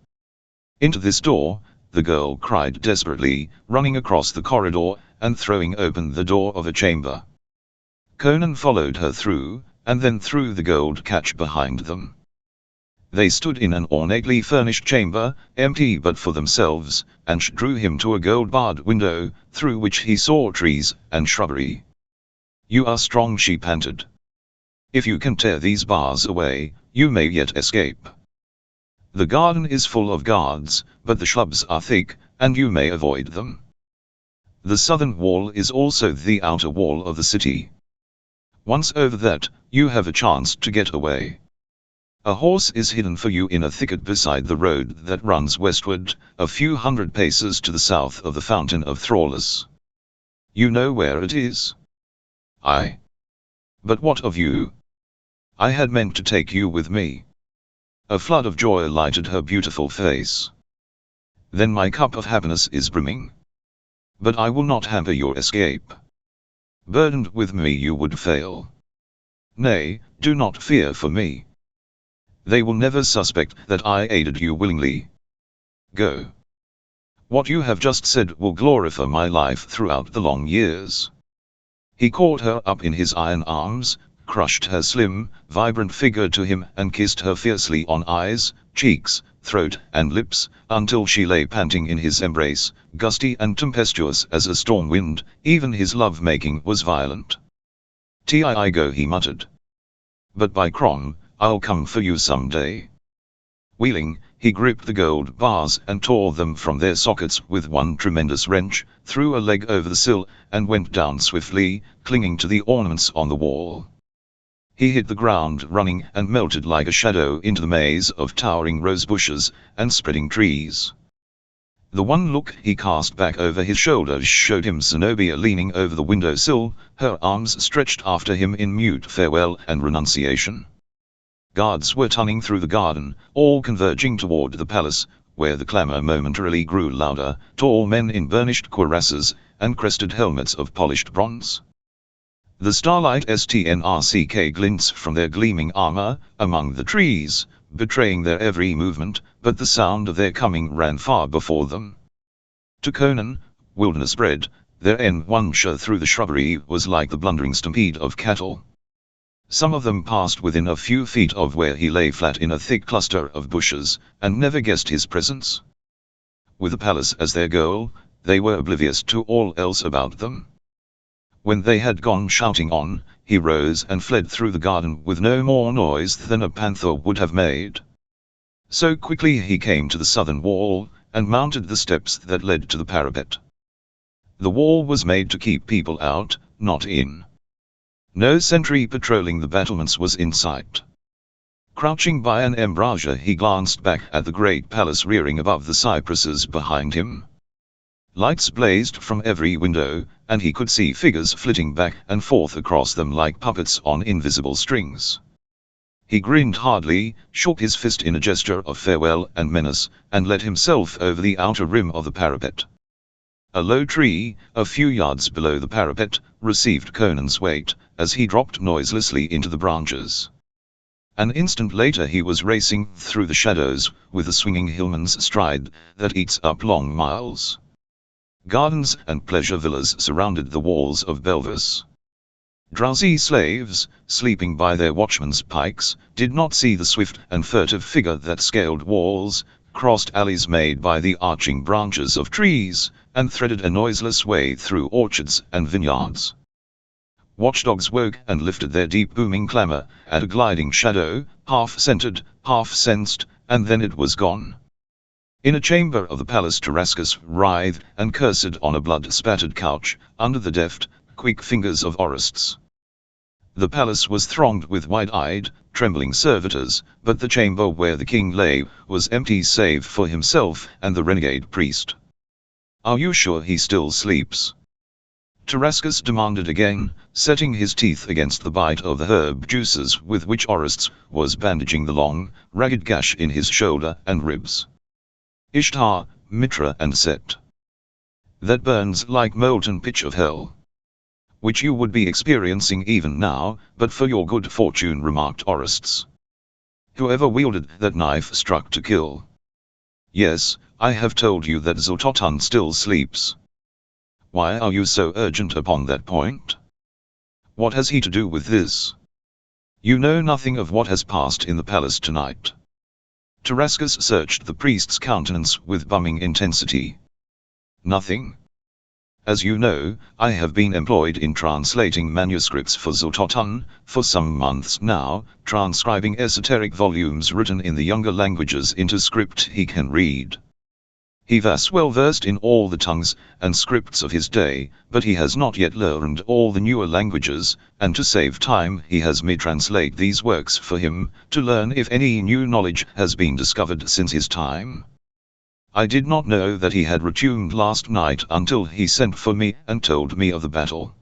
Into this door, the girl cried desperately, running across the corridor and throwing open the door of a chamber. Conan followed her through, and then through the gold catch behind them. They stood in an ornately furnished chamber, empty but for themselves, and she drew him to a gold-barred window, through which he saw trees and shrubbery. You are strong, she panted. If you can tear these bars away, you may yet escape. The garden is full of guards, but the shrubs are thick, and you may avoid them. The southern wall is also the outer wall of the city. Once over that, you have a chance to get away. A horse is hidden for you in a thicket beside the road that runs westward, a few hundred paces to the south of the Fountain of Thrallus. You know where it is? Aye. But what of you? I had meant to take you with me. A flood of joy lighted her beautiful face. Then my cup of happiness is brimming. But I will not hamper your escape. Burdened with me you would fail. Nay, do not fear for me. They will never suspect that I aided you willingly. Go. What you have just said will glorify my life throughout the long years. He caught her up in his iron arms, crushed her slim, vibrant figure to him and kissed her fiercely on eyes, cheeks, throat and lips, until she lay panting in his embrace, gusty and tempestuous as a storm wind. Even his love-making was violent. "Tii go," he muttered. "But by Kron, I'll come for you someday." Wheeling, he gripped the gold bars and tore them from their sockets with one tremendous wrench, threw a leg over the sill, and went down swiftly, clinging to the ornaments on the wall. He hit the ground running and melted like a shadow into the maze of towering rose bushes and spreading trees. The one look he cast back over his shoulder showed him Zenobia leaning over the windowsill, her arms stretched after him in mute farewell and renunciation. Guards were tunneling through the garden, all converging toward the palace, where the clamor momentarily grew louder, tall men in burnished cuirasses and crested helmets of polished bronze. The starlight STNRCK glints from their gleaming armor among the trees, betraying their every movement, but the sound of their coming ran far before them. To Conan, wilderness bred, their adventure through the shrubbery was like the blundering stampede of cattle. Some of them passed within a few feet of where he lay flat in a thick cluster of bushes, and never guessed his presence. With the palace as their goal, they were oblivious to all else about them. When they had gone shouting on, he rose and fled through the garden with no more noise than a panther would have made. So quickly he came to the southern wall, and mounted the steps that led to the parapet. The wall was made to keep people out, not in. No sentry patrolling the battlements was in sight. Crouching by an embrasure, he glanced back at the great palace rearing above the cypresses behind him. Lights blazed from every window, and he could see figures flitting back and forth across them like puppets on invisible strings. He grinned hardly, shook his fist in a gesture of farewell and menace, and let himself over the outer rim of the parapet. A low tree, a few yards below the parapet, received Conan's weight, as he dropped noiselessly into the branches. An instant later he was racing through the shadows, with the swinging hillman's stride that eats up long miles. Gardens and pleasure villas surrounded the walls of Belvis. Drowsy slaves, sleeping by their watchmen's pikes, did not see the swift and furtive figure that scaled walls, crossed alleys made by the arching branches of trees, and threaded a noiseless way through orchards and vineyards. Watchdogs woke and lifted their deep booming clamor at a gliding shadow, half-scented, half-sensed, and then it was gone. In a chamber of the palace Tarascus writhed and cursed on a blood-spattered couch, under the deft, quick fingers of Orestes. The palace was thronged with wide-eyed, trembling servitors, but the chamber where the king lay was empty save for himself and the renegade priest. "Are you sure he still sleeps?" Tarascus demanded again, setting his teeth against the bite of the herb juices with which Orestes was bandaging the long, ragged gash in his shoulder and ribs. "Ishtar, Mitra and Set. That burns like molten pitch of hell. Which you would be experiencing even now, but for your good fortune," remarked Orestes. "Whoever wielded that knife struck to kill." "Yes, I have told you that Xototan still sleeps. Why are you so urgent upon that point? What has he to do with this? You know nothing of what has passed in the palace tonight." Tarascus searched the priest's countenance with bumming intensity. "Nothing. As you know, I have been employed in translating manuscripts for Xototan, for some months now, transcribing esoteric volumes written in the younger languages into script he can read. He was well versed in all the tongues and scripts of his day, but he has not yet learned all the newer languages, and to save time he has me translate these works for him, to learn if any new knowledge has been discovered since his time. I did not know that he had returned last night until he sent for me and told me of the battle.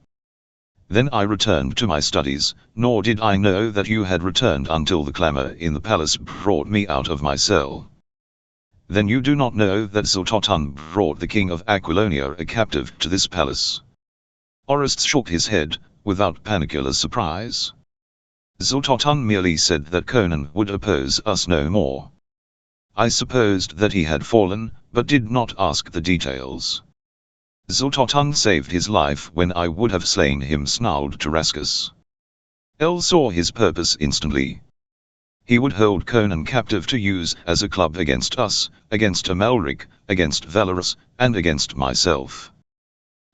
Then I returned to my studies, nor did I know that you had returned until the clamor in the palace brought me out of my cell. Then you do not know that Xototan brought the king of Aquilonia a captive to this palace." Orestes shook his head, without panicular surprise. "Xototan merely said that Conan would oppose us no more. I supposed that he had fallen, but did not ask the details. Xototan saved his life when I would have slain him," snarled Tarascus. El saw his purpose instantly. He would hold Conan captive to use as a club against us, against Amalric, against Valorous, and against myself.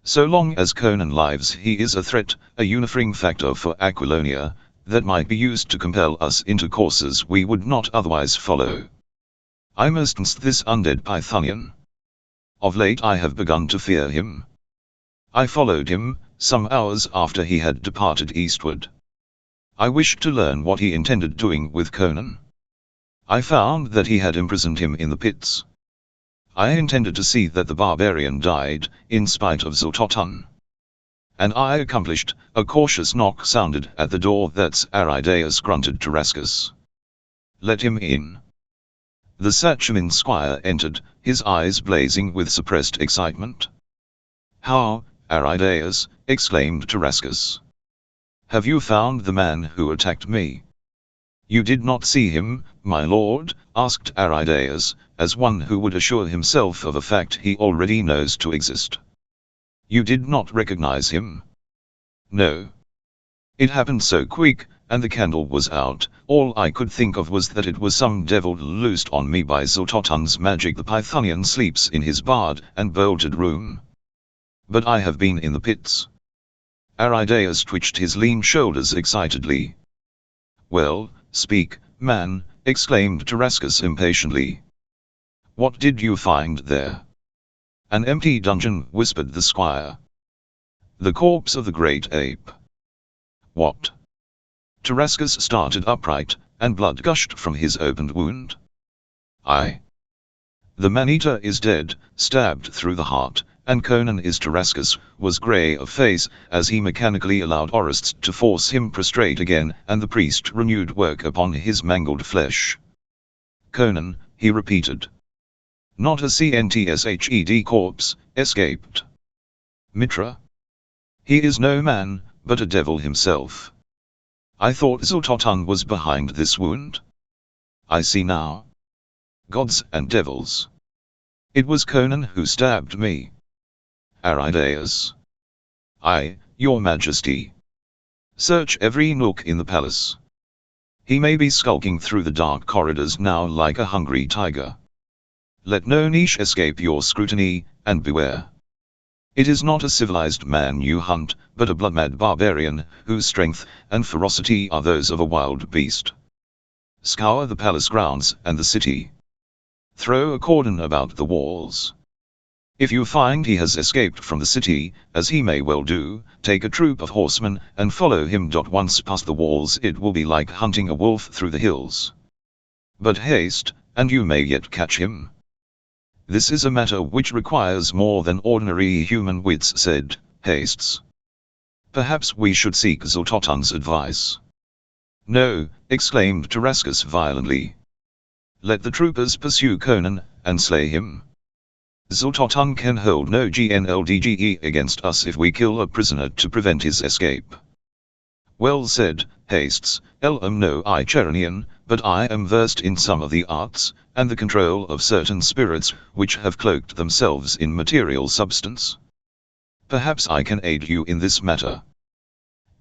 So long as Conan lives, he is a threat, a unifying factor for Aquilonia, that might be used to compel us into courses we would not otherwise follow. I mustn't this undead Pythonian. Of late I have begun to fear him. I followed him, some hours after he had departed eastward. I wished to learn what he intended doing with Conan. I found that he had imprisoned him in the pits. I intended to see that the barbarian died, in spite of Xototan. And I accomplished. A cautious knock sounded at the door. That's Aridaeus, grunted Tarascus. Let him in. The Sachamin squire entered, his eyes blazing with suppressed excitement. How, Aridaeus, exclaimed Tarascus. Have you found the man who attacked me? You did not see him, my lord? Asked Aridaeus, as one who would assure himself of a fact he already knows to exist. You did not recognize him? No. It happened so quick, and the candle was out. All I could think of was that it was some devil loosed on me by Xototan's magic. The Pythonian sleeps in his barred and bolted room. But I have been in the pits. Aridaeus twitched his lean shoulders excitedly. Well, speak, man, exclaimed Tarascus impatiently. What did you find there? An empty dungeon, whispered the squire. The corpse of the great ape. What? Tarascus started upright, and blood gushed from his opened wound. Aye. The man-eater is dead, stabbed through the heart, and Conan is. Tarascus was grey of face, as he mechanically allowed Orestes to force him prostrate again, and the priest renewed work upon his mangled flesh. Conan, he repeated. Not a Cntshed corpse, escaped. Mitra? He is no man, but a devil himself. I thought Xototan was behind this wound. I see now. Gods and devils. It was Conan who stabbed me. Aridaeus. Aye, your majesty. Search every nook in the palace. He may be skulking through the dark corridors now like a hungry tiger. Let no niche escape your scrutiny, and beware. It is not a civilized man you hunt, but a blood-mad barbarian, whose strength and ferocity are those of a wild beast. Scour the palace grounds and the city. Throw a cordon about the walls. If you find he has escaped from the city, as he may well do, take a troop of horsemen and follow him. Once past the walls it will be like hunting a wolf through the hills. But haste, and you may yet catch him. This is a matter which requires more than ordinary human wits, said Hastes. Perhaps we should seek Xototan's advice. No, exclaimed Tarascus violently. Let the troopers pursue Conan, and slay him. Xototan can hold no GNLDGE against us if we kill a prisoner to prevent his escape. Well said, Hastes. Am no Icharanian, but I am versed in some of the arts, and the control of certain spirits, which have cloaked themselves in material substance. Perhaps I can aid you in this matter.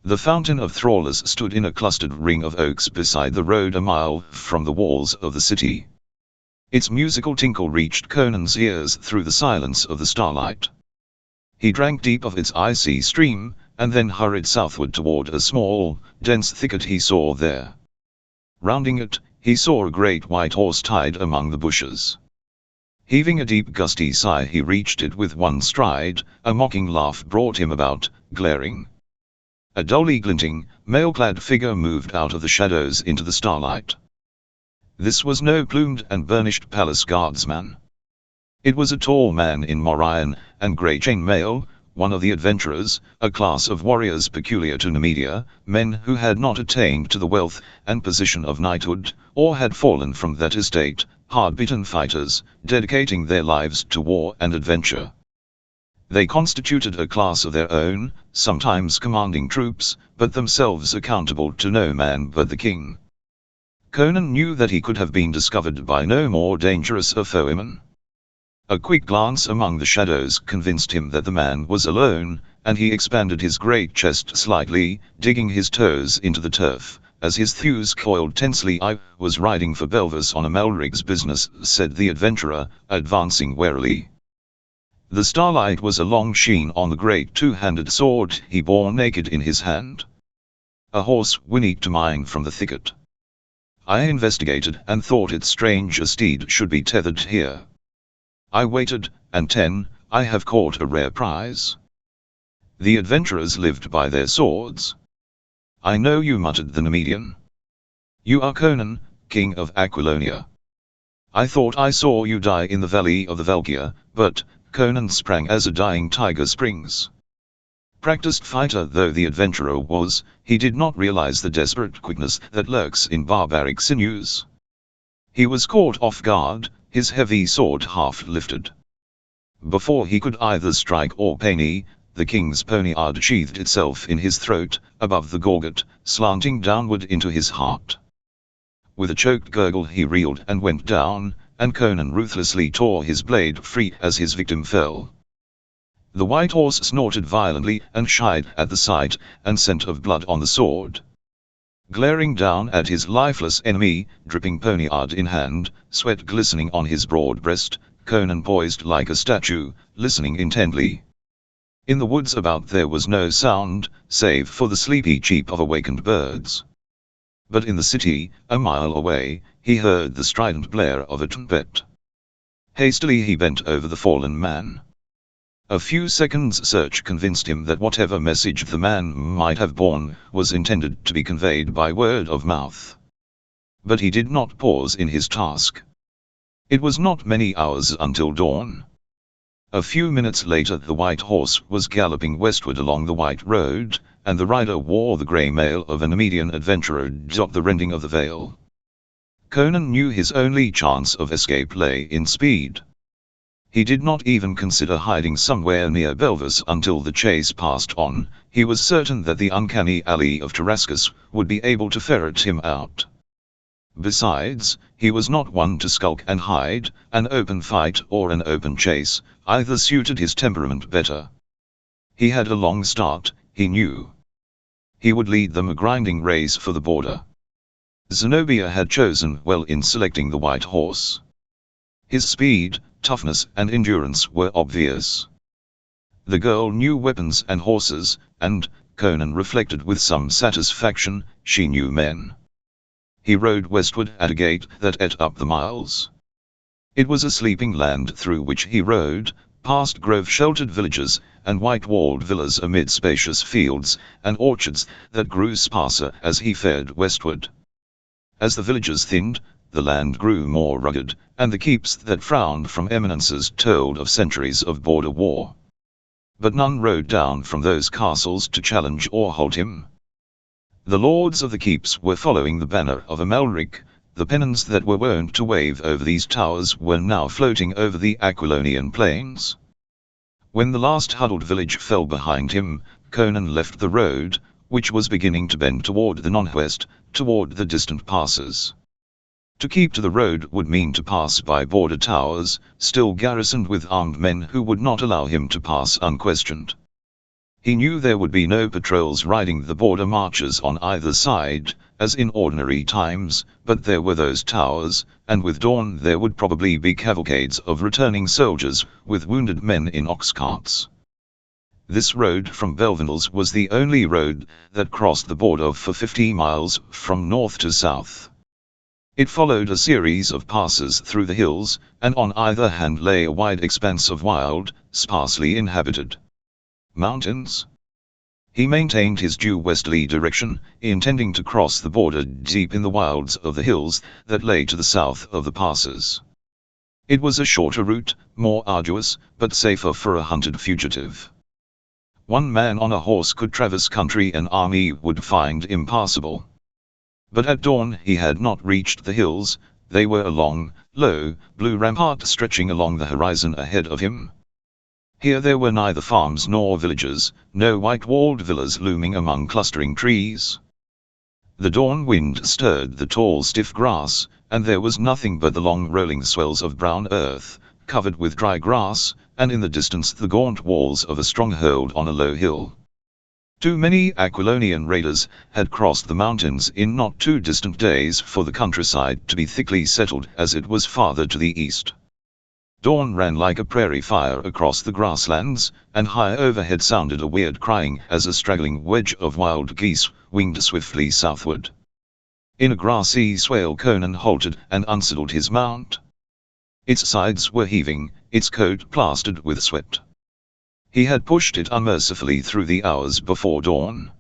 The fountain of Thrallus stood in a clustered ring of oaks beside the road, a mile from the walls of the city. Its musical tinkle reached Conan's ears through the silence of the starlight. He drank deep of its icy stream, and then hurried southward toward a small, dense thicket he saw there. Rounding it, he saw a great white horse tied among the bushes. Heaving a deep gusty sigh, he reached it with one stride. A mocking laugh brought him about, glaring. A dully glinting, mail-clad figure moved out of the shadows into the starlight. This was no plumed and burnished palace guardsman. It was a tall man in morion and grey chain mail, one of the adventurers, a class of warriors peculiar to Nemedia, men who had not attained to the wealth and position of knighthood, or had fallen from that estate, hard-bitten fighters, dedicating their lives to war and adventure. They constituted a class of their own, sometimes commanding troops, but themselves accountable to no man but the king. Conan knew that he could have been discovered by no more dangerous a foeman. A quick glance among the shadows convinced him that the man was alone, and he expanded his great chest slightly, digging his toes into the turf, as his thews coiled tensely. I was riding for Belvis on a Melrig's business, said the adventurer, advancing warily. The starlight was a long sheen on the great two-handed sword he bore naked in his hand. A horse whinnied to mine from the thicket. I investigated and thought it strange a steed should be tethered here. I waited, and 10, I have caught a rare prize. The adventurers lived by their swords. I know you, muttered the Nemedian. You are Conan, king of Aquilonia. I thought I saw you die in the valley of the Valkyr, but Conan sprang as a dying tiger springs. Practiced fighter though the adventurer was, he did not realize the desperate quickness that lurks in barbaric sinews. He was caught off guard, his heavy sword half lifted. Before he could either strike or pay, the king's poniard sheathed itself in his throat, above the gorget, slanting downward into his heart. With a choked gurgle he reeled and went down, and Conan ruthlessly tore his blade free as his victim fell. The white horse snorted violently and shied at the sight and scent of blood on the sword. Glaring down at his lifeless enemy, dripping poniard in hand, sweat glistening on his broad breast, Conan poised like a statue, listening intently. In the woods about there was no sound, save for the sleepy cheep of awakened birds. But in the city, a mile away, he heard the strident blare of a trumpet. Hastily he bent over the fallen man. A few seconds' search convinced him that whatever message the man might have borne was intended to be conveyed by word of mouth. But he did not pause in his task. It was not many hours until dawn. A few minutes later the white horse was galloping westward along the white road, and the rider wore the grey mail of a Nemedian adventurer. The rending of the veil. Conan knew his only chance of escape lay in speed. He did not even consider hiding somewhere near Belvis until the chase passed on. He was certain that the uncanny alley of Tarascus would be able to ferret him out. Besides, he was not one to skulk and hide. An open fight or an open chase, either suited his temperament better. He had a long start, he knew. He would lead them a grinding race for the border. Zenobia had chosen well in selecting the white horse. His speed, toughness and endurance were obvious. The girl knew weapons and horses, and, Conan reflected with some satisfaction, she knew men. He rode westward at a gait that ate up the miles. It was a sleeping land through which he rode, past grove-sheltered villages and white-walled villas amid spacious fields and orchards that grew sparser as he fared westward. As the villages thinned, the land grew more rugged, and the keeps that frowned from eminences told of centuries of border war. But none rode down from those castles to challenge or hold him. The lords of the keeps were following the banner of Amalric. The pennons that were wont to wave over these towers were now floating over the Aquilonian plains. When the last huddled village fell behind him, Conan left the road, which was beginning to bend toward the non-west, toward the distant passes. To keep to the road would mean to pass by border towers, still garrisoned with armed men who would not allow him to pass unquestioned. He knew there would be no patrols riding the border marches on either side, as in ordinary times, but there were those towers, and with dawn there would probably be cavalcades of returning soldiers, with wounded men in ox carts. This road from Belvinals was the only road that crossed the border for 50 miles from north to south. It followed a series of passes through the hills, and on either hand lay a wide expanse of wild, sparsely inhabited mountains. He maintained his due westerly direction, intending to cross the border deep in the wilds of the hills that lay to the south of the passes. It was a shorter route, more arduous, but safer for a hunted fugitive. One man on a horse could traverse country an army would find impassable. But at dawn he had not reached the hills. They were a long, low, blue rampart stretching along the horizon ahead of him. Here there were neither farms nor villages, no white-walled villas looming among clustering trees. The dawn wind stirred the tall stiff grass, and there was nothing but the long rolling swells of brown earth, covered with dry grass, and in the distance the gaunt walls of a stronghold on a low hill. Too many Aquilonian raiders had crossed the mountains in not too distant days for the countryside to be thickly settled as it was farther to the east. Dawn ran like a prairie fire across the grasslands, and high overhead sounded a weird crying as a straggling wedge of wild geese winged swiftly southward. In a grassy swale Conan halted and unsaddled his mount. Its sides were heaving, its coat plastered with sweat. He had pushed it unmercifully through the hours before dawn.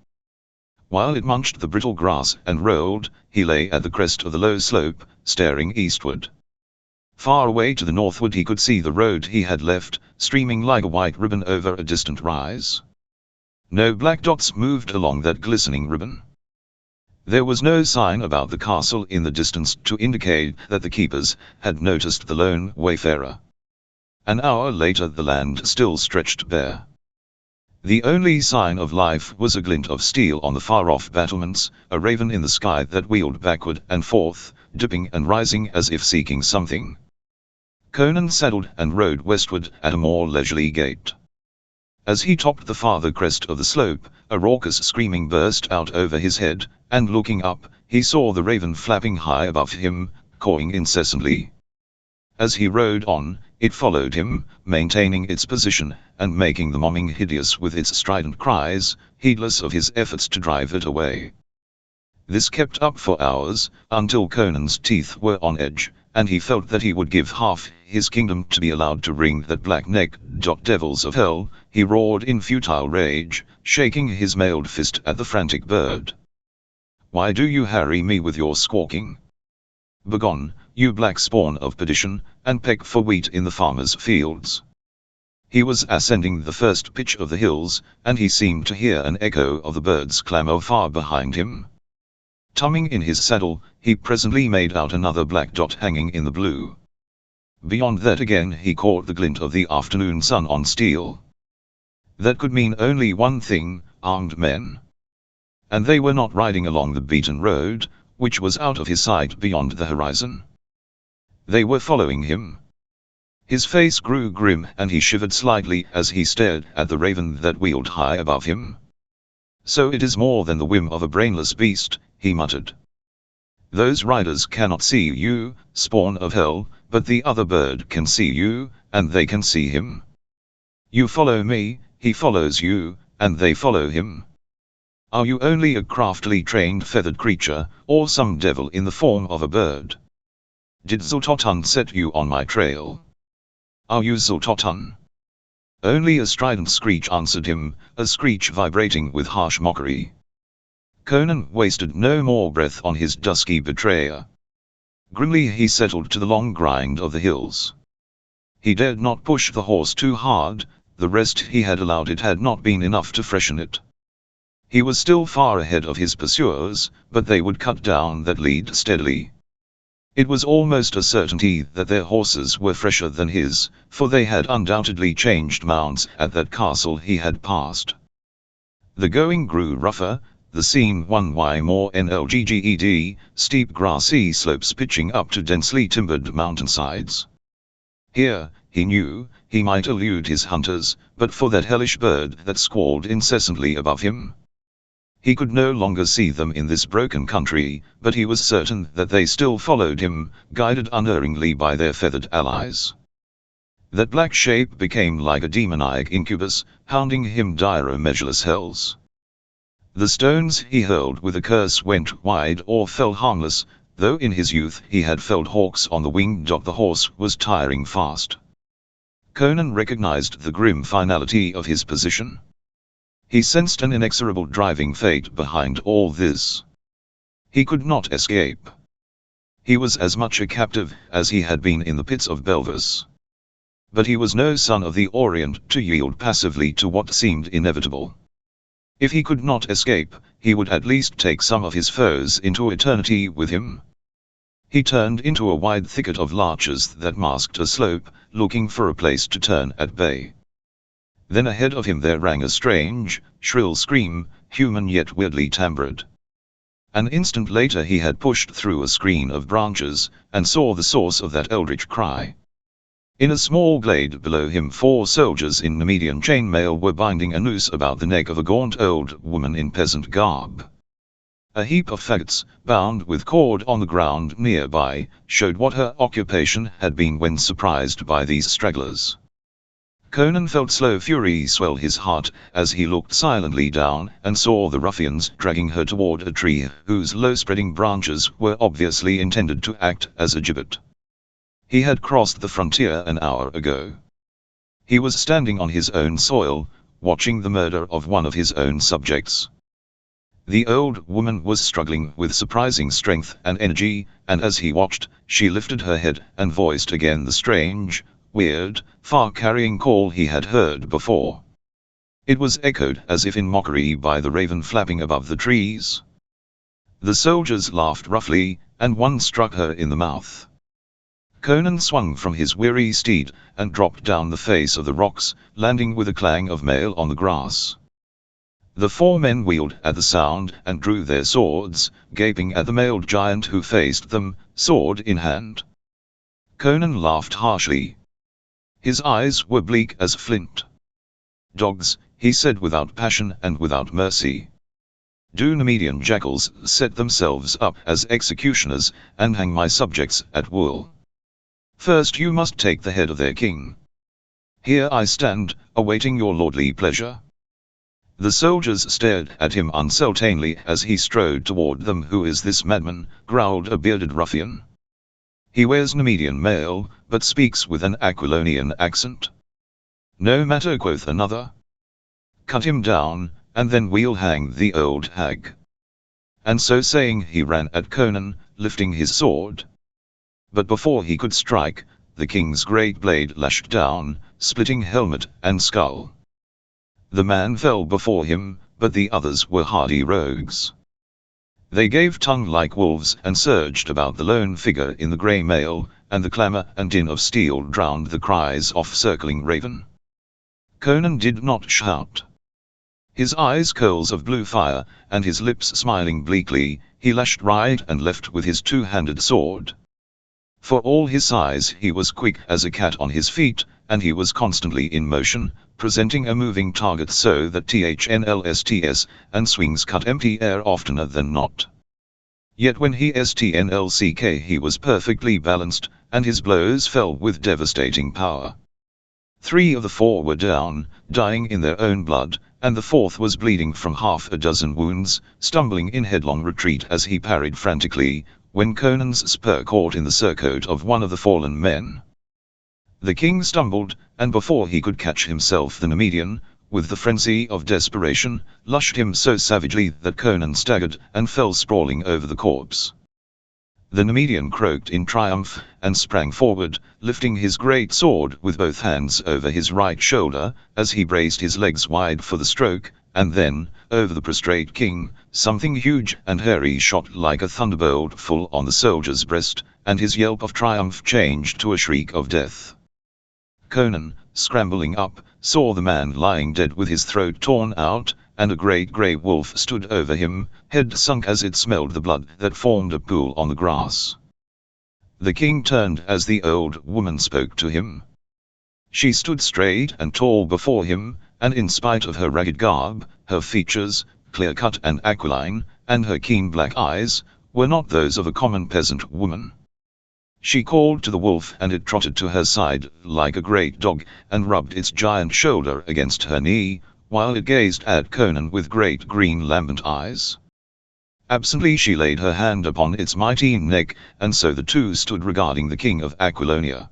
While it munched the brittle grass and rolled, he lay at the crest of the low slope, staring eastward. Far away to the northward he could see the road he had left, streaming like a white ribbon over a distant rise. No black dots moved along that glistening ribbon. There was no sign about the castle in the distance to indicate that the keepers had noticed the lone wayfarer. An hour later the land still stretched bare. The only sign of life was a glint of steel on the far-off battlements, a raven in the sky that wheeled backward and forth, dipping and rising as if seeking something. Conan saddled and rode westward at a more leisurely gait. As he topped the farther crest of the slope, a raucous screaming burst out over his head, and looking up, he saw the raven flapping high above him, cawing incessantly. As he rode on, it followed him, maintaining its position, and making the momming hideous with its strident cries, heedless of his efforts to drive it away. This kept up for hours, until Conan's teeth were on edge, and he felt that he would give half his kingdom to be allowed to wring that black neck. Devils of hell, he roared in futile rage, shaking his mailed fist at the frantic bird. Why do you harry me with your squawking? Begone, you black spawn of perdition, and peck for wheat in the farmer's fields. He was ascending the first pitch of the hills, and he seemed to hear an echo of the bird's clamour far behind him. Tumming in his saddle, he presently made out another black dot hanging in the blue. Beyond that again he caught the glint of the afternoon sun on steel. That could mean only one thing: armed men. And they were not riding along the beaten road, which was out of his sight beyond the horizon. They were following him. His face grew grim and he shivered slightly as he stared at the raven that wheeled high above him. So it is more than the whim of a brainless beast, he muttered. Those riders cannot see you, spawn of hell, but the other bird can see you, and they can see him. You follow me, he follows you, and they follow him. Are you only a craftily trained feathered creature, or some devil in the form of a bird? Did Xototun set you on my trail? Are you Xototun? Only a strident screech answered him, a screech vibrating with harsh mockery. Conan wasted no more breath on his dusky betrayer. Grimly he settled to the long grind of the hills. He dared not push the horse too hard, the rest he had allowed it had not been enough to freshen it. He was still far ahead of his pursuers, but they would cut down that lead steadily. It was almost a certainty that their horses were fresher than his, for they had undoubtedly changed mounts at that castle he had passed. The going grew rougher, the scene one more nlgged, steep grassy slopes pitching up to densely timbered mountainsides. Here, he knew, he might elude his hunters, but for that hellish bird that squalled incessantly above him. He could no longer see them in this broken country, but he was certain that they still followed him, guided unerringly by their feathered allies. That black shape became like a demoniac incubus, hounding him dire measureless hells. The stones he hurled with a curse went wide or fell harmless, though in his youth he had felled hawks on the wing. The horse was tiring fast. Conan recognized the grim finality of his position. He sensed an inexorable driving fate behind all this. He could not escape. He was as much a captive as he had been in the pits of Belvis. But he was no son of the Orient to yield passively to what seemed inevitable. If he could not escape, he would at least take some of his foes into eternity with him. He turned into a wide thicket of larches that masked a slope, looking for a place to turn at bay. Then ahead of him there rang a strange, shrill scream, human yet weirdly timbred. An instant later he had pushed through a screen of branches, and saw the source of that eldritch cry. In a small glade below him 4 soldiers in Nemedian chainmail were binding a noose about the neck of a gaunt old woman in peasant garb. A heap of faggots, bound with cord on the ground nearby, showed what her occupation had been when surprised by these stragglers. Conan felt slow fury swell his heart as he looked silently down and saw the ruffians dragging her toward a tree whose low-spreading branches were obviously intended to act as a gibbet. He had crossed the frontier an hour ago. He was standing on his own soil, watching the murder of one of his own subjects. The old woman was struggling with surprising strength and energy, and as he watched, she lifted her head and voiced again the strange, weird, far-carrying call he had heard before. It was echoed as if in mockery by the raven flapping above the trees. The soldiers laughed roughly, and one struck her in the mouth. Conan swung from his weary steed, and dropped down the face of the rocks, landing with a clang of mail on the grass. The four men wheeled at the sound and drew their swords, gaping at the mailed giant who faced them, sword in hand. Conan laughed harshly. His eyes were bleak as flint. "Dogs," he said without passion and without mercy. "Do Nemedian jackals set themselves up as executioners and hang my subjects at will? First you must take the head of their king. Here I stand, awaiting your lordly pleasure." The soldiers stared at him uncertainly as he strode toward them. "Who is this madman?" growled a bearded ruffian. "He wears Nemedian mail, but speaks with an Aquilonian accent." "No matter," quoth another. "Cut him down, and then we'll hang the old hag." And so saying he ran at Conan, lifting his sword. But before he could strike, the king's great blade lashed down, splitting helmet and skull. The man fell before him, but the others were hardy rogues. They gave tongue like wolves and surged about the lone figure in the grey mail, and the clamour and din of steel drowned the cries of circling raven. Conan did not shout. His eyes coals of blue fire, and his lips smiling bleakly, he lashed right and left with his two-handed sword. For all his size he was quick as a cat on his feet, and he was constantly in motion, presenting a moving target so that THNLSTS and swings cut empty air oftener than not. Yet when he STNLCK he was perfectly balanced, and his blows fell with devastating power. 3 of the 4 were down, dying in their own blood, and the 4th was bleeding from half a dozen wounds, stumbling in headlong retreat as he parried frantically, when Conan's spur caught in the surcoat of one of the fallen men. The king stumbled, and before he could catch himself the Nemedian, with the frenzy of desperation, lashed him so savagely that Conan staggered and fell sprawling over the corpse. The Nemedian croaked in triumph, and sprang forward, lifting his great sword with both hands over his right shoulder, as he braced his legs wide for the stroke, and then, over the prostrate king, something huge and hairy shot like a thunderbolt full on the soldier's breast, and his yelp of triumph changed to a shriek of death. Conan, scrambling up, saw the man lying dead with his throat torn out, and a great grey wolf stood over him, head sunk as it smelled the blood that formed a pool on the grass. The king turned as the old woman spoke to him. She stood straight and tall before him, and in spite of her ragged garb, her features, clear-cut and aquiline, and her keen black eyes, were not those of a common peasant woman. She called to the wolf and it trotted to her side like a great dog, and rubbed its giant shoulder against her knee, while it gazed at Conan with great green lambent eyes. Absently she laid her hand upon its mighty neck, and so the two stood regarding the king of Aquilonia.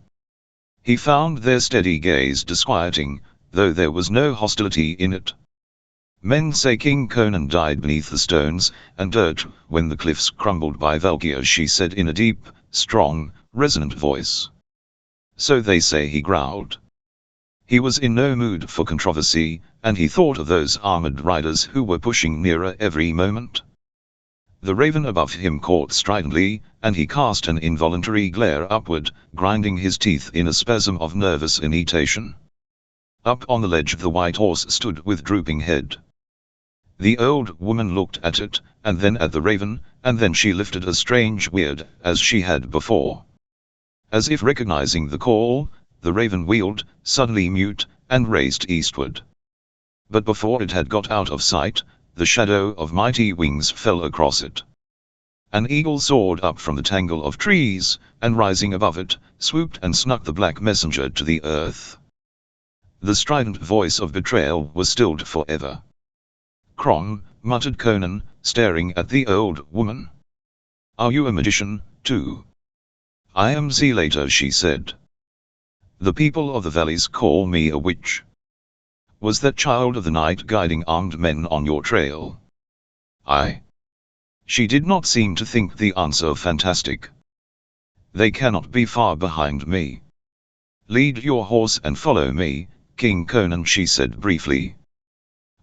He found their steady gaze disquieting, though there was no hostility in it. "Men say King Conan died beneath the stones and dirt when the cliffs crumbled by Valkia," she said in a deep, strong, resonant voice. "So they say," he growled. He was in no mood for controversy, and he thought of those armored riders who were pushing nearer every moment. The raven above him caught stridently, and he cast an involuntary glare upward, grinding his teeth in a spasm of nervous irritation. Up on the ledge the white horse stood with drooping head. The old woman looked at it, and then at the raven, and then she lifted a strange weird, as she had before. As if recognizing the call, the raven wheeled, suddenly mute, and raced eastward. But before it had got out of sight, the shadow of mighty wings fell across it. An eagle soared up from the tangle of trees, and rising above it, swooped and snuck the black messenger to the earth. The strident voice of betrayal was stilled forever. "Kron," muttered Conan, staring at the old woman. "Are you a magician, too?" "I am Zelator," she said. "The people of the valleys call me a witch." "Was that child of the night guiding armed men on your trail?" "Aye." She did not seem to think the answer fantastic. "They cannot be far behind me." "Lead your horse and follow me, King Conan," she said briefly.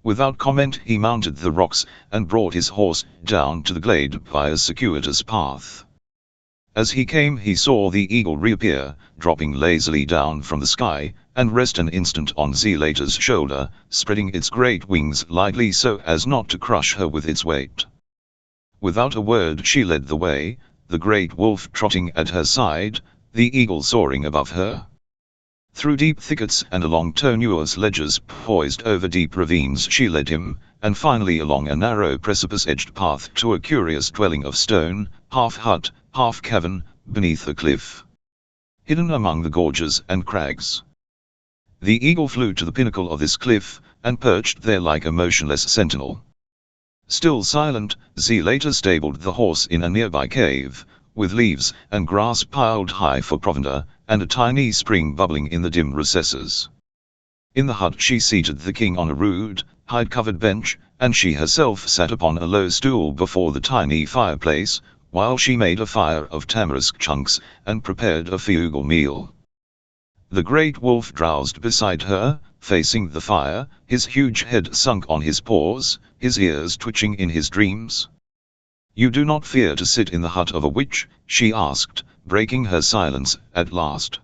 Without comment he mounted the rocks, and brought his horse down to the glade by a circuitous path. As he came he saw the eagle reappear, dropping lazily down from the sky, and rest an instant on Zelator's shoulder, spreading its great wings lightly so as not to crush her with its weight. Without a word she led the way, the great wolf trotting at her side, the eagle soaring above her. Through deep thickets and along tenuous ledges poised over deep ravines she led him, and finally along a narrow precipice-edged path to a curious dwelling of stone, half hut, half cavern, beneath a cliff, hidden among the gorges and crags. The eagle flew to the pinnacle of this cliff, and perched there like a motionless sentinel. Still silent, Zelator stabled the horse in a nearby cave, with leaves and grass piled high for provender, and a tiny spring bubbling in the dim recesses. In the hut she seated the king on a rude, hide-covered bench, and she herself sat upon a low stool before the tiny fireplace, while she made a fire of tamarisk chunks, and prepared a frugal meal. The great wolf drowsed beside her, facing the fire, his huge head sunk on his paws, his ears twitching in his dreams. "You do not fear to sit in the hut of a witch?" she asked, breaking her silence at last.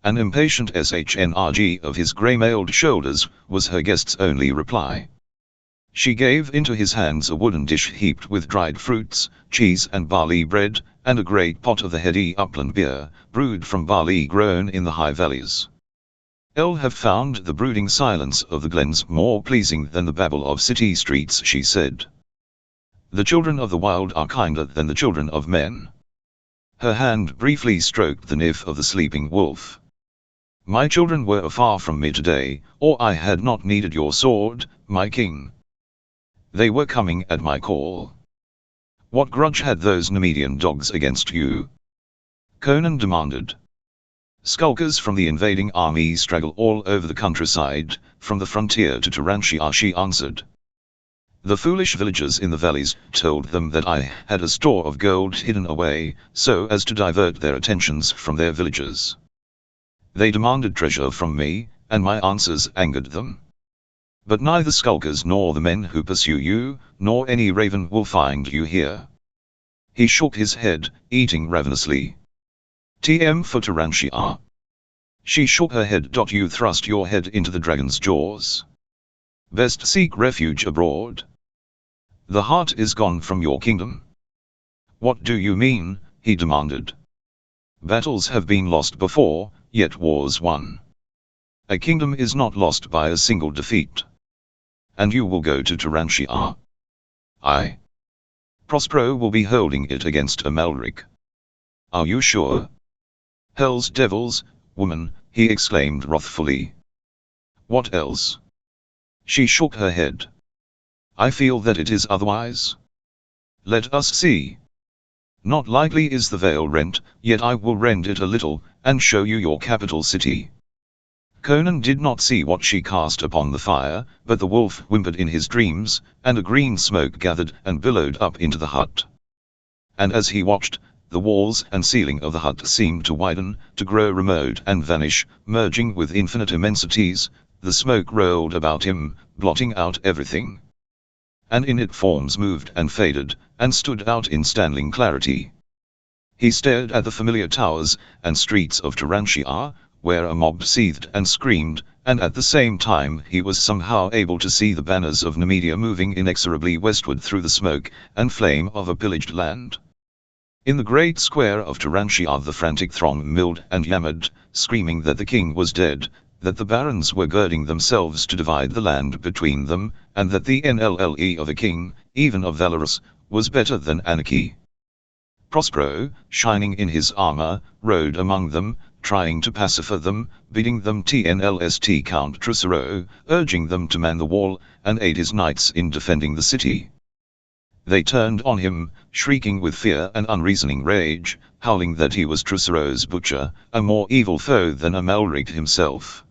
An impatient shrug of his grey-mailed shoulders was her guest's only reply. She gave into his hands a wooden dish heaped with dried fruits, cheese and barley bread, and a great pot of the heady upland beer, brewed from barley grown in the high valleys. "I'll have found the brooding silence of the glens more pleasing than the babble of city streets," she said. "The children of the wild are kinder than the children of men." Her hand briefly stroked the niff of the sleeping wolf. "My children were far from me today, or I had not needed your sword, my king. They were coming at my call." "What grudge had those Nemedian dogs against you?" Conan demanded. "Skulkers from the invading army straggle all over the countryside, from the frontier to Turanshia," she answered. "The foolish villagers in the valleys told them that I had a store of gold hidden away, so as to divert their attentions from their villages. They demanded treasure from me, and my answers angered them. But neither skulkers nor the men who pursue you, nor any raven will find you here." He shook his head, eating ravenously. "TM for Turanshia." She shook her head. "You thrust your head into the dragon's jaws. Best seek refuge abroad. The heart is gone from your kingdom." "What do you mean?" he demanded. "Battles have been lost before, yet wars won. A kingdom is not lost by a single defeat. And you will go to Turanshia?" "Aye. Prospero will be holding it against Amalric." "Are you sure?" "Hell's devils, woman," he exclaimed wrathfully. "What else?" She shook her head. "I feel that it is otherwise." "Let us see." "Not likely is the veil rent, yet I will rend it a little, and show you your capital city." Conan did not see what she cast upon the fire, but the wolf whimpered in his dreams, and a green smoke gathered and billowed up into the hut. And as he watched, the walls and ceiling of the hut seemed to widen, to grow remote and vanish, merging with infinite immensities. The smoke rolled about him, blotting out everything. And in it forms moved and faded, and stood out in startling clarity. He stared at the familiar towers and streets of Turanshia, where a mob seethed and screamed, and at the same time he was somehow able to see the banners of Nemedia moving inexorably westward through the smoke and flame of a pillaged land. In the great square of Turanshia the frantic throng milled and yammered, screaming that the king was dead, that the barons were girding themselves to divide the land between them, and that the NLLE of a king, even of Valorous, was better than anarchy. Prospero, shining in his armor, rode among them, trying to pacify them, bidding them TNLST Count Trusero, urging them to man the wall, and aid his knights in defending the city. They turned on him, shrieking with fear and unreasoning rage, howling that he was Trusero's butcher, a more evil foe than Amalric himself.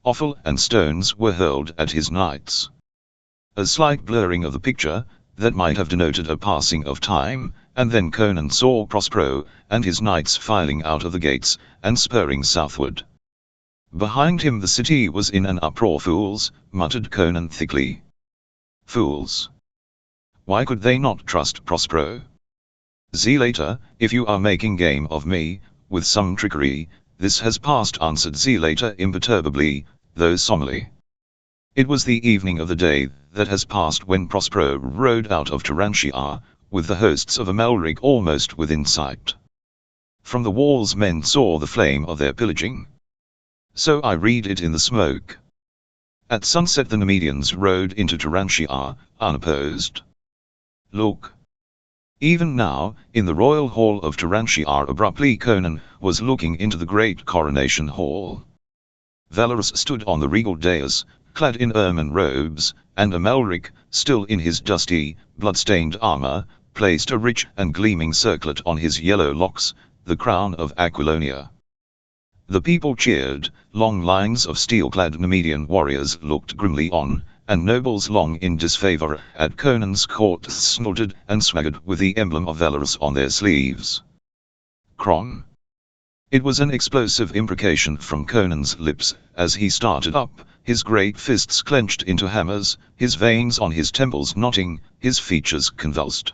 Offal and stones were hurled at his knights. A slight blurring of the picture, that might have denoted a passing of time, and then Conan saw Prospero and his knights filing out of the gates, and spurring southward. Behind him the city was in an uproar. Fools, muttered Conan thickly. Fools. Why could they not trust Prospero? Zelator, if you are making game of me, with some trickery, this has passed, answered Zelator imperturbably, though solemnly. It was the evening of the day that has passed when Prospero rode out of Turanshia, with the hosts of Amalric almost within sight. From the walls men saw the flame of their pillaging. So I read it in the smoke. At sunset the Nemedians rode into Turanshia, unopposed. Look. Even now, in the royal hall of Turanshia, abruptly Conan was looking into the great coronation hall. Valorous stood on the regal dais, clad in ermine robes, and Amalric, still in his dusty, blood-stained armor, placed a rich and gleaming circlet on his yellow locks, the crown of Aquilonia. The people cheered, long lines of steel-clad Nemedian warriors looked grimly on, and nobles long in disfavor at Conan's court snorted and swaggered with the emblem of Valorous on their sleeves. Kron. It was an explosive imprecation from Conan's lips, as he started up, his great fists clenched into hammers, his veins on his temples knotting, his features convulsed.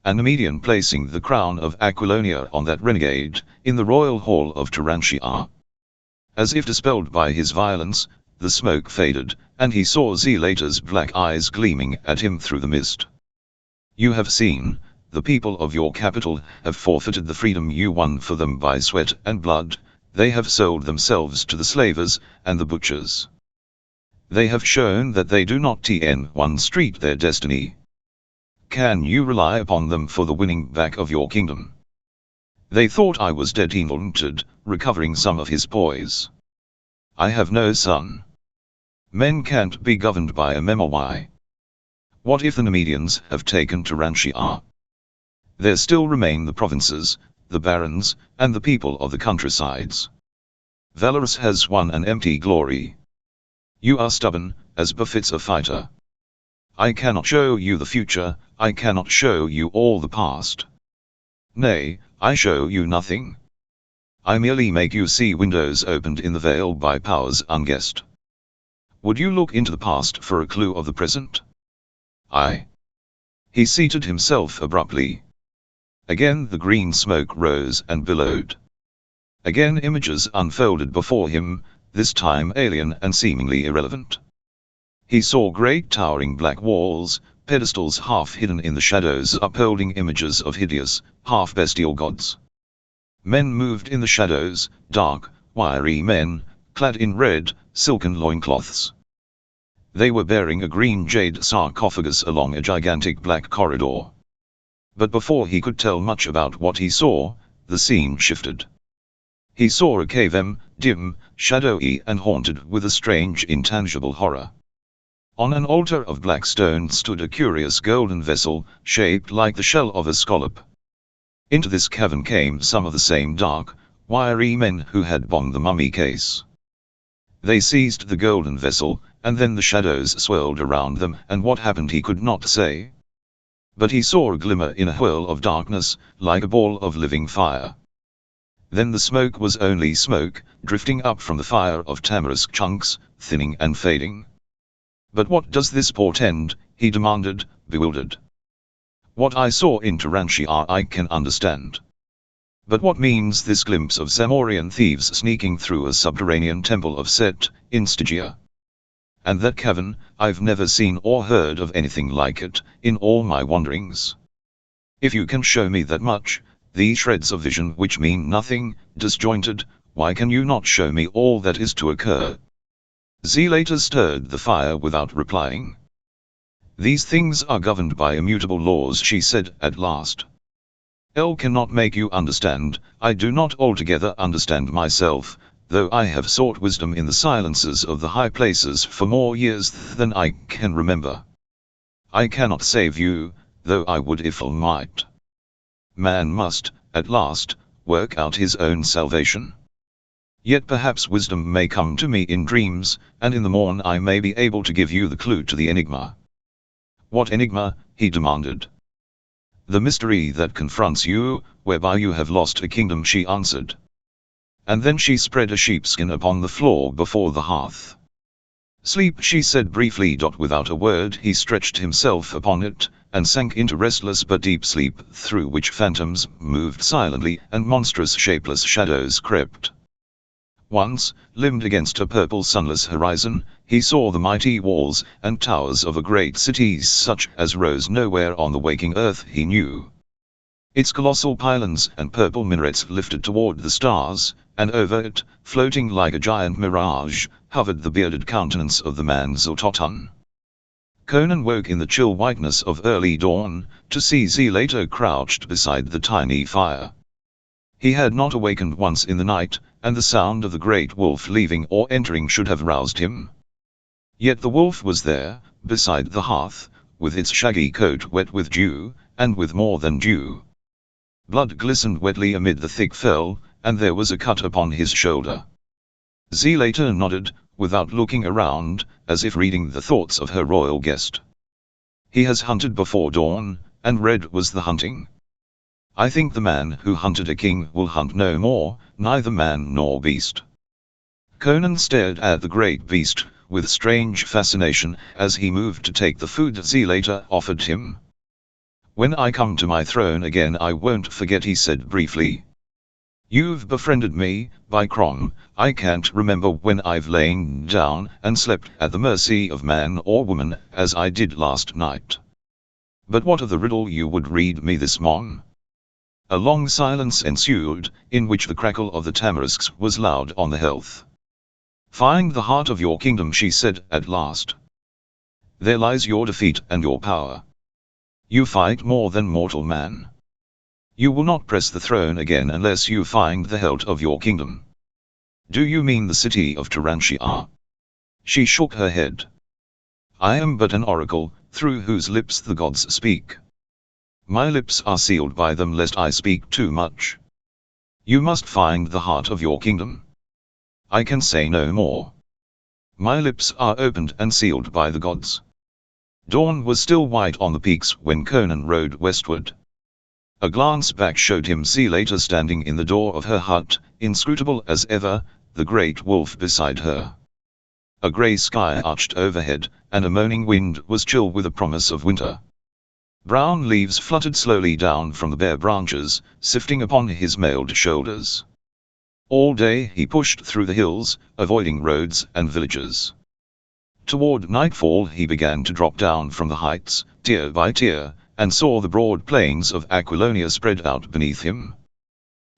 A Nemedian placing the crown of Aquilonia on that renegade, in the royal hall of Turanshia. As if dispelled by his violence, the smoke faded, and he saw Zelator's black eyes gleaming at him through the mist. You have seen, the people of your capital have forfeited the freedom you won for them by sweat and blood, they have sold themselves to the slavers and the butchers. They have shown that they do not TN1 street their destiny. Can you rely upon them for the winning back of your kingdom? They thought I was dead, he muttered, recovering some of his poise. I have no son. Men can't be governed by a memoir. What if the Nemedians have taken Turanshia? There still remain the provinces, the barons, and the people of the countrysides. Valorous has won an empty glory. You are stubborn, as befits a fighter. I cannot show you the future, I cannot show you all the past. Nay, I show you nothing. I merely make you see windows opened in the veil by powers unguessed. Would you look into the past for a clue of the present? I. He seated himself abruptly. Again the green smoke rose and billowed. Again images unfolded before him, this time alien and seemingly irrelevant. He saw great towering black walls, pedestals half hidden in the shadows upholding images of hideous, half-bestial gods. Men moved in the shadows, dark, wiry men, clad in red, silken loincloths. They were bearing a green jade sarcophagus along a gigantic black corridor. But before he could tell much about what he saw, the scene shifted. He saw a cave dim, shadowy and haunted with a strange intangible horror. On an altar of black stone stood a curious golden vessel, shaped like the shell of a scallop. Into this cavern came some of the same dark, wiry men who had bombed the mummy case. They seized the golden vessel, and then the shadows swirled around them, and what happened he could not say. But he saw a glimmer in a whirl of darkness, like a ball of living fire. Then the smoke was only smoke, drifting up from the fire of tamarisk chunks, thinning and fading. But what does this portend? He demanded, bewildered. What I saw in Turanshia I can understand. But what means this glimpse of Zamorian thieves sneaking through a subterranean temple of Set, in Stygia? And that cavern, I've never seen or heard of anything like it, in all my wanderings. If you can show me that much, these shreds of vision which mean nothing, disjointed, why can you not show me all that is to occur? Zelator stirred the fire without replying. These things are governed by immutable laws, she said at last. L cannot make you understand. I do not altogether understand myself, though I have sought wisdom in the silences of the high places for more years than I can remember. I cannot save you, though I would if I might. Man must, at last, work out his own salvation. Yet perhaps wisdom may come to me in dreams, and in the morn I may be able to give you the clue to the enigma. What enigma? He demanded. The mystery that confronts you, whereby you have lost a kingdom, she answered. And then she spread a sheepskin upon the floor before the hearth. Sleep, she said briefly. Without a word he stretched himself upon it, and sank into restless but deep sleep, through which phantoms moved silently, and monstrous shapeless shadows crept. Once, limned against a purple sunless horizon, he saw the mighty walls and towers of a great city such as rose nowhere on the waking earth he knew. Its colossal pylons and purple minarets lifted toward the stars, and over it, floating like a giant mirage, hovered the bearded countenance of the man Xlototun. Conan woke in the chill whiteness of early dawn, to see Zelator crouched beside the tiny fire. He had not awakened once in the night, and the sound of the great wolf leaving or entering should have roused him. Yet the wolf was there, beside the hearth, with its shaggy coat wet with dew, and with more than dew. Blood glistened wetly amid the thick fell, and there was a cut upon his shoulder. Zelator nodded, without looking around, as if reading the thoughts of her royal guest. He has hunted before dawn, and red was the hunting. I think the man who hunted a king will hunt no more, neither man nor beast. Conan stared at the great beast, with strange fascination, as he moved to take the food Zelator offered him. When I come to my throne again I won't forget, he said briefly. You've befriended me, by Crom, I can't remember when I've lain down and slept at the mercy of man or woman, as I did last night. But what of the riddle you would read me this morn? A long silence ensued, in which the crackle of the tamarisks was loud on the hearth. Find the heart of your kingdom, she said at last. There lies your defeat and your power. You fight more than mortal man. You will not press the throne again unless you find the heart of your kingdom. Do you mean the city of Turanshia? She shook her head. I am but an oracle, through whose lips the gods speak. My lips are sealed by them lest I speak too much. You must find the heart of your kingdom. I can say no more. My lips are opened and sealed by the gods. Dawn was still white on the peaks when Conan rode westward. A glance back showed him Zelator standing in the door of her hut, inscrutable as ever, the great wolf beside her. A grey sky arched overhead, and a moaning wind was chill with a promise of winter. Brown leaves fluttered slowly down from the bare branches, sifting upon his mailed shoulders. All day he pushed through the hills, avoiding roads and villages. Toward nightfall he began to drop down from the heights, tier by tier, and saw the broad plains of Aquilonia spread out beneath him.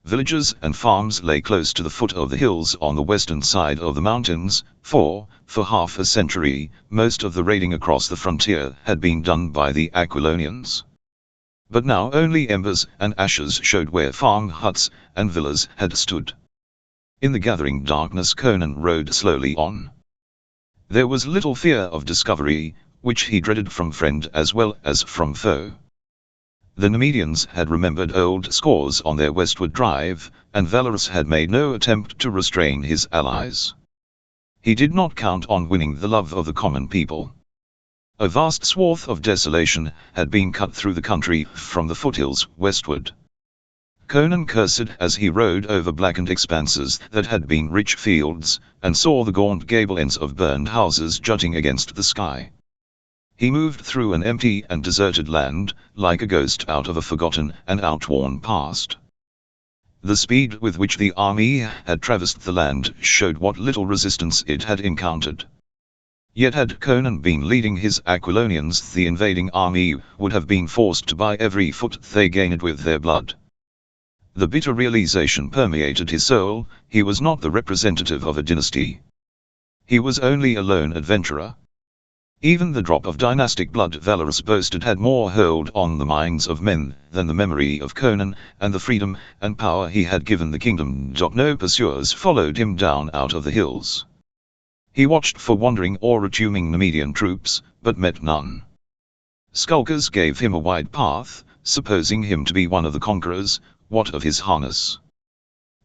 Villages and farms lay close to the foot of the hills on the western side of the mountains, for half a century, most of the raiding across the frontier had been done by the Aquilonians. But now only embers and ashes showed where farm huts and villas had stood. In the gathering darkness Conan rode slowly on. There was little fear of discovery, which he dreaded from friend as well as from foe. The Nemedians had remembered old scores on their westward drive, and Valorous had made no attempt to restrain his allies. He did not count on winning the love of the common people. A vast swath of desolation had been cut through the country from the foothills westward. Conan cursed as he rode over blackened expanses that had been rich fields, and saw the gaunt gable ends of burned houses jutting against the sky. He moved through an empty and deserted land, like a ghost out of a forgotten and outworn past. The speed with which the army had traversed the land showed what little resistance it had encountered. Yet had Conan been leading his Aquilonians, the invading army would have been forced to buy every foot they gained with their blood. The bitter realization permeated his soul, he was not the representative of a dynasty. He was only a lone adventurer. Even the drop of dynastic blood Valorous boasted had more hold on the minds of men than the memory of Conan and the freedom and power he had given the kingdom. No pursuers followed him down out of the hills. He watched for wandering or returning Numidian troops, but met none. Skulkers gave him a wide path, supposing him to be one of the conquerors. What of his harness?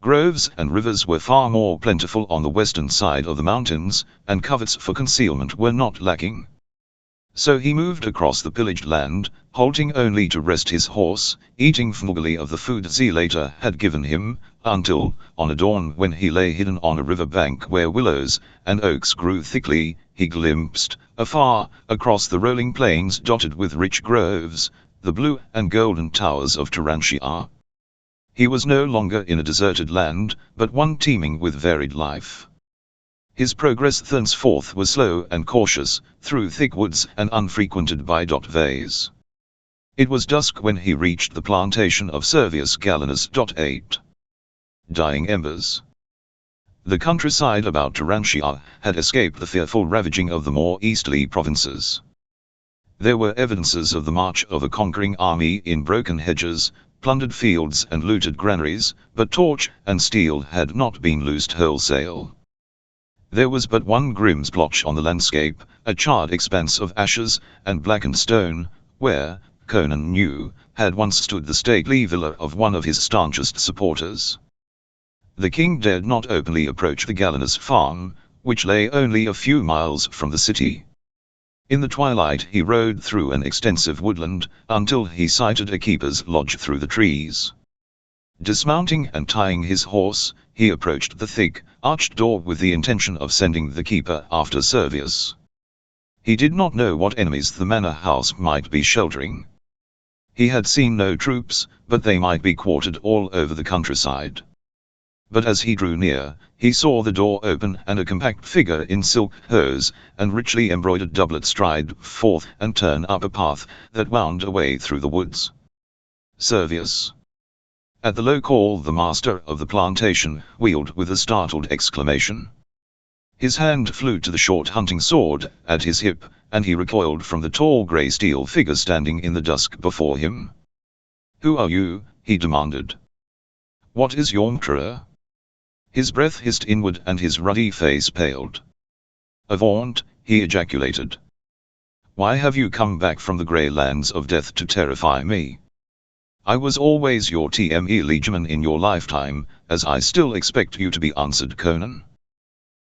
Groves and rivers were far more plentiful on the western side of the mountains, and coverts for concealment were not lacking. So he moved across the pillaged land, halting only to rest his horse, eating frugally of the food Zelator had given him, until, on a dawn when he lay hidden on a river bank where willows and oaks grew thickly, he glimpsed, afar, across the rolling plains dotted with rich groves, the blue and golden towers of Turanshah. He was no longer in a deserted land, but one teeming with varied life. His progress thenceforth was slow and cautious, through thick woods and unfrequented by ways. It was dusk when he reached the plantation of Servius Gallienus. 8. Dying embers. The countryside about Turanshah had escaped the fearful ravaging of the more easterly provinces. There were evidences of the march of a conquering army in broken hedges, plundered fields and looted granaries, but torch and steel had not been loosed wholesale. There was but one grim splotch on the landscape, a charred expanse of ashes and blackened stone, where, Conan knew, had once stood the stately villa of one of his staunchest supporters. The king dared not openly approach the Gallienus farm, which lay only a few miles from the city. In the twilight he rode through an extensive woodland, until he sighted a keeper's lodge through the trees. Dismounting and tying his horse, he approached the thick, arched door with the intention of sending the keeper after Servius. He did not know what enemies the manor house might be sheltering. He had seen no troops, but they might be quartered all over the countryside. But as he drew near, he saw the door open and a compact figure in silk hose and richly embroidered doublet stride forth and turn up a path that wound away through the woods. Servius. At the low call the master of the plantation wheeled with a startled exclamation. His hand flew to the short hunting sword at his hip, and he recoiled from the tall grey steel figure standing in the dusk before him. "Who are you?" he demanded. "What is your mtre?" His breath hissed inward and his ruddy face paled. "Avaunt," he ejaculated. "Why have you come back from the grey lands of death to terrify me? I was always your TME liegeman in your lifetime, as I still expect you to be," answered Conan.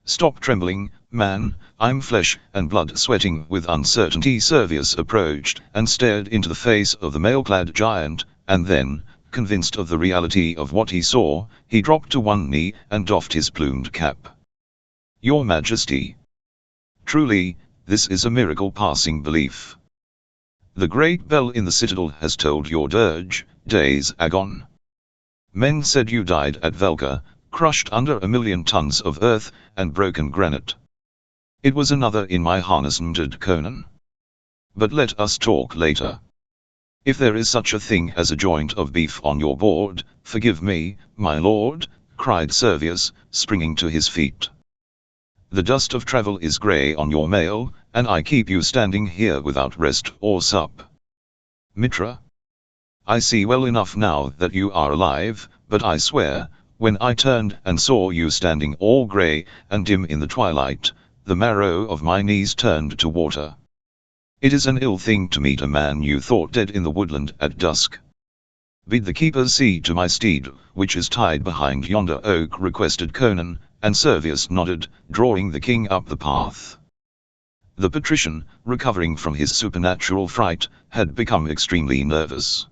"Stop trembling, man, I'm flesh and blood sweating with uncertainty." Servius approached and stared into the face of the mail-clad giant, and then, convinced of the reality of what he saw, he dropped to one knee and doffed his plumed cap. "Your Majesty. Truly, this is a miracle passing belief. The great bell in the citadel has told your dirge, days agone. Men said you died at Velka, crushed under 1,000,000 tons of earth and broken granite. It was another in my harness," muttered Conan. "But let us talk later. If there is such a thing as a joint of beef on your board, forgive me, my lord," cried Servius, springing to his feet. "The dust of travel is grey on your mail, and I keep you standing here without rest or sup. Mitra? I see well enough now that you are alive, but I swear, when I turned and saw you standing all grey and dim in the twilight, the marrow of my knees turned to water. It is an ill thing to meet a man you thought dead in the woodland at dusk." "Bid the keeper see to my steed, which is tied behind yonder oak," requested Conan, and Servius nodded, drawing the king up the path. The patrician, recovering from his supernatural fright, had become extremely nervous.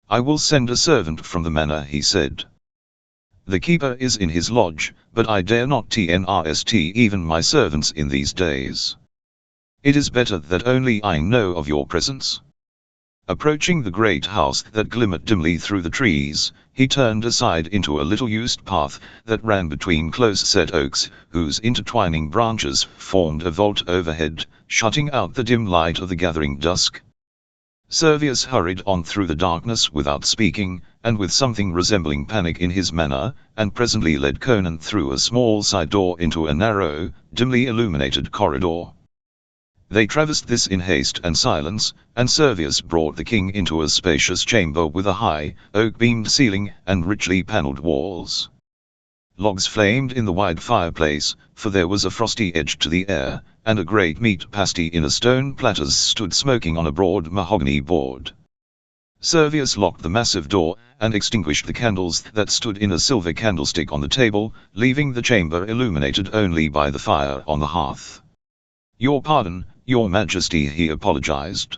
"I will send a servant from the manor," he said. "The keeper is in his lodge, but I dare not trust even my servants in these days. It is better that only I know of your presence." Approaching the great house that glimmered dimly through the trees, he turned aside into a little-used path that ran between close-set oaks, whose intertwining branches formed a vault overhead, shutting out the dim light of the gathering dusk. Servius hurried on through the darkness without speaking, and with something resembling panic in his manner, and presently led Conan through a small side door into a narrow, dimly illuminated corridor. They traversed this in haste and silence, and Servius brought the king into a spacious chamber with a high, oak-beamed ceiling and richly panelled walls. Logs flamed in the wide fireplace, for there was a frosty edge to the air, and a great meat pasty in a stone platter stood smoking on a broad mahogany board. Servius locked the massive door, and extinguished the candles that stood in a silver candlestick on the table, leaving the chamber illuminated only by the fire on the hearth. "Your pardon, your Majesty," he apologized.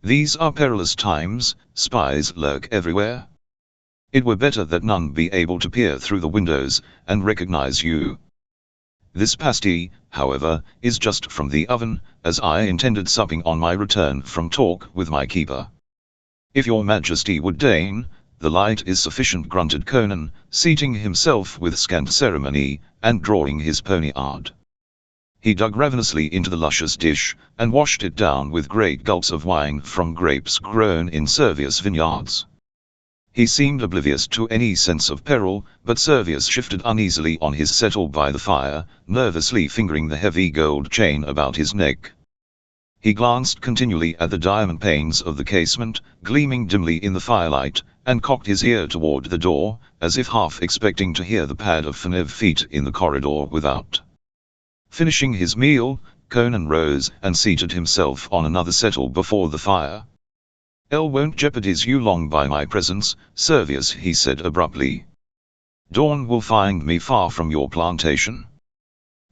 "These are perilous times, spies lurk everywhere. It were better that none be able to peer through the windows, and recognize you. This pasty, however, is just from the oven, as I intended supping on my return from talk with my keeper. If your Majesty would deign, the light is sufficient," grunted Conan, seating himself with scant ceremony, and drawing his poniard. He dug ravenously into the luscious dish, and washed it down with great gulps of wine from grapes grown in Servius' vineyards. He seemed oblivious to any sense of peril, but Servius shifted uneasily on his settle by the fire, nervously fingering the heavy gold chain about his neck. He glanced continually at the diamond panes of the casement, gleaming dimly in the firelight, and cocked his ear toward the door, as if half expecting to hear the pad of Fennev feet in the corridor without. Finishing his meal, Conan rose and seated himself on another settle before the fire. "El won't jeopardize you long by my presence, Servius," he said abruptly. "Dawn will find me far from your plantation."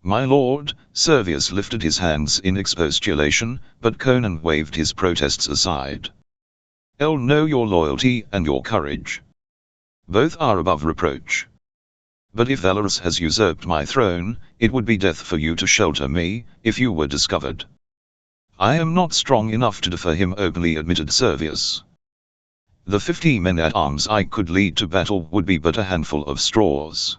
"My lord," Servius lifted his hands in expostulation, but Conan waved his protests aside. "El know your loyalty and your courage. Both are above reproach. But if Valorous has usurped my throne, it would be death for you to shelter me, if you were discovered." "I am not strong enough to defy him," openly admitted Servius. "The 50 men-at-arms I could lead to battle would be but a handful of straws.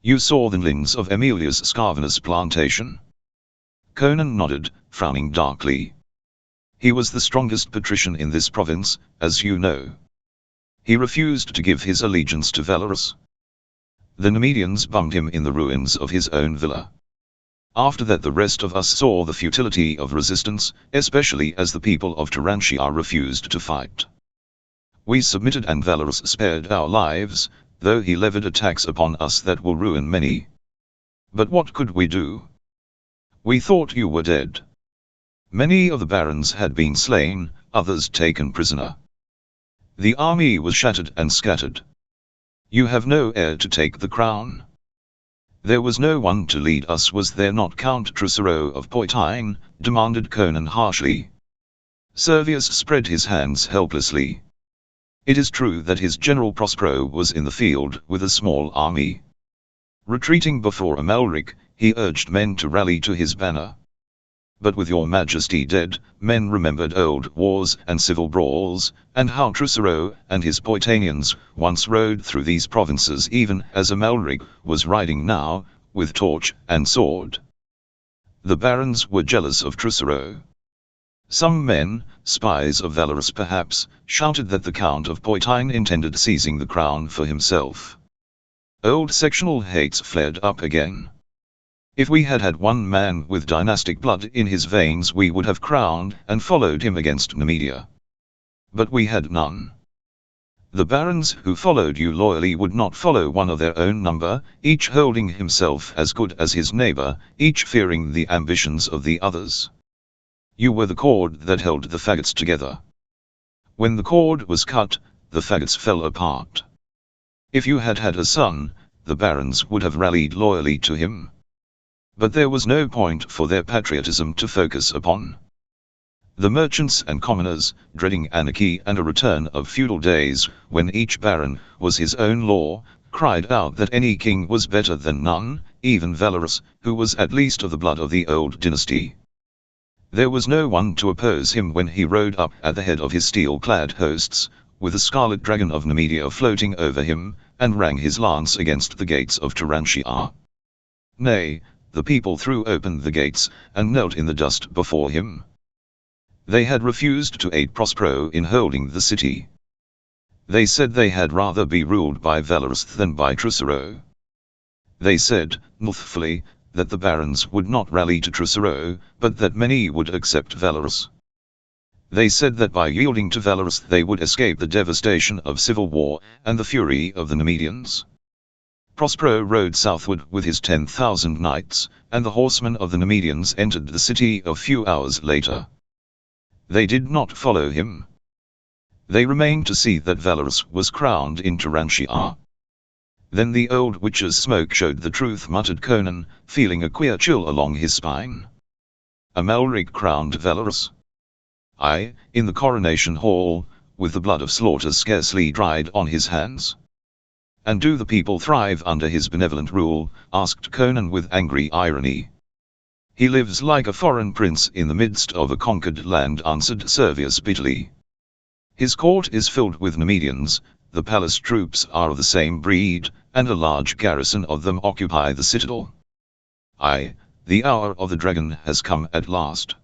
You saw the lins of Aemilius Scavenus' plantation?" Conan nodded, frowning darkly. "He was the strongest patrician in this province, as you know. He refused to give his allegiance to Valorous. The Nemedians bummed him in the ruins of his own villa. After that the rest of us saw the futility of resistance, especially as the people of Turantia refused to fight. We submitted, and Valorous spared our lives, though he levied a tax upon us that will ruin many. But what could we do? We thought you were dead. Many of the barons had been slain, others taken prisoner. The army was shattered and scattered. You have no heir to take the crown. There was no one to lead us, was there not? Count Trusero of Poitine demanded Conan harshly. Servius spread his hands helplessly. It is true that his general Prospero was in the field with a small army. Retreating before Amalric, he urged men to rally to his banner. But with your Majesty dead, men remembered old wars and civil brawls, and how Trusero and his Poitanians once rode through these provinces, even as Amalric was riding now, with torch and sword. The barons were jealous of Trusero. Some men, spies of Valorous perhaps, shouted that the Count of Poitine intended seizing the crown for himself. Old sectional hates flared up again. If we had had one man with dynastic blood in his veins, we would have crowned and followed him against Nemedia. But we had none. The barons who followed you loyally would not follow one of their own number, each holding himself as good as his neighbor, each fearing the ambitions of the others. You were the cord that held the faggots together. When the cord was cut, the faggots fell apart. If you had had a son, the barons would have rallied loyally to him. But there was no point for their patriotism to focus upon. The merchants and commoners, dreading anarchy and a return of feudal days, when each baron was his own law, cried out that any king was better than none, even Valorous, who was at least of the blood of the old dynasty. There was no one to oppose him when he rode up at the head of his steel-clad hosts, with the scarlet dragon of Nemedia floating over him, and rang his lance against the gates of Turantia. Nay, the people threw open the gates, and knelt in the dust before him. They had refused to aid Prospero in holding the city. They said they had rather be ruled by Valorous than by Trusero. They said, mirthfully, that the barons would not rally to Tricero, but that many would accept Valorous. They said that by yielding to Valorous they would escape the devastation of civil war and the fury of the Numidians. Prospero rode southward with his 10,000 knights, and the horsemen of the Numidians entered the city a few hours later. They did not follow him. They remained to see that Valorous was crowned in Turantia. Then the old witch's smoke showed the truth, muttered Conan, feeling a queer chill along his spine. Amalric crowned Valorous? Aye, in the coronation hall, with the blood of slaughter scarcely dried on his hands. And do the people thrive under his benevolent rule? Asked Conan with angry irony. He lives like a foreign prince in the midst of a conquered land, answered Servius bitterly. His court is filled with Numidians, the palace troops are of the same breed, and a large garrison of them occupy the citadel. Aye, the hour of the dragon has come at last.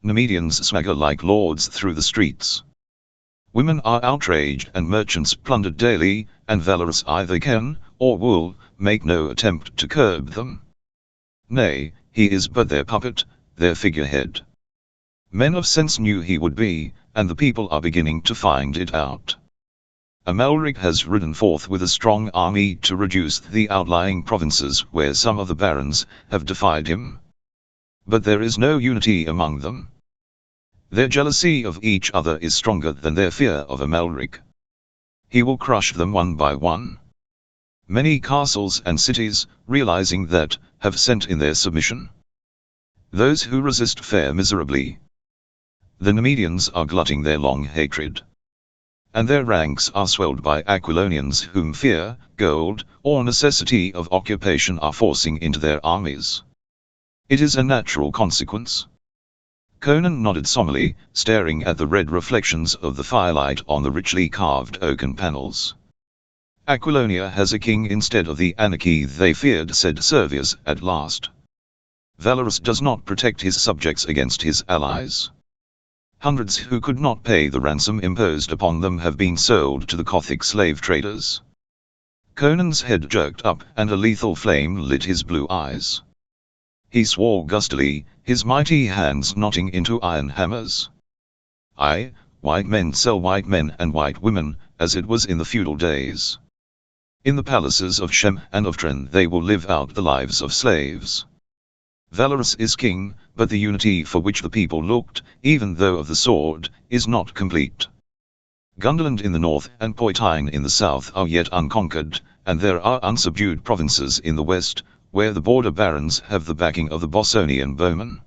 Numidians swagger like lords through the streets. Women are outraged and merchants plundered daily, and Valorous either can, or will, make no attempt to curb them. Nay, he is but their puppet, their figurehead. Men of sense knew he would be, and the people are beginning to find it out. Amalric has ridden forth with a strong army to reduce the outlying provinces where some of the barons have defied him. But there is no unity among them. Their jealousy of each other is stronger than their fear of Amalric. He will crush them one by one. Many castles and cities, realizing that, have sent in their submission. Those who resist fare miserably. The Numidians are glutting their long hatred. And their ranks are swelled by Aquilonians whom fear, gold, or necessity of occupation are forcing into their armies. It is a natural consequence. Conan nodded solemnly, staring at the red reflections of the firelight on the richly carved oaken panels. Aquilonia has a king instead of the anarchy they feared, said Servius at last. Valorous does not protect his subjects against his allies. Hundreds who could not pay the ransom imposed upon them have been sold to the Gothic slave traders. Conan's head jerked up and a lethal flame lit his blue eyes. He swore gustily, his mighty hands knotting into iron hammers. Aye, white men sell white men and white women, as it was in the feudal days. In the palaces of Shem and of Tren they will live out the lives of slaves. Valorous is king, but the unity for which the people looked, even though of the sword, is not complete. Gunderland in the north and Poityne in the south are yet unconquered, and there are unsubdued provinces in the west, where the border barons have the backing of the Bossonian bowmen.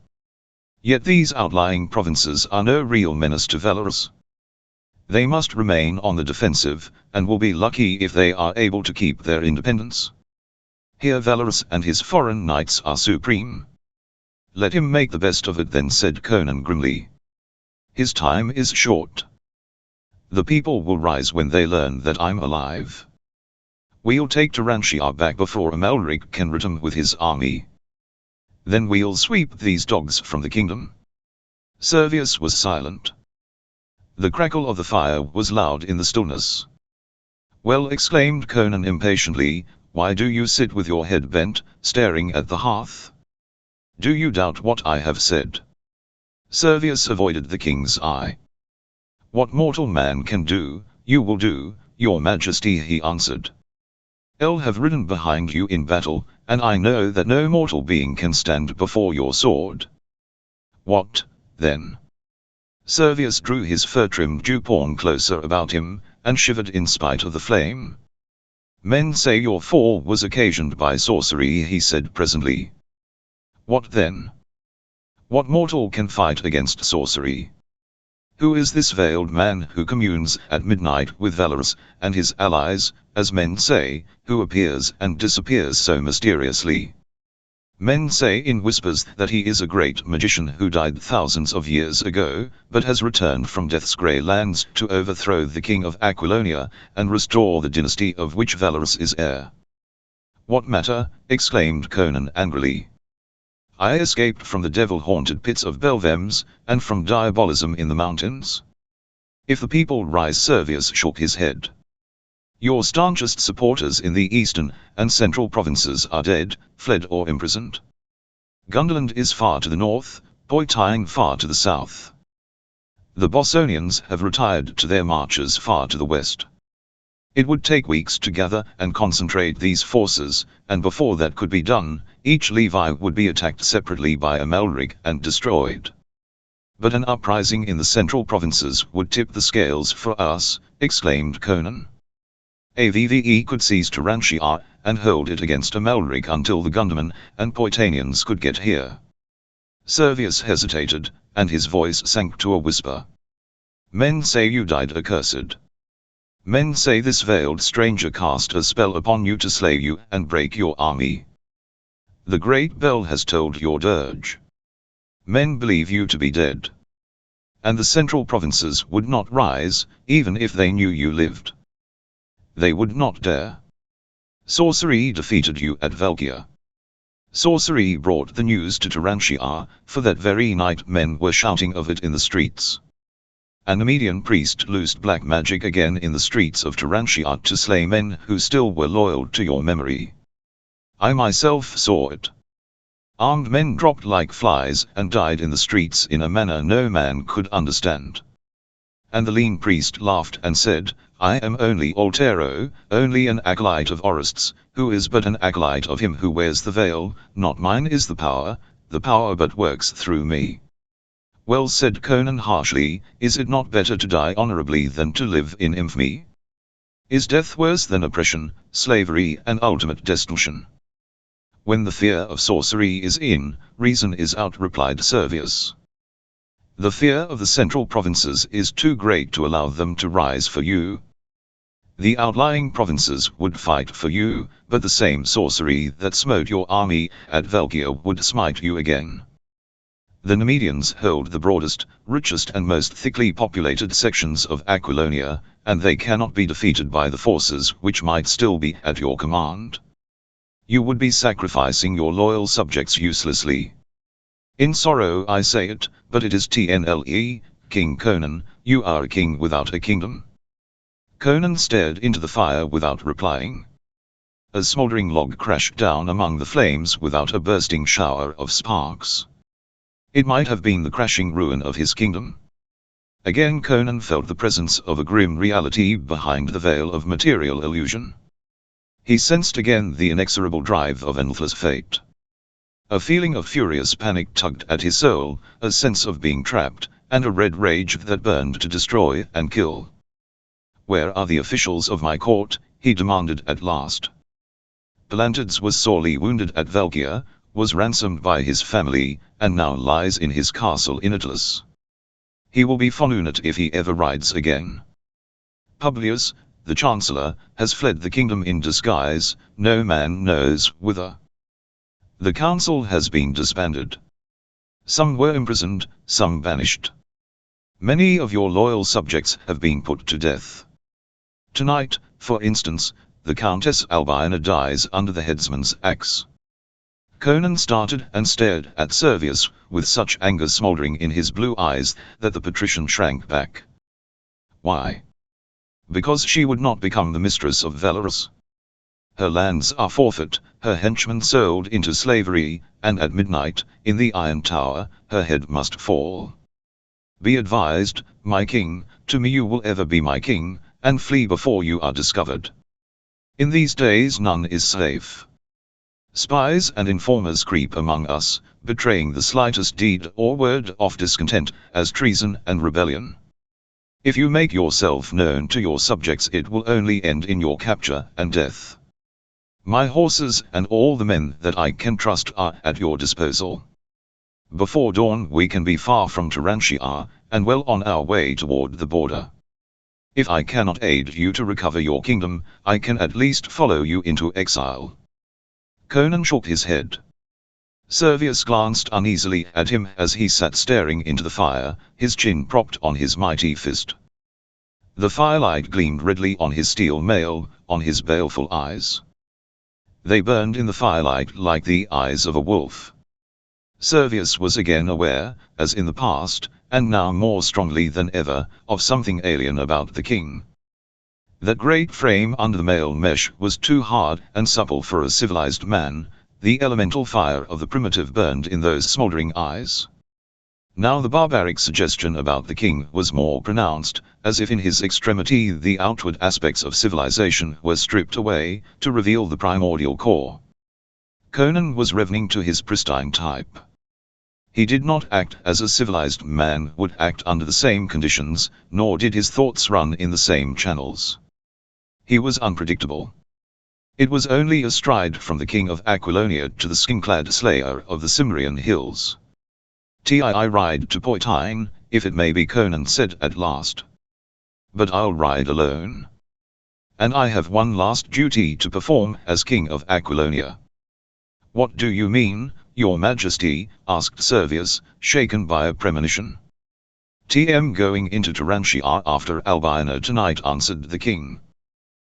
Yet these outlying provinces are no real menace to Valorous. They must remain on the defensive, and will be lucky if they are able to keep their independence. Here Valorous and his foreign knights are supreme. Let him make the best of it then, said Conan grimly. His time is short. The people will rise when they learn that I'm alive. We'll take Turantia back before Amalric can return with his army. Then we'll sweep these dogs from the kingdom. Servius was silent. The crackle of the fire was loud in the stillness. Well, exclaimed Conan impatiently, why do you sit with your head bent, staring at the hearth? Do you doubt what I have said? Servius avoided the king's eye. What mortal man can do, you will do, your majesty, he answered. I'll have ridden behind you in battle, and I know that no mortal being can stand before your sword. What, then? Servius drew his fur-trimmed dewpawn closer about him, and shivered in spite of the flame. Men say your fall was occasioned by sorcery, he said presently. What then? What mortal can fight against sorcery? Who is this veiled man who communes at midnight with Valorous and his allies, as men say, who appears and disappears so mysteriously? Men say in whispers that he is a great magician who died thousands of years ago, but has returned from death's grey lands to overthrow the king of Aquilonia, and restore the dynasty of which Valorous is heir. What matter? Exclaimed Conan angrily. I escaped from the devil-haunted pits of Belvems, and from diabolism in the mountains. If the people rise, Servius shook his head. Your staunchest supporters in the eastern and central provinces are dead, fled or imprisoned. Gunderland is far to the north, Poitiers far to the south. The Bossonians have retired to their marches far to the west. It would take weeks to gather and concentrate these forces, and before that could be done, each levy would be attacked separately by Amalric and destroyed. But an uprising in the central provinces would tip the scales for us, exclaimed Conan. Avve could seize Turanshah and hold it against Amalric until the Gundermen and Poitanians could get here. Servius hesitated, and his voice sank to a whisper. Men say you died accursed. Men say this veiled stranger cast a spell upon you to slay you and break your army. The great bell has tolled your dirge. Men believe you to be dead. And the central provinces would not rise, even if they knew you lived. They would not dare. Sorcery defeated you at Valkia. Sorcery brought the news to Turanshah, for that very night men were shouting of it in the streets. An Nemedian priest loosed black magic again in the streets of Turanshah to slay men who still were loyal to your memory. I myself saw it. Armed men dropped like flies and died in the streets in a manner no man could understand. And the lean priest laughed and said, I am only Altero, only an acolyte of Orest's, who is but an acolyte of him who wears the veil, not mine is the power but works through me. Well said Conan harshly, is it not better to die honorably than to live in infamy? Is death worse than oppression, slavery and ultimate destitution? When the fear of sorcery is in, reason is out, replied Servius. The fear of the central provinces is too great to allow them to rise for you. The outlying provinces would fight for you, but the same sorcery that smote your army at Valkia would smite you again. The Nemedians hold the broadest, richest and most thickly populated sections of Aquilonia, and they cannot be defeated by the forces which might still be at your command. You would be sacrificing your loyal subjects uselessly. In sorrow I say it, but it is TNLE, King Conan, you are a king without a kingdom. Conan stared into the fire without replying. A smoldering log crashed down among the flames without a bursting shower of sparks. It might have been the crashing ruin of his kingdom. Again Conan felt the presence of a grim reality behind the veil of material illusion. He sensed again the inexorable drive of endless fate. A feeling of furious panic tugged at his soul, a sense of being trapped, and a red rage that burned to destroy and kill. Where are the officials of my court? He demanded at last. Palantides was sorely wounded at Valkia, was ransomed by his family, and now lies in his castle in Atlas. He will be Fonunat if he ever rides again. Publius, the Chancellor, has fled the kingdom in disguise, no man knows whither. The council has been disbanded. Some were imprisoned, some banished. Many of your loyal subjects have been put to death. Tonight, for instance, the Countess Albina dies under the headsman's axe. Conan started and stared at Servius, with such anger smoldering in his blue eyes that the patrician shrank back. Why? Because she would not become the mistress of Valorous. Her lands are forfeit, her henchmen sold into slavery, and at midnight, in the Iron Tower, her head must fall. Be advised, my king, to me you will ever be my king, and flee before you are discovered. In these days none is safe. Spies and informers creep among us, betraying the slightest deed or word of discontent, as treason and rebellion. If you make yourself known to your subjects it will only end in your capture and death. My horses and all the men that I can trust are at your disposal. Before dawn we can be far from Turanshah, and well on our way toward the border. If I cannot aid you to recover your kingdom, I can at least follow you into exile. Conan shook his head. Servius glanced uneasily at him as he sat staring into the fire, his chin propped on his mighty fist. The firelight gleamed redly on his steel mail, on his baleful eyes. They burned in the firelight like the eyes of a wolf. Servius was again aware, as in the past, and now more strongly than ever, of something alien about the king. That great frame under the mail mesh was too hard and supple for a civilized man, The elemental fire of the primitive burned in those smoldering eyes. Now the barbaric suggestion about the king was more pronounced, as if in his extremity the outward aspects of civilization were stripped away, to reveal the primordial core. Conan was reverting to his pristine type. He did not act as a civilized man would act under the same conditions, nor did his thoughts run in the same channels. He was unpredictable. It was only a stride from the king of Aquilonia to the skin-clad slayer of the Cimmerian hills. "I ride to Poitine, if it may be," Conan said at last. "But I'll ride alone. And I have one last duty to perform as king of Aquilonia." "What do you mean, your majesty?" asked Servius, shaken by a premonition. "TM going into Turantia after Albina tonight," answered the king.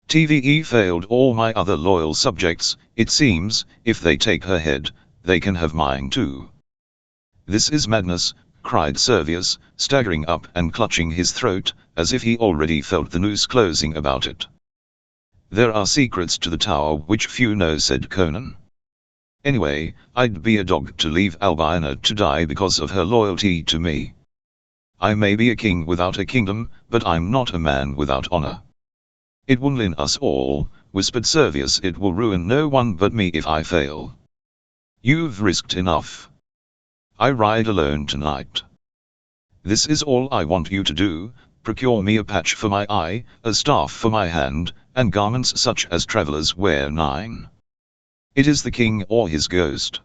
"TVE failed all my other loyal subjects, it seems. If they take her head, they can have mine too." "This is madness," cried Servius, staggering up and clutching his throat, as if he already felt the noose closing about it. "There are secrets to the tower which few know," said Conan. "Anyway, I'd be a dog to leave Albina to die because of her loyalty to me. I may be a king without a kingdom, but I'm not a man without honor." "It will ruin us all," whispered Servius. "It will ruin no one but me if I fail. You've risked enough. I ride alone tonight. This is all I want you to do: procure me a patch for my eye, a staff for my hand, and garments such as travelers wear. 9. It is the king or his ghost."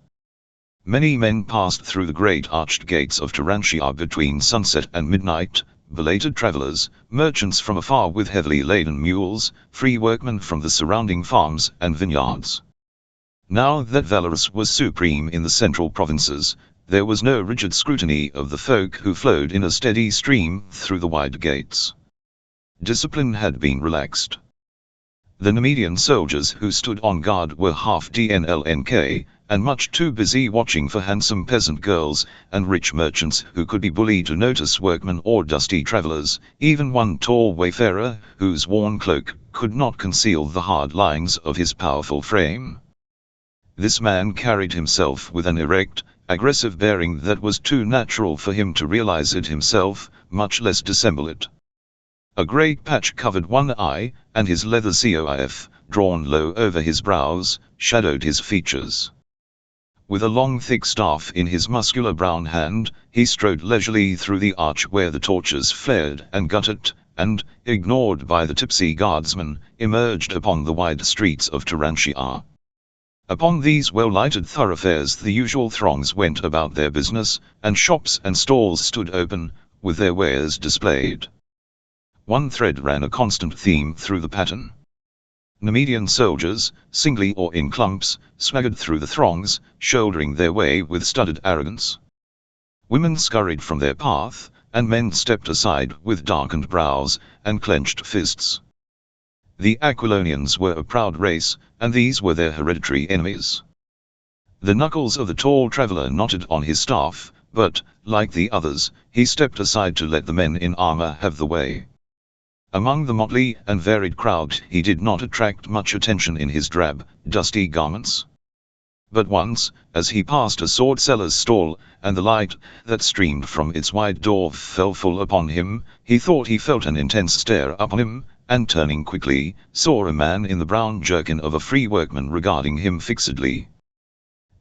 Many men passed through the great arched gates of Turantia between sunset and midnight, belated travelers, merchants from afar with heavily laden mules, free workmen from the surrounding farms and vineyards. Now that Valorous was supreme in the central provinces, there was no rigid scrutiny of the folk who flowed in a steady stream through the wide gates. Discipline had been relaxed. The Nemedian soldiers who stood on guard were half DNLNK, and much too busy watching for handsome peasant girls and rich merchants who could be bullied to notice workmen or dusty travelers, even one tall wayfarer whose worn cloak could not conceal the hard lines of his powerful frame. This man carried himself with an erect, aggressive bearing that was too natural for him to realize it himself, much less dissemble it. A great patch covered one eye, and his leather coif, drawn low over his brows, shadowed his features. With a long thick staff in his muscular brown hand, he strode leisurely through the arch where the torches flared and guttered, and, ignored by the tipsy guardsmen, emerged upon the wide streets of Turantia. Upon these well-lighted thoroughfares the usual throngs went about their business, and shops and stalls stood open, with their wares displayed. One thread ran a constant theme through the pattern. Nemedian soldiers, singly or in clumps, swaggered through the throngs, shouldering their way with studied arrogance. Women scurried from their path, and men stepped aside with darkened brows and clenched fists. The Aquilonians were a proud race, and these were their hereditary enemies. The knuckles of the tall traveler knotted on his staff, but, like the others, he stepped aside to let the men in armor have the way. Among the motley and varied crowd he did not attract much attention in his drab, dusty garments. But once, as he passed a sword seller's stall, and the light that streamed from its wide door fell full upon him, he thought he felt an intense stare upon him, and turning quickly, saw a man in the brown jerkin of a free workman regarding him fixedly.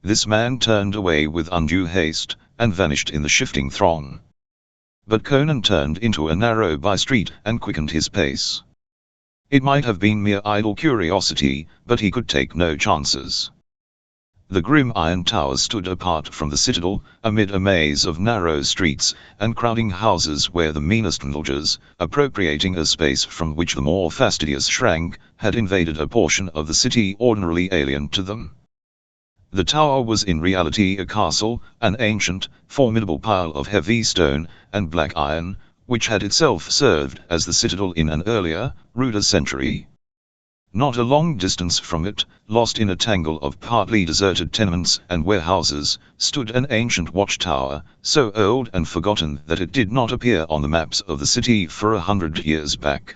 This man turned away with undue haste, and vanished in the shifting throng. But Conan turned into a narrow by-street and quickened his pace. It might have been mere idle curiosity, but he could take no chances. The grim iron tower stood apart from the citadel, amid a maze of narrow streets and crowding houses where the meanest indulgers, appropriating a space from which the more fastidious shrank, had invaded a portion of the city ordinarily alien to them. The tower was in reality a castle, an ancient, formidable pile of heavy stone and black iron, which had itself served as the citadel in an earlier, ruder century. Not a long distance from it, lost in a tangle of partly deserted tenements and warehouses, stood an ancient watchtower, so old and forgotten that it did not appear on the maps of the city for 100 years back.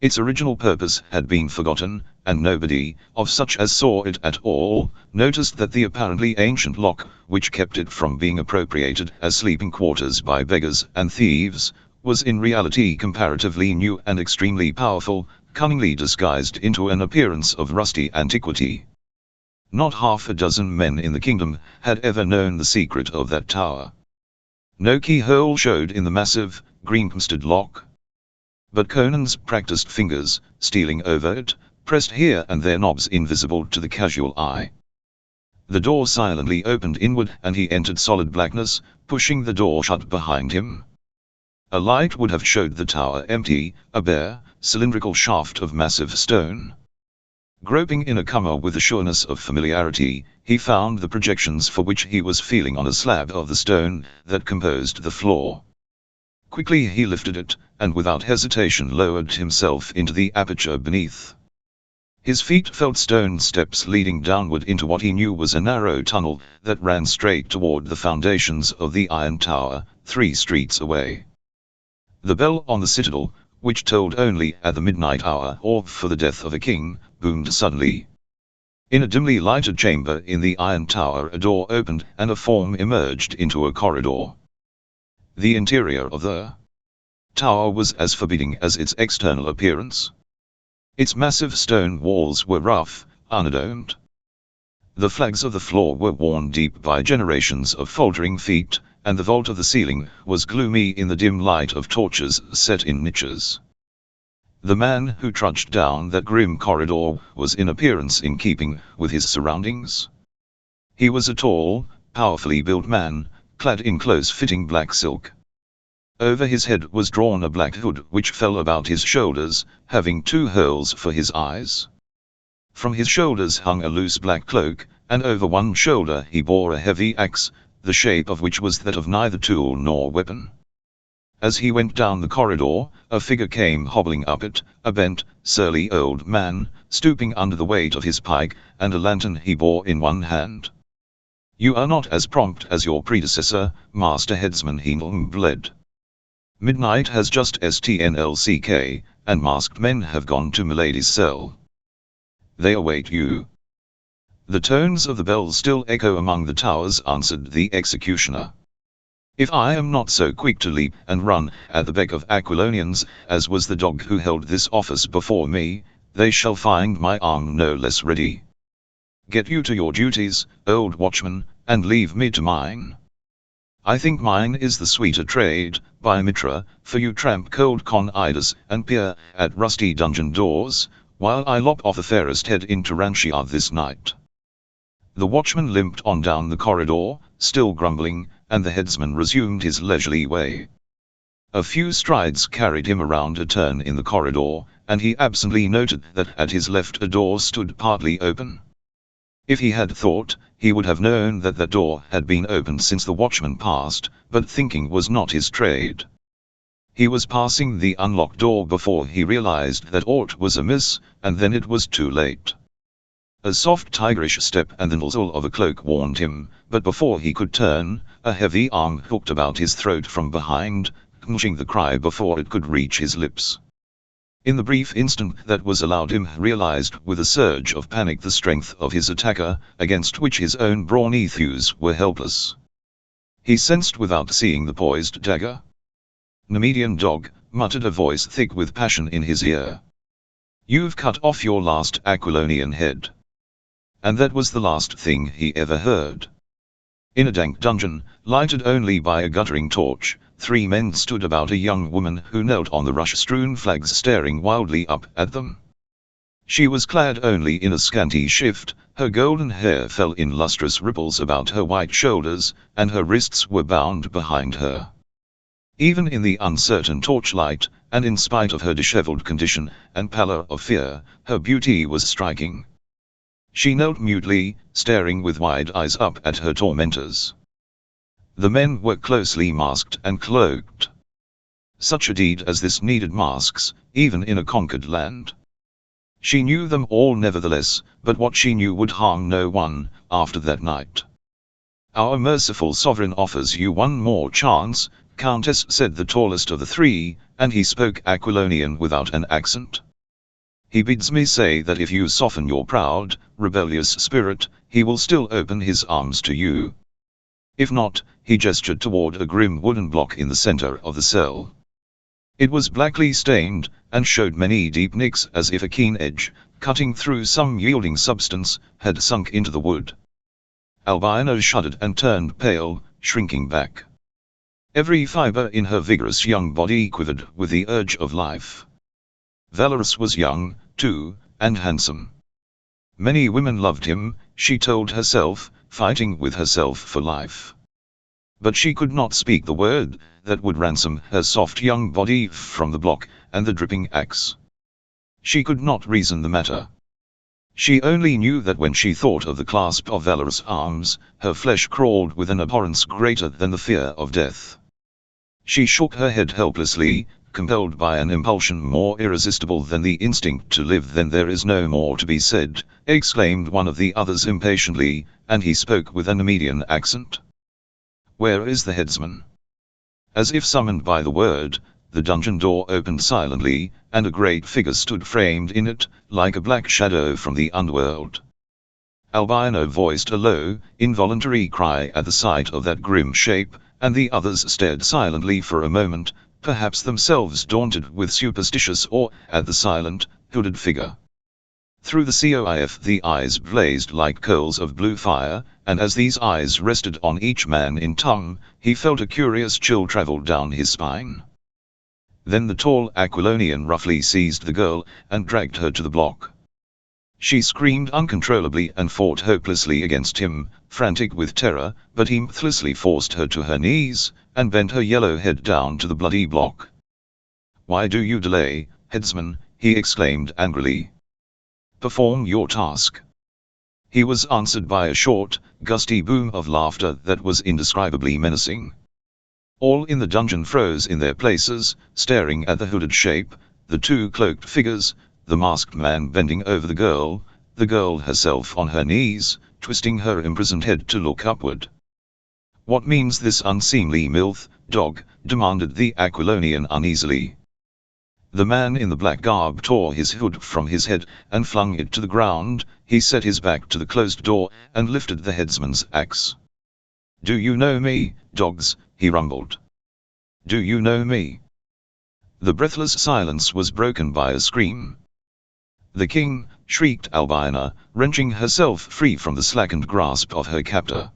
Its original purpose had been forgotten, and nobody, of such as saw it at all, noticed that the apparently ancient lock, which kept it from being appropriated as sleeping quarters by beggars and thieves, was in reality comparatively new and extremely powerful, cunningly disguised into an appearance of rusty antiquity. Not half a dozen men in the kingdom had ever known the secret of that tower. No keyhole showed in the massive, green-crusted lock. But Conan's practiced fingers, stealing over it, pressed here and there knobs invisible to the casual eye. The door silently opened inward and he entered solid blackness, pushing the door shut behind him. A light would have showed the tower empty, a bare, cylindrical shaft of massive stone. Groping in a cummer with the sureness of familiarity, he found the projections for which he was feeling on a slab of the stone that composed the floor. Quickly he lifted it, and without hesitation lowered himself into the aperture beneath. His feet felt stone steps leading downward into what he knew was a narrow tunnel that ran straight toward the foundations of the Iron Tower, 3 streets away. The bell on the citadel, which tolled only at the midnight hour or for the death of a king, boomed suddenly. In a dimly lighted chamber in the Iron Tower a door opened and a form emerged into a corridor. The interior of the tower was as forbidding as its external appearance. Its massive stone walls were rough, unadorned. The flags of the floor were worn deep by generations of faltering feet, and the vault of the ceiling was gloomy in the dim light of torches set in niches. The man who trudged down that grim corridor was in appearance in keeping with his surroundings. He was a tall, powerfully built man, clad in close-fitting black silk. Over his head was drawn a black hood which fell about his shoulders, having 2 holes for his eyes. From his shoulders hung a loose black cloak, and over one shoulder he bore a heavy axe, the shape of which was that of neither tool nor weapon. As he went down the corridor, a figure came hobbling up it, a bent, surly old man, stooping under the weight of his pike, and a lantern he bore in one hand. "You are not as prompt as your predecessor, Master Headsman," he bled. "Midnight has just STNLCK, and masked men have gone to Milady's cell. They await you." "The tones of the bells still echo among the towers," answered the executioner. "If I am not so quick to leap and run at the beck of Aquilonians, as was the dog who held this office before me, they shall find my arm no less ready. Get you to your duties, old watchman, and leave me to mine. I think mine is the sweeter trade, by Mitra, for you tramp cold con-iders and peer at rusty dungeon doors, while I lop off the fairest head in Turantia this night." The watchman limped on down the corridor, still grumbling, and the headsman resumed his leisurely way. A few strides carried him around a turn in the corridor, and he absently noted that at his left a door stood partly open. If he had thought, he would have known that that door had been opened since the watchman passed, but thinking was not his trade. He was passing the unlocked door before he realized that aught was amiss, and then it was too late. A soft tigerish step and the nozzle of a cloak warned him, but before he could turn, a heavy arm hooked about his throat from behind, quenching the cry before it could reach his lips. In the brief instant that was allowed him, realized with a surge of panic the strength of his attacker, against which his own brawny thews were helpless. He sensed without seeing the poised dagger. "Nemedian dog," muttered a voice thick with passion in his ear. "You've cut off your last Aquilonian head." And that was the last thing he ever heard. In a dank dungeon, lighted only by a guttering torch, 3 men stood about a young woman who knelt on the rush-strewn flags staring wildly up at them. She was clad only in a scanty shift, her golden hair fell in lustrous ripples about her white shoulders, and her wrists were bound behind her. Even in the uncertain torchlight, and in spite of her disheveled condition and pallor of fear, her beauty was striking. She knelt mutely, staring with wide eyes up at her tormentors. The men were closely masked and cloaked. Such a deed as this needed masks, even in a conquered land. She knew them all nevertheless, but what she knew would harm no one, after that night. "Our merciful sovereign offers you one more chance," Countess, said the tallest of the 3, and he spoke Aquilonian without an accent. he bids me say that if you soften your proud, rebellious spirit, he will still open his arms to you. If not, he gestured toward a grim wooden block in the center of the cell. It was blackly stained, and showed many deep nicks as if a keen edge, cutting through some yielding substance, had sunk into the wood. Albina shuddered and turned pale, shrinking back. Every fiber in her vigorous young body quivered with the urge of life. Valorous was young, too, and handsome. Many women loved him, she told herself, fighting with herself for life. But she could not speak the word that would ransom her soft young body from the block and the dripping axe. She could not reason the matter. She only knew that when she thought of the clasp of valorous arms, her flesh crawled with an abhorrence greater than the fear of death. She shook her head helplessly, compelled by an impulsion more irresistible than the instinct to live. "Then there is no more to be said," exclaimed one of the others impatiently, and he spoke with a Nemedian accent. "Where is the headsman?" As if summoned by the word, the dungeon door opened silently, and a great figure stood framed in it, like a black shadow from the underworld. Albino voiced a low, involuntary cry at the sight of that grim shape, and the others stared silently for a moment, perhaps themselves daunted with superstitious awe at the silent, hooded figure. Through the coif the eyes blazed like coals of blue fire, and as these eyes rested on each man in turn, he felt a curious chill travel down his spine. Then the tall Aquilonian roughly seized the girl, and dragged her to the block. She screamed uncontrollably and fought hopelessly against him, frantic with terror, but he ruthlessly forced her to her knees, and bent her yellow head down to the bloody block. "Why do you delay, headsman?" he exclaimed angrily. "Perform your task." He was answered by a short, gusty boom of laughter that was indescribably menacing. All in the dungeon froze in their places, staring at the hooded shape, the two cloaked figures, the masked man bending over the girl herself on her knees, twisting her imprisoned head to look upward. "What means this unseemly filth, dog?" demanded the Aquilonian uneasily. The man in the black garb tore his hood from his head, and flung it to the ground. He set his back to the closed door, and lifted the headsman's axe. "Do you know me, dogs?" he rumbled. "Do you know me?" The breathless silence was broken by a scream. "The king!" shrieked Albina, wrenching herself free from the slackened grasp of her captor.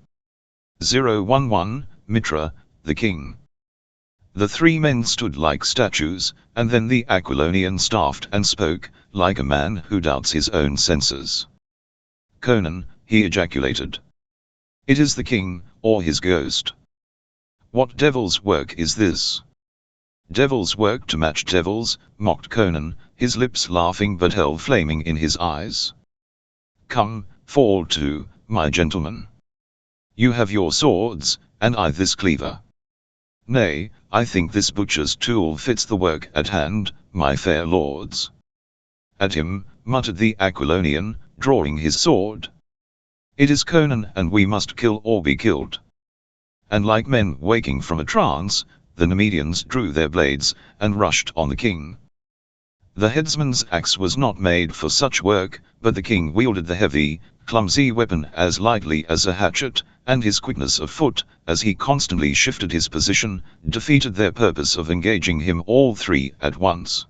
011, Mitra, the king. The three men stood like statues, and then the Aquilonian staffed and spoke, like a man who doubts his own senses. "Conan," he ejaculated. "It is the king, or his ghost. What devil's work is this?" "Devil's work to match devils," mocked Conan, his lips laughing but hell flaming in his eyes. "Come, fall to, my gentlemen. You have your swords, and I this cleaver. Nay, I think this butcher's tool fits the work at hand, my fair lords." "At him," muttered the Aquilonian, drawing his sword. "It is Conan, and we must kill or be killed." And like men waking from a trance, the Nemedians drew their blades, and rushed on the king. The headsman's axe was not made for such work, but the king wielded the heavy, clumsy weapon as lightly as a hatchet, and his quickness of foot, as he constantly shifted his position, defeated their purpose of engaging him all three at once.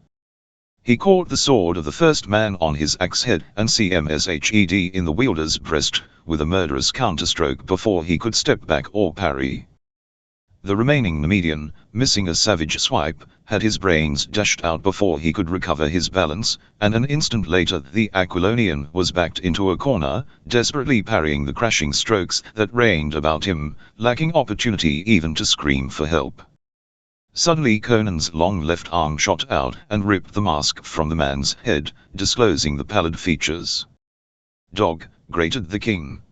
He caught the sword of the first man on his axe head and CMSHED in the wielder's breast, with a murderous counterstroke before he could step back or parry. The remaining Nemedian, missing a savage swipe, had his brains dashed out before he could recover his balance, and an instant later the Aquilonian was backed into a corner, desperately parrying the crashing strokes that rained about him, lacking opportunity even to scream for help. Suddenly Conan's long left arm shot out and ripped the mask from the man's head, disclosing the pallid features. "Dog," grated the king.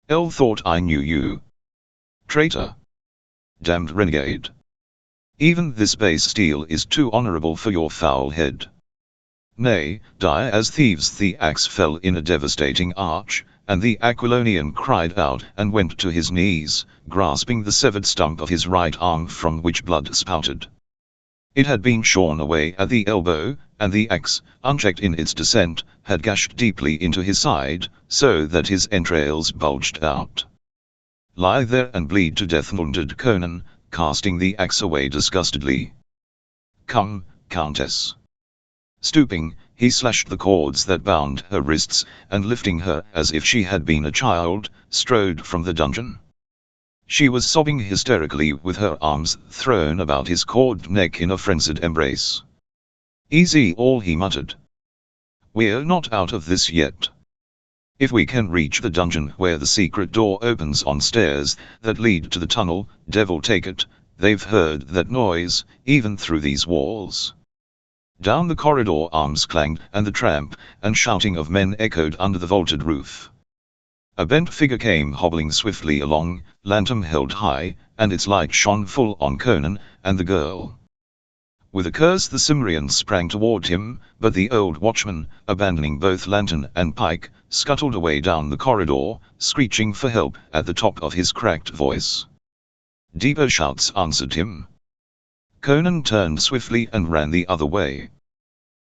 "El thought I knew you. Traitor. Damned renegade. Even this base steel is too honorable for your foul head. Nay, die as thieves." The axe fell in a devastating arch, and the Aquilonian cried out and went to his knees, grasping the severed stump of his right arm from which blood spouted. It had been shorn away at the elbow, and the axe, unchecked in its descent, had gashed deeply into his side, so that his entrails bulged out. "Lie there and bleed to death," muttered Conan, casting the axe away disgustedly. "Come, Countess." Stooping, he slashed the cords that bound her wrists, and lifting her as if she had been a child, strode from the dungeon. She was sobbing hysterically with her arms thrown about his cord neck in a frenzied embrace. "Easy all," he muttered. "We're not out of this yet. If we can reach the dungeon where the secret door opens on stairs that lead to the tunnel, devil take it, they've heard that noise, even through these walls." Down the corridor arms clanged, and the tramp and shouting of men echoed under the vaulted roof. A bent figure came hobbling swiftly along, lantern held high, and its light shone full on Conan and the girl. With a curse the Cimmerian sprang toward him, but the old watchman, abandoning both lantern and pike, scuttled away down the corridor, screeching for help at the top of his cracked voice. Deeper shouts answered him. Conan turned swiftly and ran the other way.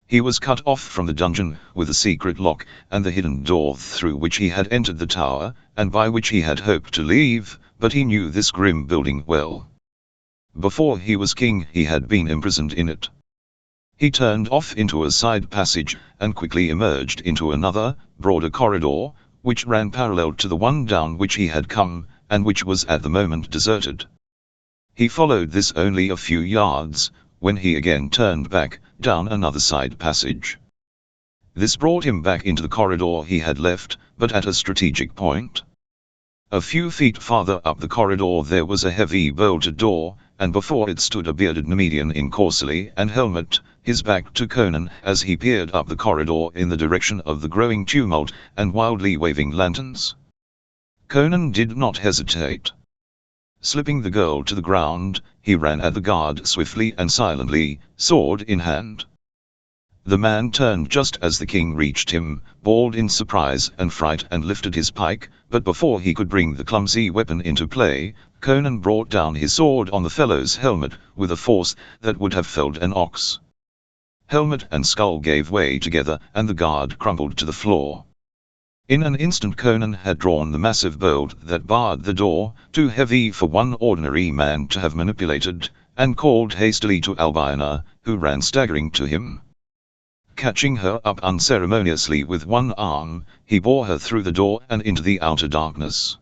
He was cut off from the dungeon, with the secret lock, and the hidden door through which he had entered the tower, and by which he had hoped to leave, but he knew this grim building well. Before he was king he had been imprisoned in it. He turned off into a side passage, and quickly emerged into another, broader corridor, which ran parallel to the one down which he had come, and which was at the moment deserted. He followed this only a few yards, when he again turned back, down another side passage. This brought him back into the corridor he had left, but at a strategic point. A few feet farther up the corridor there was a heavy bolted door, and before it stood a bearded Nemedian in corselet and helmet, his back to Conan as he peered up the corridor in the direction of the growing tumult and wildly waving lanterns. Conan did not hesitate. Slipping the girl to the ground, he ran at the guard swiftly and silently, sword in hand. The man turned just as the king reached him, bawled in surprise and fright and lifted his pike, but before he could bring the clumsy weapon into play, Conan brought down his sword on the fellow's helmet, with a force that would have felled an ox. Helmet and skull gave way together, and the guard crumpled to the floor. In an instant Conan had drawn the massive bolt that barred the door, too heavy for one ordinary man to have manipulated, and called hastily to Albiona, who ran staggering to him. Catching her up unceremoniously with one arm, he bore her through the door and into the outer darkness.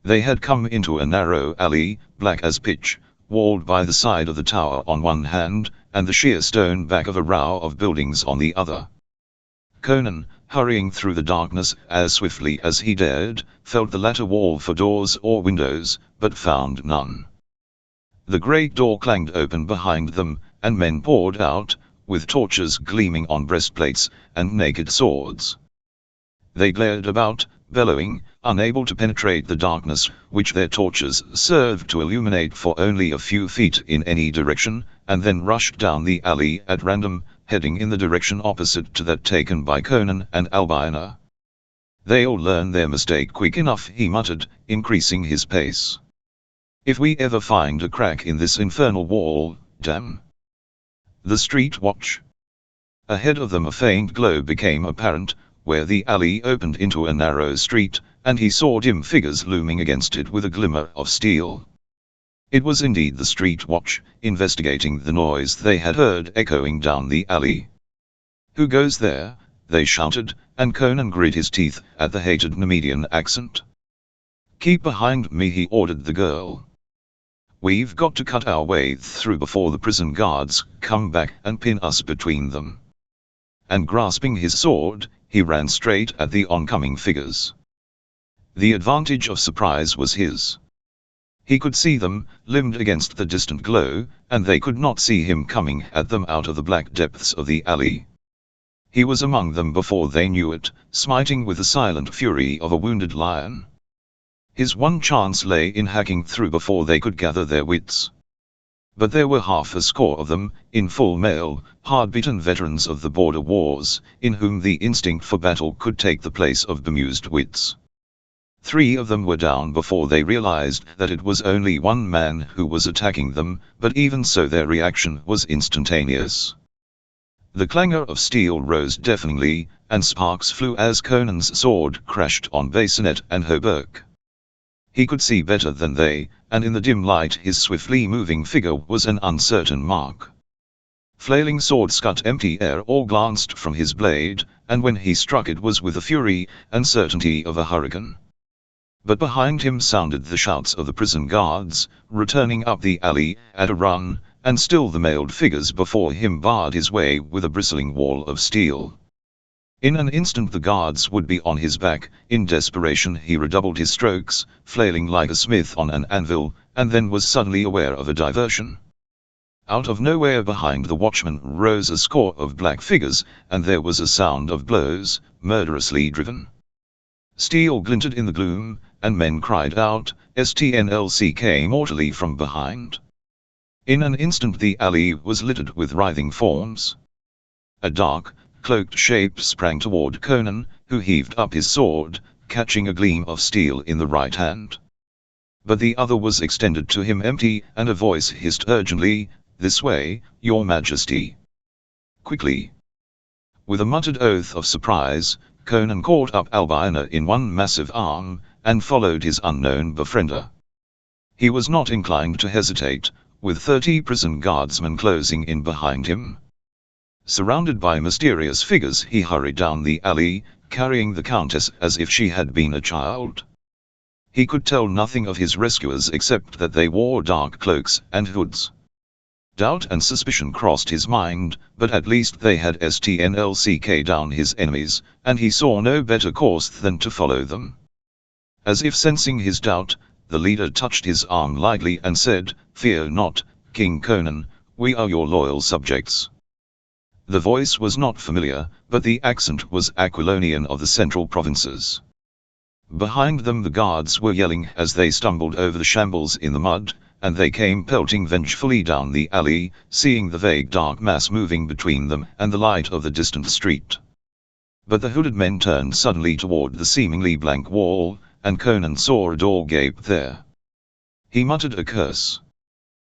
They had come into a narrow alley, black as pitch, walled by the side of the tower on one hand, and the sheer stone back of a row of buildings on the other. Conan, hurrying through the darkness as swiftly as he dared, felt the latter wall for doors or windows, but found none. The great door clanged open behind them, and men poured out, with torches gleaming on breastplates and naked swords. They glared about, bellowing, unable to penetrate the darkness which their torches served to illuminate for only a few feet in any direction, and then rushed down the alley at random, heading in the direction opposite to that taken by Conan and Albiona. "They'll learn their mistake quick enough," he muttered, increasing his pace. "If we ever find a crack in this infernal wall, damn." The street watch. Ahead of them a faint glow became apparent, where the alley opened into a narrow street, and he saw dim figures looming against it with a glimmer of steel. It was indeed the street watch, investigating the noise they had heard echoing down the alley. "Who goes there?" they shouted, and Conan grit his teeth at the hated Nemedian accent. "Keep behind me," he ordered the girl. "We've got to cut our way through before the prison guards come back and pin us between them." And grasping his sword, he ran straight at the oncoming figures. The advantage of surprise was his. He could see them, limned against the distant glow, and they could not see him coming at them out of the black depths of the alley. He was among them before they knew it, smiting with the silent fury of a wounded lion. His one chance lay in hacking through before they could gather their wits. But there were half a score of them, in full mail, hard-beaten veterans of the border wars, in whom the instinct for battle could take the place of bemused wits. 3 of them were down before they realized that it was only one man who was attacking them, but even so their reaction was instantaneous. The clangor of steel rose deafeningly, and sparks flew as Conan's sword crashed on bassinet and hauberk. He could see better than they, and in the dim light his swiftly moving figure was an uncertain mark. Flailing swords cut empty air or glanced from his blade, and when he struck it was with the fury and certainty of a hurricane. But behind him sounded the shouts of the prison guards, returning up the alley at a run, and still the mailed figures before him barred his way with a bristling wall of steel. In an instant the guards would be on his back. In desperation he redoubled his strokes, flailing like a smith on an anvil, and then was suddenly aware of a diversion. Out of nowhere behind the watchman rose a score of black figures, and there was a sound of blows, murderously driven. Steel glinted in the gloom, and men cried out, "STNLCK" mortally from behind. In an instant the alley was littered with writhing forms. A dark, cloaked shape sprang toward Conan, who heaved up his sword, catching a gleam of steel in the right hand. But the other was extended to him empty, and a voice hissed urgently, "This way, your majesty." Quickly. With a muttered oath of surprise, Conan caught up Albina in one massive arm, and followed his unknown befriender. He was not inclined to hesitate, with 30 prison guardsmen closing in behind him. Surrounded by mysterious figures he hurried down the alley, carrying the Countess as if she had been a child. He could tell nothing of his rescuers except that they wore dark cloaks and hoods. Doubt and suspicion crossed his mind, but at least they had STNLCK down his enemies, and he saw no better course than to follow them. As if sensing his doubt, the leader touched his arm lightly and said, "Fear not, King Conan, we are your loyal subjects." The voice was not familiar, but the accent was Aquilonian of the central provinces. Behind them the guards were yelling as they stumbled over the shambles in the mud, and they came pelting vengefully down the alley, seeing the vague dark mass moving between them and the light of the distant street. But the hooded men turned suddenly toward the seemingly blank wall, and Conan saw a door gape there. He muttered a curse.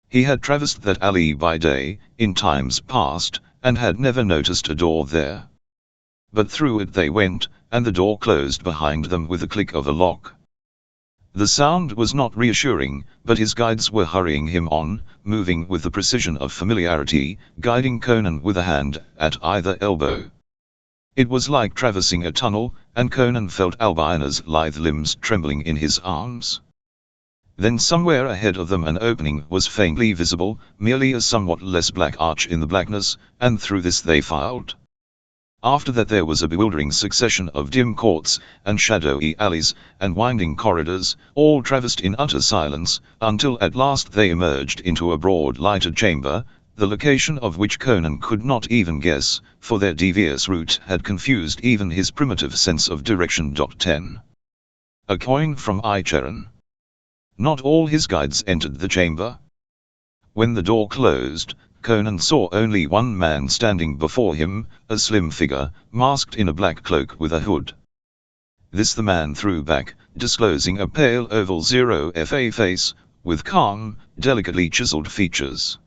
He had traversed that alley by day, in times past, and had never noticed a door there. But through it they went, and the door closed behind them with the click of a lock. The sound was not reassuring, but his guides were hurrying him on, moving with the precision of familiarity, guiding Conan with a hand at either elbow. It was like traversing a tunnel, and Conan felt Albina's lithe limbs trembling in his arms. Then somewhere ahead of them an opening was faintly visible, merely a somewhat less black arch in the blackness, and through this they filed. After that there was a bewildering succession of dim courts, and shadowy alleys, and winding corridors, all traversed in utter silence, until at last they emerged into a broad lighted chamber, the location of which Conan could not even guess, for their devious route had confused even his primitive sense of direction. 10. A coin from Icharon. Not all his guides entered the chamber. When the door closed, Conan saw only one man standing before him, a slim figure, masked in a black cloak with a hood. This the man threw back, disclosing a pale oval zero-FA face, with calm, delicately chiseled features.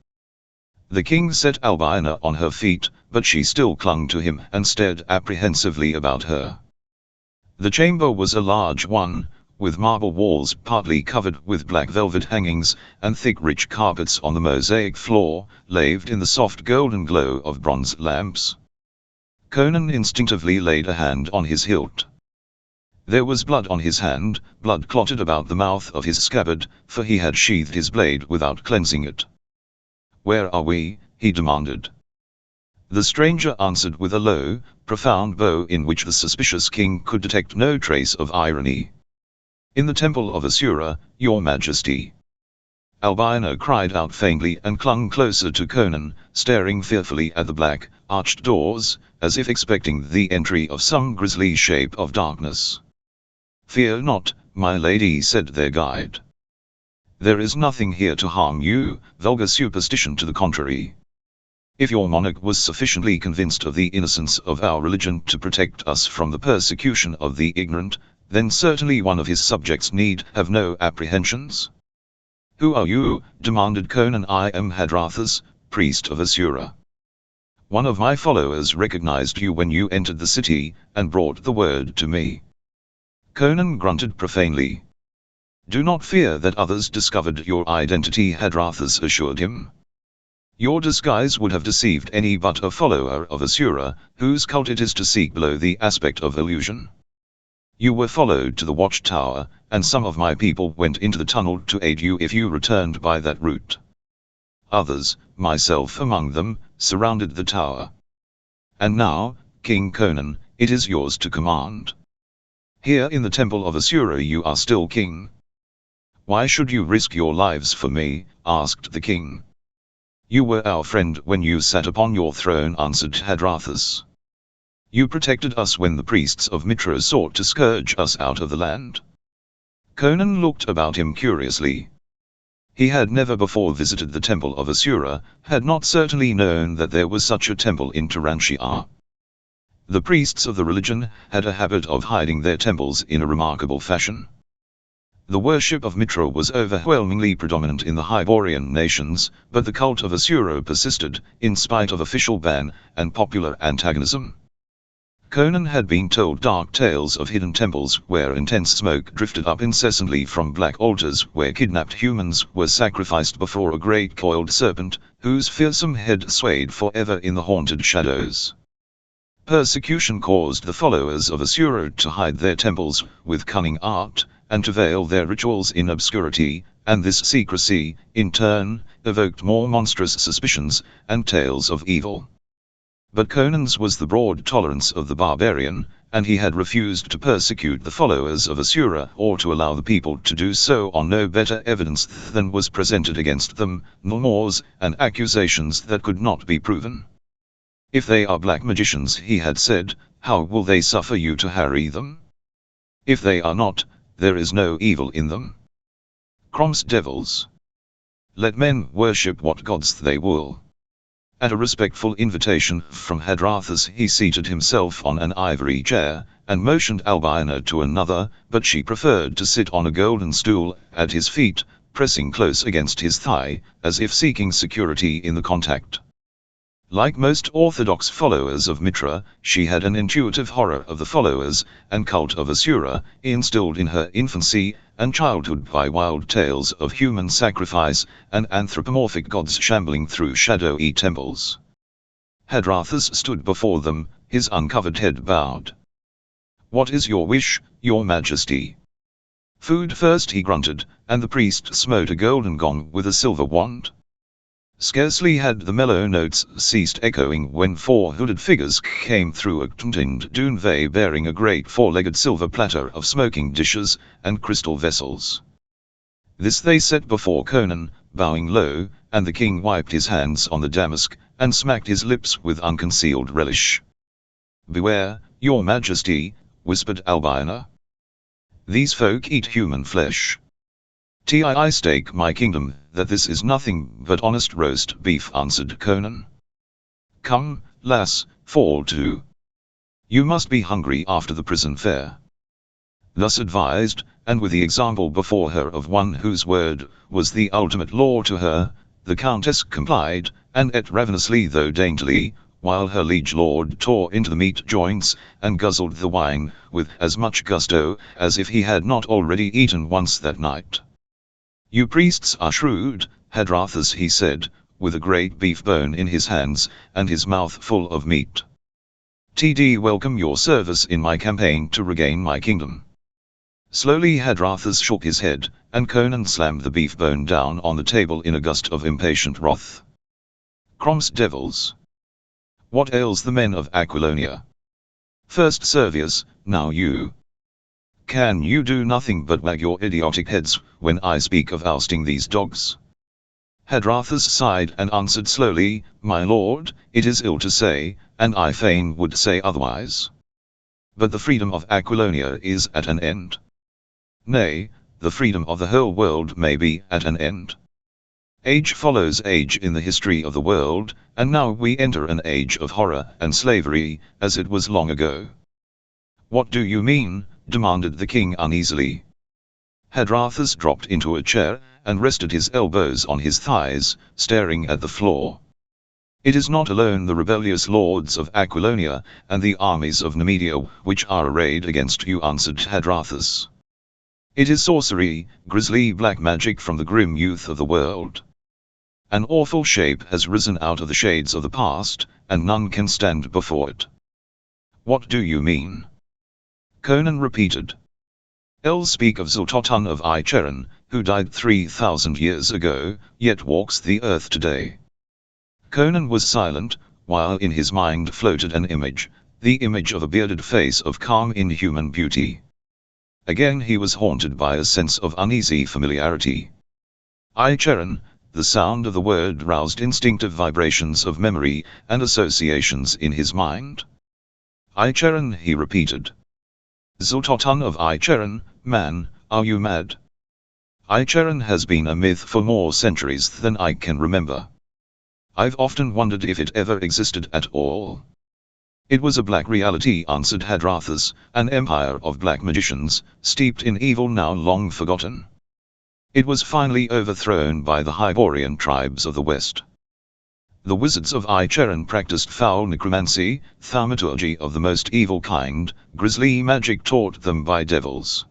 The king set Albina on her feet, but she still clung to him and stared apprehensively about her. The chamber was a large one, with marble walls partly covered with black velvet hangings, and thick rich carpets on the mosaic floor, laved in the soft golden glow of bronze lamps. Conan instinctively laid a hand on his hilt. There was blood on his hand, blood clotted about the mouth of his scabbard, for he had sheathed his blade without cleansing it. "Where are we?" he demanded. The stranger answered with a low, profound bow in which the suspicious king could detect no trace of irony. "In the temple of Asura, your majesty." Albina cried out faintly and clung closer to Conan, staring fearfully at the black, arched doors, as if expecting the entry of some grisly shape of darkness. "Fear not, my lady," said their guide. "There is nothing here to harm you, vulgar superstition to the contrary. If your monarch was sufficiently convinced of the innocence of our religion to protect us from the persecution of the ignorant, then certainly one of his subjects need have no apprehensions. Who are you? Demanded Conan. I am Hadrathas, priest of Asura. One of my followers recognized you when you entered the city, and brought the word to me. Conan grunted profanely. Do not fear that others discovered your identity, Hadrathas assured him. Your disguise would have deceived any but a follower of Asura, whose cult it is to seek below the aspect of illusion. You were followed to the watchtower, and some of my people went into the tunnel to aid you if you returned by that route. Others, myself among them, surrounded the tower. And now, King Conan, it is yours to command. Here in the temple of Asura you are still king. Why should you risk your lives for me? Asked the king. You were our friend when you sat upon your throne, answered Hadrathas. You protected us when the priests of Mitra sought to scourge us out of the land. Conan looked about him curiously. He had never before visited the temple of Asura, had not certainly known that there was such a temple in Turanshia. The priests of the religion had a habit of hiding their temples in a remarkable fashion. The worship of Mitra was overwhelmingly predominant in the Hyborian nations, but the cult of Asura persisted, in spite of official ban and popular antagonism. Conan had been told dark tales of hidden temples where intense smoke drifted up incessantly from black altars where kidnapped humans were sacrificed before a great coiled serpent, whose fearsome head swayed forever in the haunted shadows. Persecution caused the followers of Asura to hide their temples with cunning art, and to veil their rituals in obscurity, and this secrecy, in turn, evoked more monstrous suspicions and tales of evil. But Conan's was the broad tolerance of the barbarian, and he had refused to persecute the followers of Asura or to allow the people to do so on no better evidence than was presented against them, murmurs and accusations that could not be proven. If they are black magicians, he had said, how will they suffer you to harry them? If they are not, there is no evil in them. Crom's devils. Let men worship what gods they will. At a respectful invitation from Hadrathas, he seated himself on an ivory chair, and motioned Albayna to another, but she preferred to sit on a golden stool at his feet, pressing close against his thigh, as if seeking security in the contact. Like most orthodox followers of Mitra, she had an intuitive horror of the followers and cult of Asura, instilled in her infancy and childhood by wild tales of human sacrifice and anthropomorphic gods shambling through shadowy temples. Hadrathas stood before them, his uncovered head bowed. What is your wish, your majesty? Food first, he grunted, and the priest smote a golden gong with a silver wand. Scarcely had the mellow notes ceased echoing when 4 hooded figures came through a tinted dunvey bearing a great 4-legged silver platter of smoking dishes and crystal vessels. This they set before Conan, bowing low, and the king wiped his hands on the damask, and smacked his lips with unconcealed relish. Beware, your majesty, whispered Albayna. These folk eat human flesh. I stake my kingdom that this is nothing but honest roast beef, answered Conan. Come, lass, fall to. You must be hungry after the prison fare. Thus advised, and with the example before her of one whose word was the ultimate law to her, the countess complied, and ate ravenously though daintily, while her liege lord tore into the meat joints, and guzzled the wine, with as much gusto as if he had not already eaten once that night. You priests are shrewd, Hadrathas, he said, with a great beef bone in his hands, and his mouth full of meat. TD welcome your service in my campaign to regain my kingdom. Slowly Hadrathas shook his head, and Conan slammed the beef bone down on the table in a gust of impatient wrath. Crom's devils. What ails the men of Aquilonia? First Servius, now you. Can you do nothing but wag your idiotic heads when I speak of ousting these dogs? Hadrathas sighed and answered slowly, my lord, it is ill to say, and I fain would say otherwise. But the freedom of Aquilonia is at an end. Nay, the freedom of the whole world may be at an end. Age follows age in the history of the world, and now we enter an age of horror and slavery, as it was long ago. What do you mean, demanded the king uneasily. Hadrathas dropped into a chair, and rested his elbows on his thighs, staring at the floor. It is not alone the rebellious lords of Aquilonia, and the armies of Nemedia, which are arrayed against you, answered Hadrathas. It is sorcery, grisly black magic from the grim youth of the world. An awful shape has risen out of the shades of the past, and none can stand before it. What do you mean? Conan repeated. I'll speak of Xul'Totan of Icheran, who died 3,000 years ago, yet walks the earth today. Conan was silent, while in his mind floated an image, the image of a bearded face of calm inhuman beauty. Again he was haunted by a sense of uneasy familiarity. Icheran, the sound of the word roused instinctive vibrations of memory and associations in his mind. Icheran, he repeated. Xul'Totan of Icheran, man, are you mad? Icheran has been a myth for more centuries than I can remember. I've often wondered if it ever existed at all. It was a black reality, answered Hadrathas, an empire of black magicians, steeped in evil now long forgotten. It was finally overthrown by the Hyborian tribes of the west. The wizards of Icheran practiced foul necromancy, thaumaturgy of the most evil kind, grisly magic taught them by devils.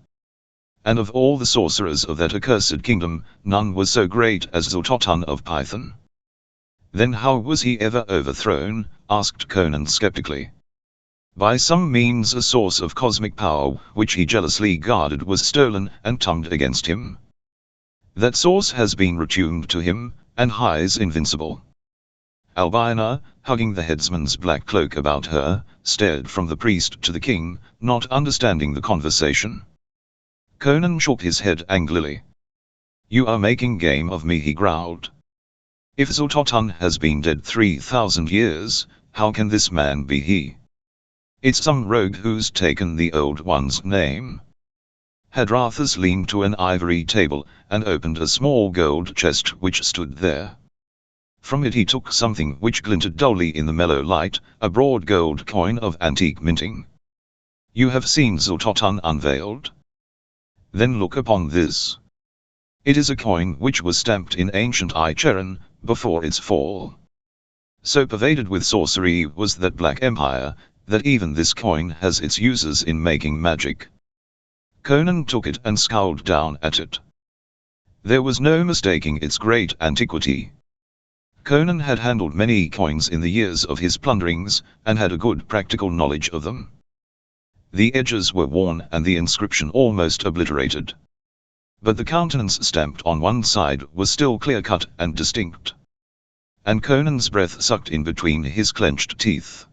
And of all the sorcerers of that accursed kingdom, none was so great as Xul'Totan of Python. Then how was he ever overthrown? Asked Conan skeptically. By some means a source of cosmic power, which he jealously guarded, was stolen and turned against him. That source has been returned to him, and he is invincible. Albina, hugging the headsman's black cloak about her, stared from the priest to the king, not understanding the conversation. Conan shook his head angrily. You are making game of me, he growled. If Xul'Totan has been dead 3,000 years, how can this man be he? It's some rogue who's taken the old one's name. Hadrathas leaned to an ivory table, and opened a small gold chest which stood there. From it he took something which glinted dully in the mellow light, a broad gold coin of antique minting. You have seen Xul'Totan unveiled? Then look upon this. It is a coin which was stamped in ancient Icheran, before its fall. So pervaded with sorcery was that black empire, that even this coin has its uses in making magic. Conan took it and scowled down at it. There was no mistaking its great antiquity. Conan had handled many coins in the years of his plunderings, and had a good practical knowledge of them. The edges were worn and the inscription almost obliterated. But the countenance stamped on one side was still clear-cut and distinct. And Conan's breath sucked in between his clenched teeth.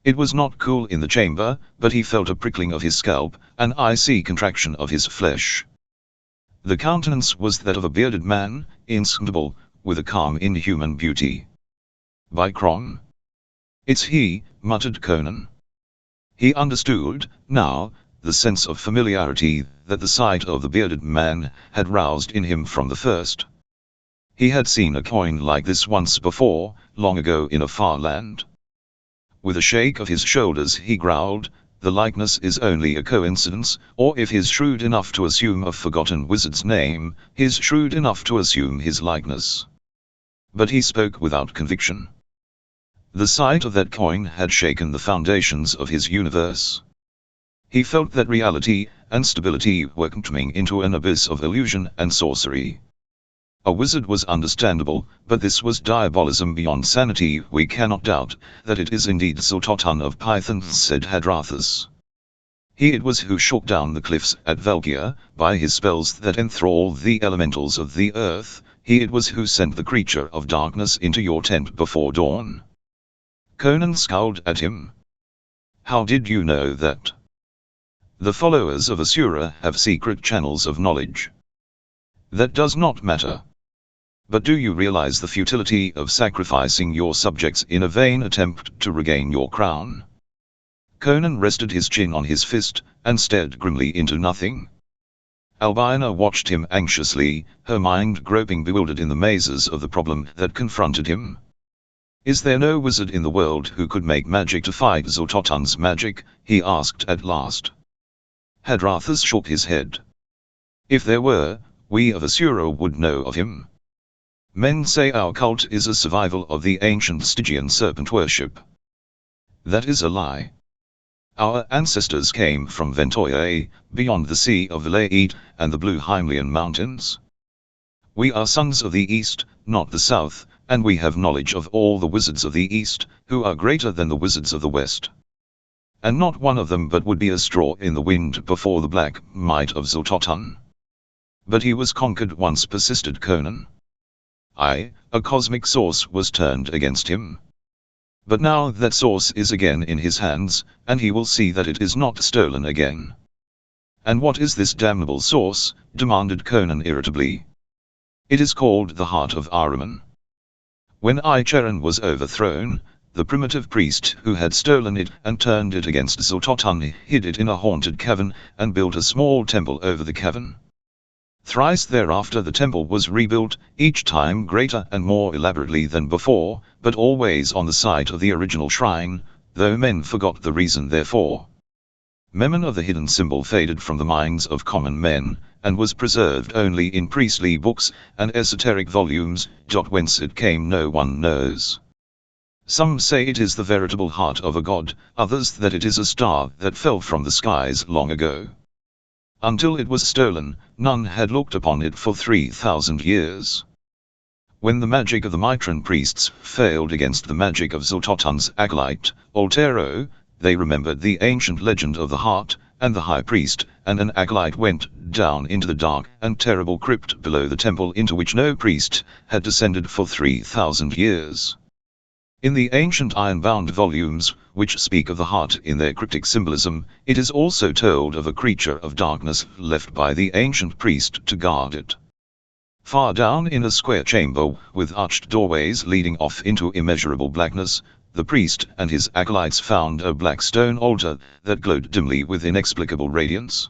It was not cool in the chamber, but he felt a prickling of his scalp, an icy contraction of his flesh. The countenance was that of a bearded man, inscrutable, with a calm inhuman beauty. By Crom! It's he, muttered Conan. He understood, now, the sense of familiarity that the sight of the bearded man had roused in him from the first. He had seen a coin like this once before, long ago in a far land. With a shake of his shoulders he growled, the likeness is only a coincidence, or if he's shrewd enough to assume a forgotten wizard's name, he's shrewd enough to assume his likeness. But he spoke without conviction. The sight of that coin had shaken the foundations of his universe. He felt that reality and stability were coming into an abyss of illusion and sorcery. A wizard was understandable, but this was diabolism beyond sanity. We cannot doubt that it is indeed Xul'Totan of Python, said Hadrathas. He it was who shook down the cliffs at Valkia, by his spells that enthrall the elementals of the earth. He it was who sent the creature of darkness into your tent before dawn. Conan scowled at him. How did you know that? The followers of Asura have secret channels of knowledge. That does not matter. But do you realize the futility of sacrificing your subjects in a vain attempt to regain your crown? Conan rested his chin on his fist, and stared grimly into nothing. Albina watched him anxiously, her mind groping bewildered in the mazes of the problem that confronted him. Is there no wizard in the world who could make magic to fight Xul'Totan's magic? He asked at last. Hadrathas shook his head. If there were, we of Asura would know of him. Men say our cult is a survival of the ancient Stygian serpent worship. That is a lie. Our ancestors came from Ventoya, beyond the Sea of Vilayet and the blue Himalayan mountains. We are sons of the East, not the South, and we have knowledge of all the wizards of the East, who are greater than the wizards of the West. And not one of them but would be a straw in the wind before the black might of Xaltotan. But he was conquered once, persisted Conan. A cosmic source was turned against him. But now that source is again in his hands, and he will see that it is not stolen again. And what is this damnable source? Demanded Conan irritably. It is called the Heart of Ahriman. When Icharan was overthrown, the primitive priest who had stolen it and turned it against Xaltotan hid it in a haunted cavern, and built a small temple over the cavern. Thrice thereafter the temple was rebuilt, each time greater and more elaborately than before, but always on the site of the original shrine, though men forgot the reason therefor. Memory of the hidden symbol faded from the minds of common men, and was preserved only in priestly books and esoteric volumes. Whence it came no one knows. Some say it is the veritable heart of a god, others that it is a star that fell from the skies long ago. Until it was stolen, none had looked upon it for 3,000 years. When the magic of the Mitran priests failed against the magic of Xaltotan's acolyte, Altero, they remembered the ancient legend of the heart, and the high priest and an acolyte went down into the dark and terrible crypt below the temple, into which no priest had descended for 3,000 years. In the ancient iron-bound volumes, which speak of the heart in their cryptic symbolism, it is also told of a creature of darkness left by the ancient priest to guard it. Far down in a square chamber, with arched doorways leading off into immeasurable blackness, the priest and his acolytes found a black stone altar that glowed dimly with inexplicable radiance.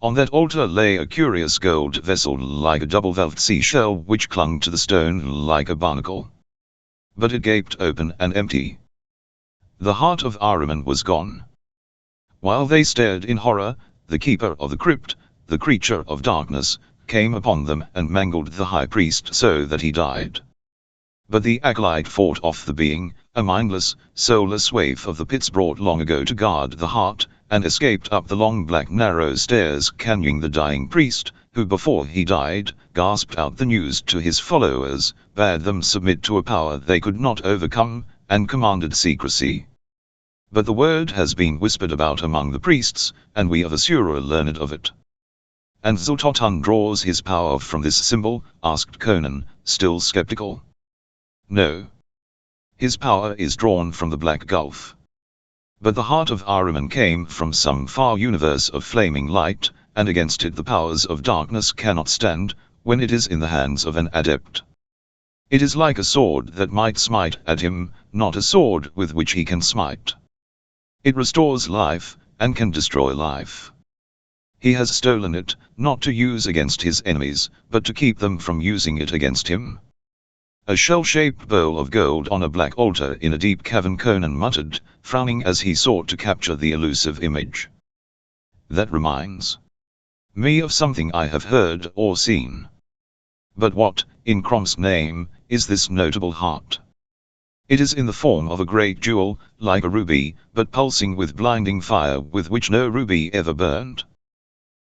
On that altar lay a curious gold vessel like a double-valved seashell, which clung to the stone like a barnacle. But it gaped open and empty. The heart of Ahriman was gone. While they stared in horror, the keeper of the crypt, the creature of darkness, came upon them and mangled the high priest so that he died. But the acolyte fought off the being, a mindless, soulless waif of the pits brought long ago to guard the heart, and escaped up the long black narrow stairs, carrying the dying priest, who before he died, gasped out the news to his followers, bade them submit to a power they could not overcome, and commanded secrecy. But the word has been whispered about among the priests, and we of Asura learned of it. And Xaltotan draws his power from this symbol? Asked Conan, still skeptical. No. His power is drawn from the Black Gulf. But the heart of Ahriman came from some far universe of flaming light, and against it the powers of darkness cannot stand, when it is in the hands of an adept. It is like a sword that might smite at him, not a sword with which he can smite. It restores life, and can destroy life. He has stolen it, not to use against his enemies, but to keep them from using it against him. A shell-shaped bowl of gold on a black altar in a deep cavern, Conan muttered, frowning as he sought to capture the elusive image. That reminds me of something I have heard or seen. But what, in Crom's name, is this notable heart? It is in the form of a great jewel, like a ruby, but pulsing with blinding fire with which no ruby ever burned.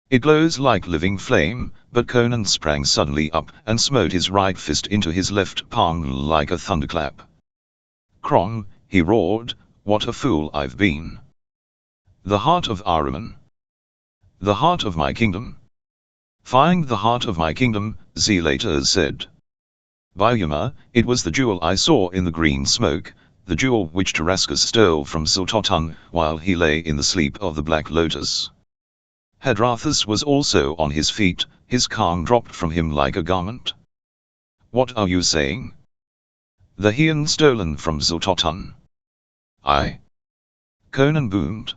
It glows like living flame, but Conan sprang suddenly up and smote his right fist into his left palm like a thunderclap. Crom, he roared, what a fool I've been. The heart of Ahriman. The heart of my kingdom. Find the heart of my kingdom, Zelator said. By Yuma, it was the jewel I saw in the green smoke, the jewel which Tarascus stole from Xaltotan while he lay in the sleep of the Black Lotus. Hadrathas was also on his feet, his calm dropped from him like a garment. What are you saying? The Heian stolen from Xaltotan. Aye. Conan boomed.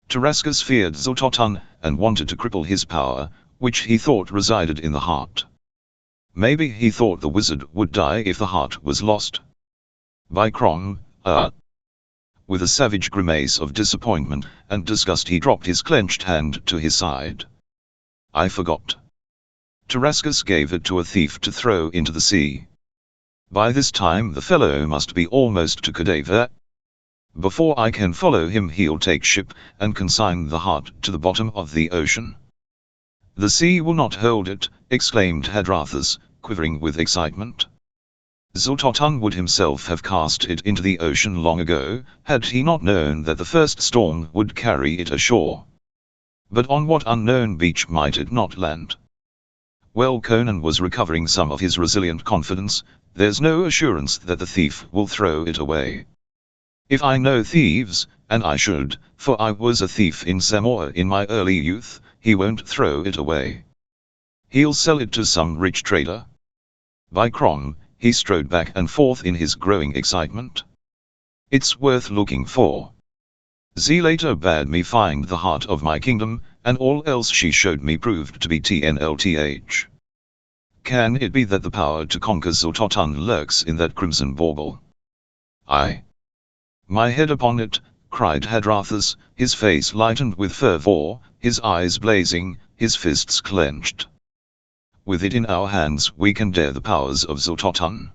Tarascus feared Xaltotan, and wanted to cripple his power, which he thought resided in the heart. Maybe he thought the wizard would die if the heart was lost. By Crom, With a savage grimace of disappointment and disgust he dropped his clenched hand to his side. I forgot. Tarascus gave it to a thief to throw into the sea. By this time the fellow must be almost to Cadaver. Before I can follow him he'll take ship and consign the heart to the bottom of the ocean. The sea will not hold it, exclaimed Hadrathas, quivering with excitement. Zultotan would himself have cast it into the ocean long ago, had he not known that the first storm would carry it ashore. But on what unknown beach might it not land? Well, Conan was recovering some of his resilient confidence. There's no assurance that the thief will throw it away. If I know thieves, and I should, for I was a thief in Samoa in my early youth, he won't throw it away. He'll sell it to some rich trader. By Kron, he strode back and forth in his growing excitement. It's worth looking for. Zelator bade me find the heart of my kingdom, and all else she showed me proved to be TNLTH. Can it be that the power to conquer Zultotan lurks in that crimson bauble? Aye. My head upon it, cried Hadrathas, his face lightened with fervor, his eyes blazing, his fists clenched. With it in our hands we can dare the powers of Zultotan.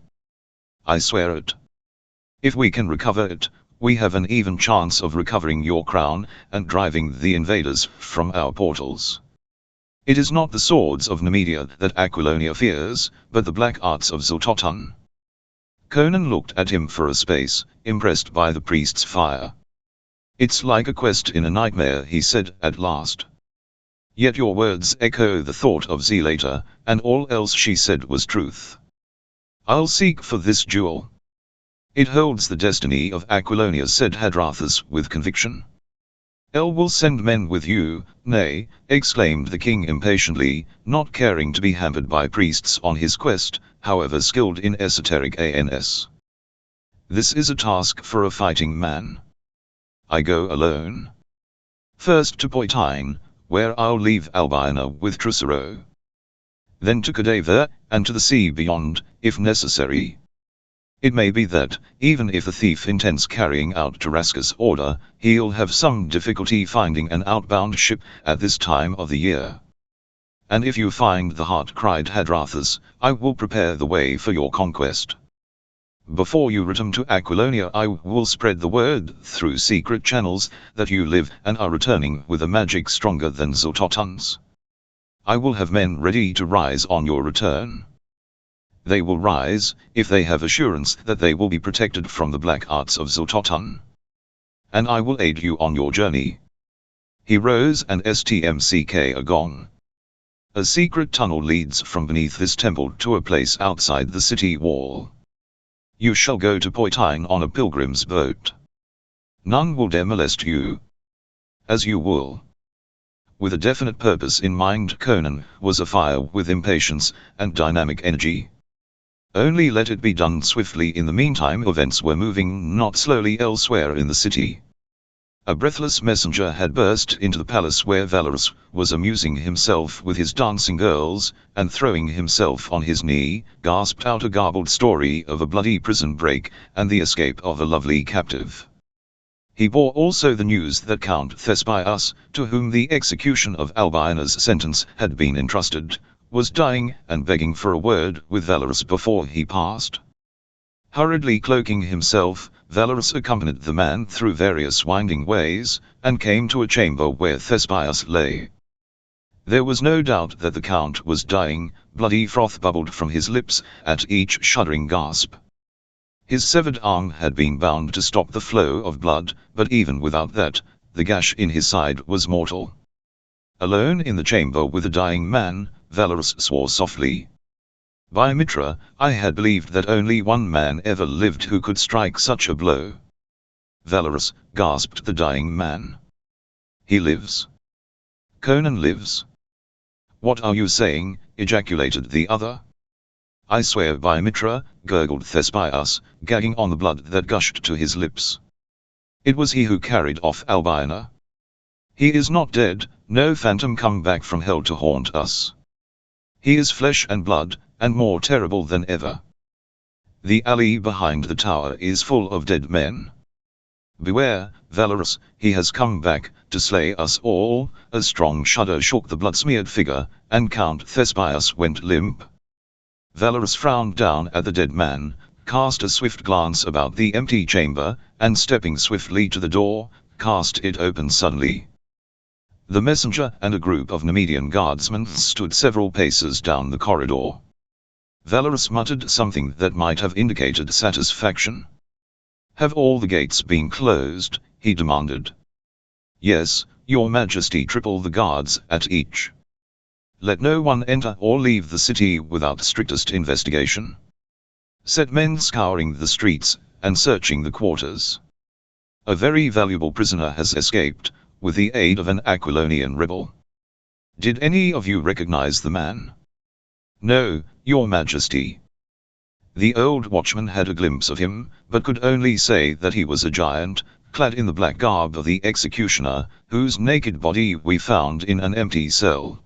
I swear it. If we can recover it, we have an even chance of recovering your crown, and driving the invaders from our portals. It is not the swords of Nemedia that Aquilonia fears, but the black arts of Zultotan. Conan looked at him for a space, impressed by the priest's fire. It's like a quest in a nightmare, he said at last. Yet your words echo the thought of Zelator, and all else she said was truth. I'll seek for this jewel. It holds the destiny of Aquilonia, said Hadrathas with conviction. El will send men with you, nay, exclaimed the king impatiently, not caring to be hampered by priests on his quest, however skilled in esoteric ans. This is a task for a fighting man. I go alone. First to Poitine, where I'll leave Albina with Trusero. Then to Cadaver, and to the sea beyond, if necessary. It may be that, even if the thief intends carrying out Tarascus' order, he'll have some difficulty finding an outbound ship at this time of the year. And if you find the heart, cried Hadrathas, I will prepare the way for your conquest. Before you return to Aquilonia I will spread the word through secret channels that you live and are returning with a magic stronger than Zultotan's. I will have men ready to rise on your return. They will rise, if they have assurance that they will be protected from the black arts of Zultotan. And I will aid you on your journey. He rose and stmck a gong. A secret tunnel leads from beneath this temple to a place outside the city wall. You shall go to Poitine on a pilgrim's boat. None will dare molest you. As you will. With a definite purpose in mind, Conan was afire with impatience and dynamic energy. Only let it be done swiftly. In the meantime events were moving not slowly elsewhere in the city. A breathless messenger had burst into the palace where Valorous was amusing himself with his dancing girls, and throwing himself on his knee, gasped out a garbled story of a bloody prison break, and the escape of a lovely captive. He bore also the news that Count Thespius, to whom the execution of Albina's sentence had been entrusted, was dying and begging for a word with Valorous before he passed. Hurriedly cloaking himself, Valorous accompanied the man through various winding ways, and came to a chamber where Thespius lay. There was no doubt that the Count was dying. Bloody froth bubbled from his lips at each shuddering gasp. His severed arm had been bound to stop the flow of blood, but even without that, the gash in his side was mortal. Alone in the chamber with the dying man, Valorous swore softly. By Mitra, I had believed that only one man ever lived who could strike such a blow. Valorous, gasped the dying man. He lives. Conan lives. What are you saying? Ejaculated the other. I swear by Mitra, gurgled Thespius, gagging on the blood that gushed to his lips. It was he who carried off Albina. He is not dead, no phantom come back from hell to haunt us. He is flesh and blood, and more terrible than ever. The alley behind the tower is full of dead men. Beware, Valorous, he has come back, to slay us all. A strong shudder shook the blood-smeared figure, and Count Thespius went limp. Valorous frowned down at the dead man, cast a swift glance about the empty chamber, and stepping swiftly to the door, cast it open suddenly. The messenger and a group of Nemedian guardsmen stood several paces down the corridor. Valorous muttered something that might have indicated satisfaction. "Have all the gates been closed?" he demanded. "Yes, your majesty. Triple the guards at each. Let no one enter or leave the city without strictest investigation. Set men scouring the streets, and searching the quarters. A very valuable prisoner has escaped, with the aid of an Aquilonian rebel. Did any of you recognize the man?" "No, your majesty." The old watchman had a glimpse of him, but could only say that he was a giant, clad in the black garb of the executioner, whose naked body we found in an empty cell.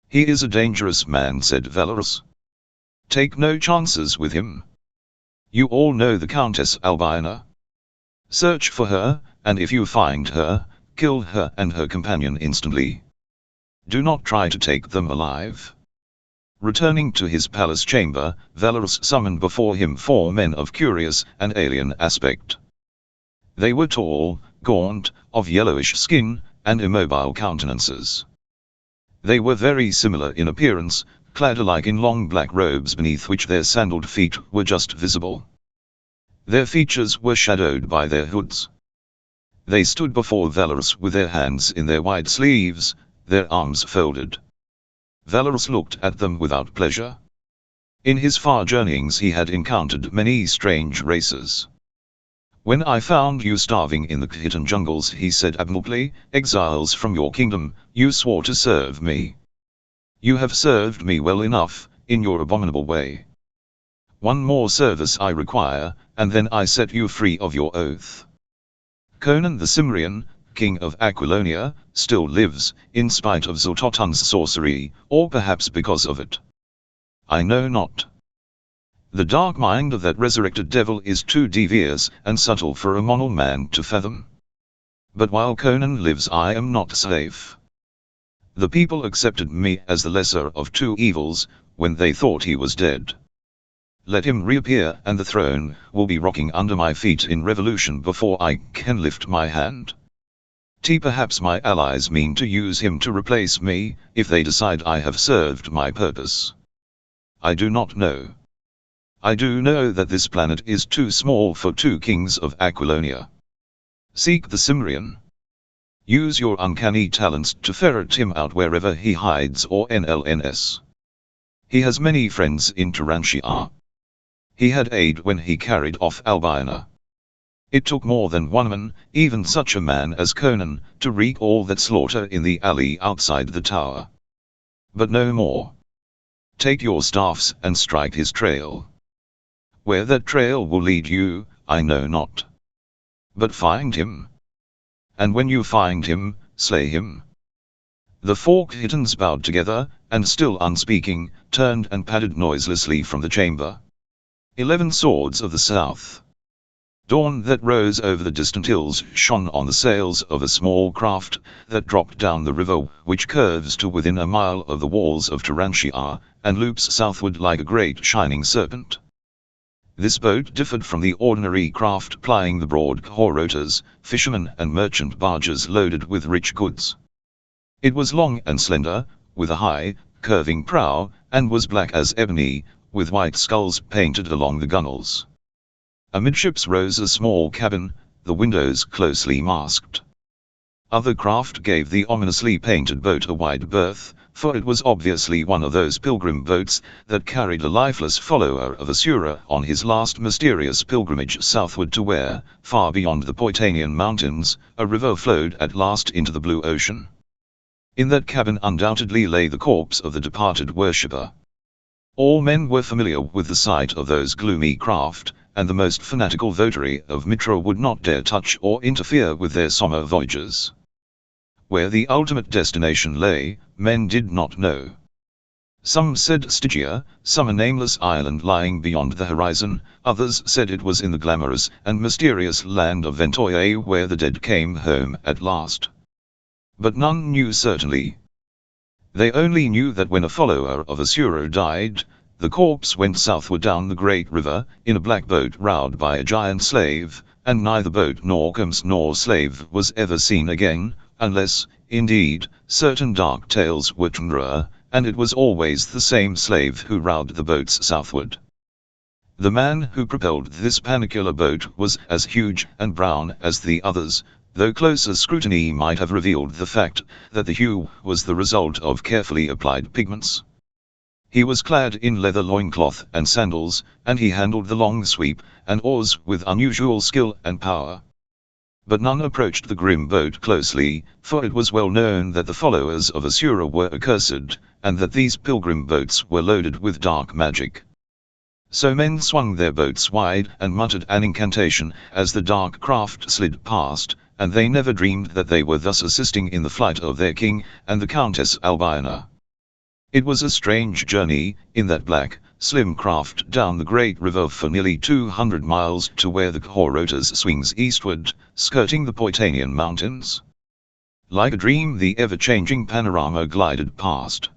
"He is a dangerous man," said Valorous. "Take no chances with him. You all know the Countess Albina. Search for her, and if you find her, kill her and her companion instantly. Do not try to take them alive." Returning to his palace chamber, Valorous summoned before him 4 men of curious and alien aspect. They were tall, gaunt, of yellowish skin, and immobile countenances. They were very similar in appearance, clad alike in long black robes beneath which their sandaled feet were just visible. Their features were shadowed by their hoods. They stood before Valorous with their hands in their wide sleeves, their arms folded. Valorous looked at them without pleasure. In his far journeyings he had encountered many strange races. "When I found you starving in the Khitan jungles," he said admirably, "exiles from your kingdom, you swore to serve me. You have served me well enough, in your abominable way. One more service I require, and then I set you free of your oath. Conan the Cimmerian, king of Aquilonia, still lives, in spite of Xototun's sorcery, or perhaps because of it. I know not. The dark mind of that resurrected devil is too devious and subtle for a mortal man to fathom. But while Conan lives I am not safe. The people accepted me as the lesser of 2 evils, when they thought he was dead. Let him reappear and the throne will be rocking under my feet in revolution before I can lift my hand. Perhaps my allies mean to use him to replace me, if they decide I have served my purpose. I do not know. I do know that this planet is too small for 2 kings of Aquilonia. Seek the Cimmerian. Use your uncanny talents to ferret him out wherever he hides or NLNS. He has many friends in Turanshia. He had aid when he carried off Albina. It took more than one man, even such a man as Conan, to wreak all that slaughter in the alley outside the tower. But no more. Take your staffs and strike his trail. Where that trail will lead you, I know not. But find him. And when you find him, slay him." The 4 Khitans bowed together, and still unspeaking, turned and padded noiselessly from the chamber. 11 Swords of the South. Dawn that rose over the distant hills shone on the sails of a small craft that dropped down the river, which curves to within a mile of the walls of Turanshia, and loops southward like a great shining serpent. This boat differed from the ordinary craft plying the broad Khorotas, fishermen and merchant barges loaded with rich goods. It was long and slender, with a high, curving prow, and was black as ebony, with white skulls painted along the gunwales. Amidships rose a small cabin, the windows closely masked. Other craft gave the ominously painted boat a wide berth, for it was obviously one of those pilgrim boats that carried a lifeless follower of Asura on his last mysterious pilgrimage southward to where, far beyond the Poitanian mountains, a river flowed at last into the blue ocean. In that cabin undoubtedly lay the corpse of the departed worshipper. All men were familiar with the sight of those gloomy craft, and the most fanatical votary of Mitra would not dare touch or interfere with their somber voyages. Where the ultimate destination lay, men did not know. Some said Stygia, some a nameless island lying beyond the horizon, others said it was in the glamorous and mysterious land of Ventoye where the dead came home at last. But none knew certainly. They only knew that when a follower of Asura died, the corpse went southward down the great river, in a black boat rowed by a giant slave, and neither boat nor corpse nor slave was ever seen again, unless, indeed, certain dark tales were true, and it was always the same slave who rowed the boats southward. The man who propelled this panicular boat was as huge and brown as the others, though closer scrutiny might have revealed the fact that the hue was the result of carefully applied pigments. He was clad in leather loincloth and sandals, and he handled the long sweep and oars with unusual skill and power. But none approached the grim boat closely, for it was well known that the followers of Asura were accursed, and that these pilgrim boats were loaded with dark magic. So men swung their boats wide and muttered an incantation as the dark craft slid past, and they never dreamed that they were thus assisting in the flight of their king and the Countess Albiona. It was a strange journey, in that black, slim craft down the great river for nearly 200 miles to where the Korotas swings eastward, skirting the Poitanian mountains. Like a dream the ever-changing panorama glided past.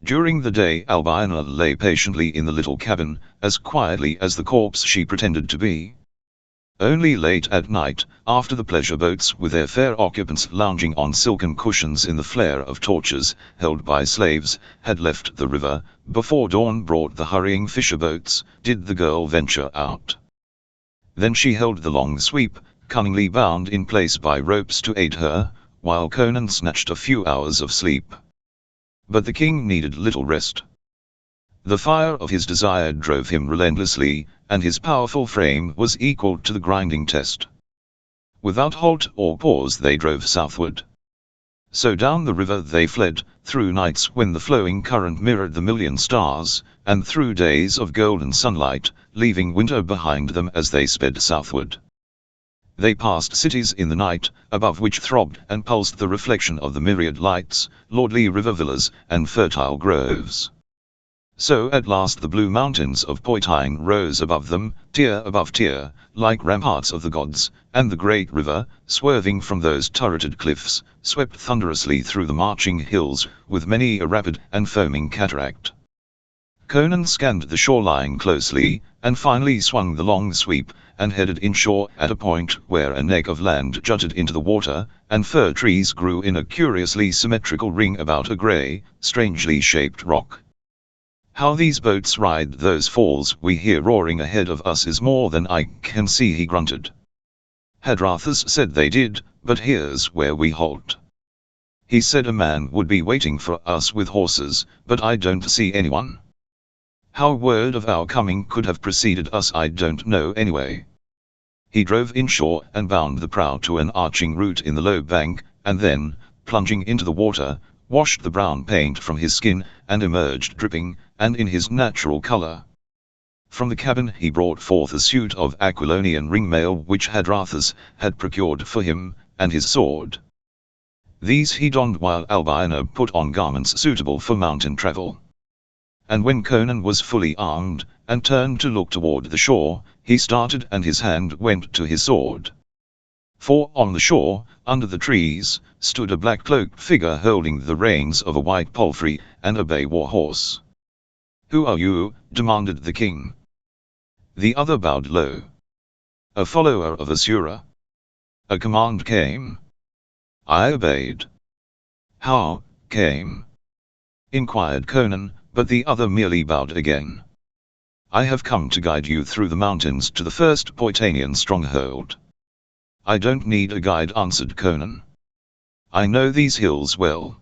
During the day Albiona lay patiently in the little cabin, as quietly as the corpse she pretended to be. Only late at night, after the pleasure boats with their fair occupants lounging on silken cushions in the flare of torches, held by slaves, had left the river, before dawn brought the hurrying fisher boats, did the girl venture out. Then she held the long sweep, cunningly bound in place by ropes to aid her, while Conan snatched a few hours of sleep. But the king needed little rest. The fire of his desire drove him relentlessly, and his powerful frame was equal to the grinding test. Without halt or pause they drove southward. So down the river they fled, through nights when the flowing current mirrored the million stars, and through days of golden sunlight, leaving winter behind them as they sped southward. They passed cities in the night, above which throbbed and pulsed the reflection of the myriad lights, lordly river villas and fertile groves. So at last the blue mountains of Poitain rose above them, tier above tier, like ramparts of the gods, and the great river, swerving from those turreted cliffs, swept thunderously through the marching hills, with many a rapid and foaming cataract. Conan scanned the shoreline closely, and finally swung the long sweep, and headed inshore at a point where a neck of land jutted into the water, and fir trees grew in a curiously symmetrical ring about a grey, strangely shaped rock. How these boats ride those falls we hear roaring ahead of us is more than I can see, he grunted. Hadrathas said they did, but here's where we halt. He said a man would be waiting for us with horses, but I don't see anyone. How word of our coming could have preceded us I don't know anyway. He drove inshore and bound the prow to an arching root in the low bank, and then, plunging into the water, washed the brown paint from his skin, and emerged dripping, and in his natural color. From the cabin he brought forth a suit of Aquilonian ringmail which Hadrathas had procured for him, and his sword. These he donned while Albiona put on garments suitable for mountain travel. And when Conan was fully armed, and turned to look toward the shore, he started and his hand went to his sword. For on the shore, under the trees, stood a black-cloaked figure holding the reins of a white palfrey and a bay war horse. "Who are you?" demanded the king. The other bowed low. "A follower of Asura." A command came. I obeyed. "How came?" inquired Conan, but the other merely bowed again. "I have come to guide you through the mountains to the first Poitanian stronghold." "I don't need a guide," answered Conan. "I know these hills well.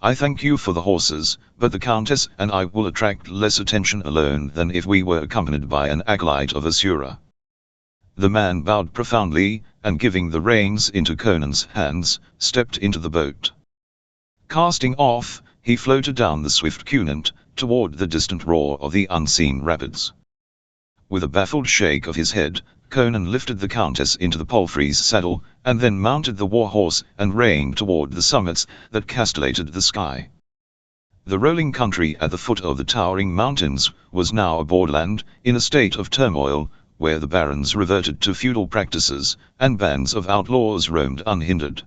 I thank you for the horses, but the Countess and I will attract less attention alone than if we were accompanied by an acolyte of Asura." The man bowed profoundly, and giving the reins into Conan's hands, stepped into the boat. Casting off, he floated down the swift current, toward the distant roar of the unseen rapids. With a baffled shake of his head, Conan lifted the Countess into the palfrey's saddle, and then mounted the war horse and reined toward the summits that castellated the sky. The rolling country at the foot of the towering mountains was now a borderland, in a state of turmoil, where the barons reverted to feudal practices, and bands of outlaws roamed unhindered.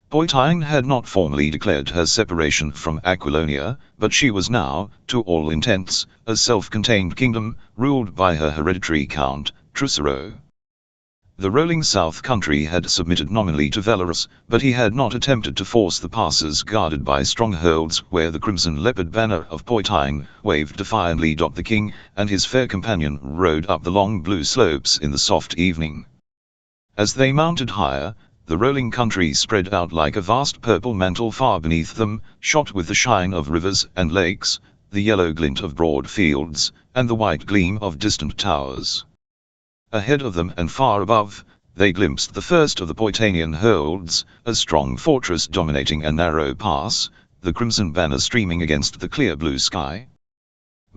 Poityne had not formally declared her separation from Aquilonia, but she was now, to all intents, a self-contained kingdom, ruled by her hereditary count, Trusero. The rolling south country had submitted nominally to Valorous, but he had not attempted to force the passes guarded by strongholds where the crimson leopard banner of Poityne waved defiantly. The king and his fair companion rode up the long blue slopes in the soft evening. As they mounted higher, the rolling country spread out like a vast purple mantle far beneath them, shot with the shine of rivers and lakes, the yellow glint of broad fields, and the white gleam of distant towers. Ahead of them and far above, they glimpsed the first of the Poitynian holds, a strong fortress dominating a narrow pass, the crimson banner streaming against the clear blue sky.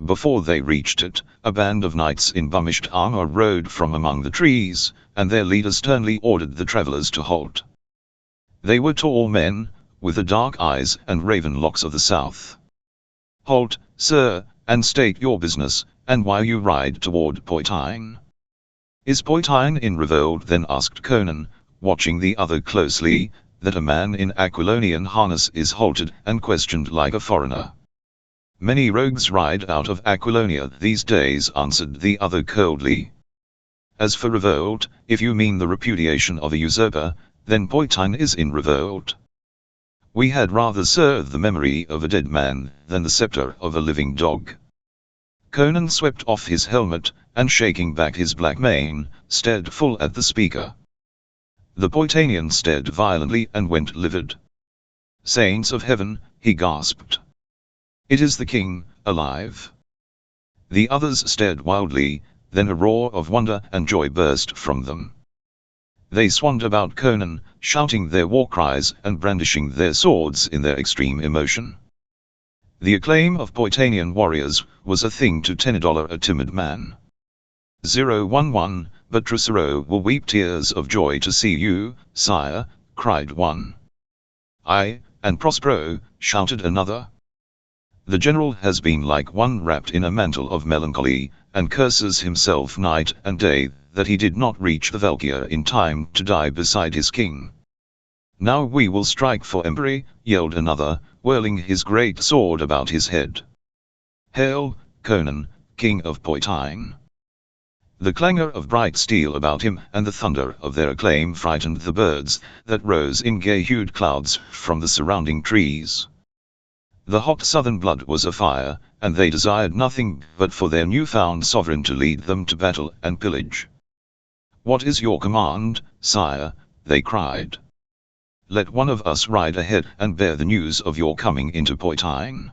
Before they reached it, a band of knights in burnished armor rode from among the trees, and their leader sternly ordered the travelers to halt. They were tall men, with the dark eyes and raven locks of the south. "Halt, sir, and state your business, and why you ride toward Poityne." "Is Poityne in revolt?" then asked Conan, watching the other closely, that a man in Aquilonian harness is halted and questioned like a foreigner. "Many rogues ride out of Aquilonia these days," answered the other coldly. "As for revolt, if you mean the repudiation of a usurper, then Poityne is in revolt. We had rather serve the memory of a dead man than the scepter of a living dog." Conan swept off his helmet, and shaking back his black mane, stared full at the speaker. The Poitynian stared violently and went livid. "Saints of heaven," he gasped. "It is the king, alive!" The others stared wildly, then a roar of wonder and joy burst from them. They swarmed about Conan, shouting their war cries and brandishing their swords in their extreme emotion. The acclaim of Poitynian warriors was a thing to Tenedollar, a timid man. 011, "But Trusero will weep tears of joy to see you, sire," cried one. "Aye, and Prospero," shouted another. "The general has been like one wrapped in a mantle of melancholy, and curses himself night and day that he did not reach the Valkyr in time to die beside his king." "Now we will strike for Embry," yelled another, whirling his great sword about his head. "Hail, Conan, king of Poityne!" The clangor of bright steel about him and the thunder of their acclaim frightened the birds that rose in gay-hued clouds from the surrounding trees. The hot southern blood was afire, and they desired nothing but for their new-found sovereign to lead them to battle and pillage. "What is your command, sire?" they cried. "Let one of us ride ahead and bear the news of your coming into Poityne.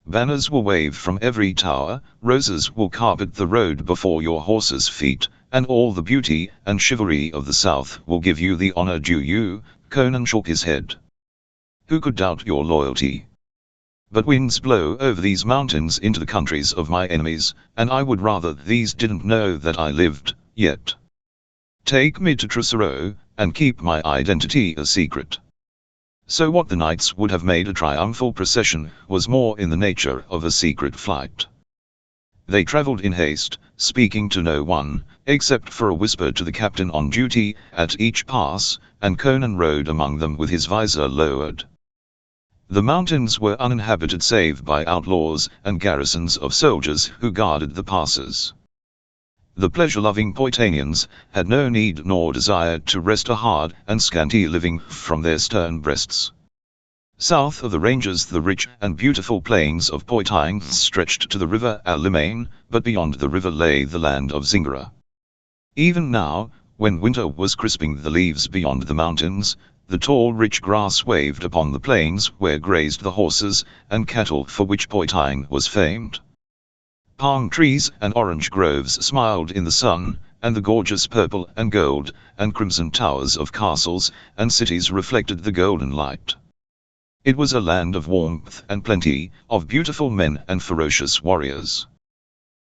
Banners will wave from every tower, roses will carpet the road before your horses' feet, and all the beauty and chivalry of the south will give you the honor due you." Conan shook his head. "Who could doubt your loyalty? But winds blow over these mountains into the countries of my enemies, and I would rather these didn't know that I lived, yet. Take me to Trusero, and keep my identity a secret." So what the knights would have made a triumphal procession was more in the nature of a secret flight. They traveled in haste, speaking to no one, except for a whisper to the captain on duty at each pass, and Conan rode among them with his visor lowered. The mountains were uninhabited save by outlaws and garrisons of soldiers who guarded the passes. The pleasure-loving Poitynians had no need nor desire to wrest a hard and scanty living from their stern breasts. South of the ranges the rich and beautiful plains of Poityne stretched to the river Alimain, but beyond the river lay the land of Zingara. Even now, when winter was crisping the leaves beyond the mountains, the tall rich grass waved upon the plains where grazed the horses and cattle for which Poityne was famed. Palm trees and orange groves smiled in the sun, and the gorgeous purple and gold and crimson towers of castles and cities reflected the golden light. It was a land of warmth and plenty, of beautiful men and ferocious warriors.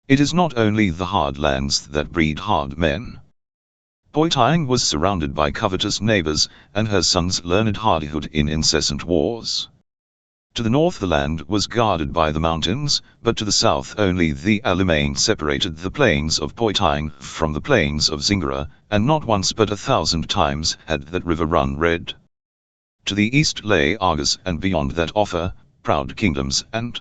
It is not only the hard lands that breed hard men. Poityne was surrounded by covetous neighbors, and her sons learned hardihood in incessant wars. To the north the land was guarded by the mountains, but to the south only the Alamain separated the plains of Poitain from the plains of Zingara, and not once but 1,000 times had that river run red. To the east lay Argos, and beyond that Offa, proud kingdoms, and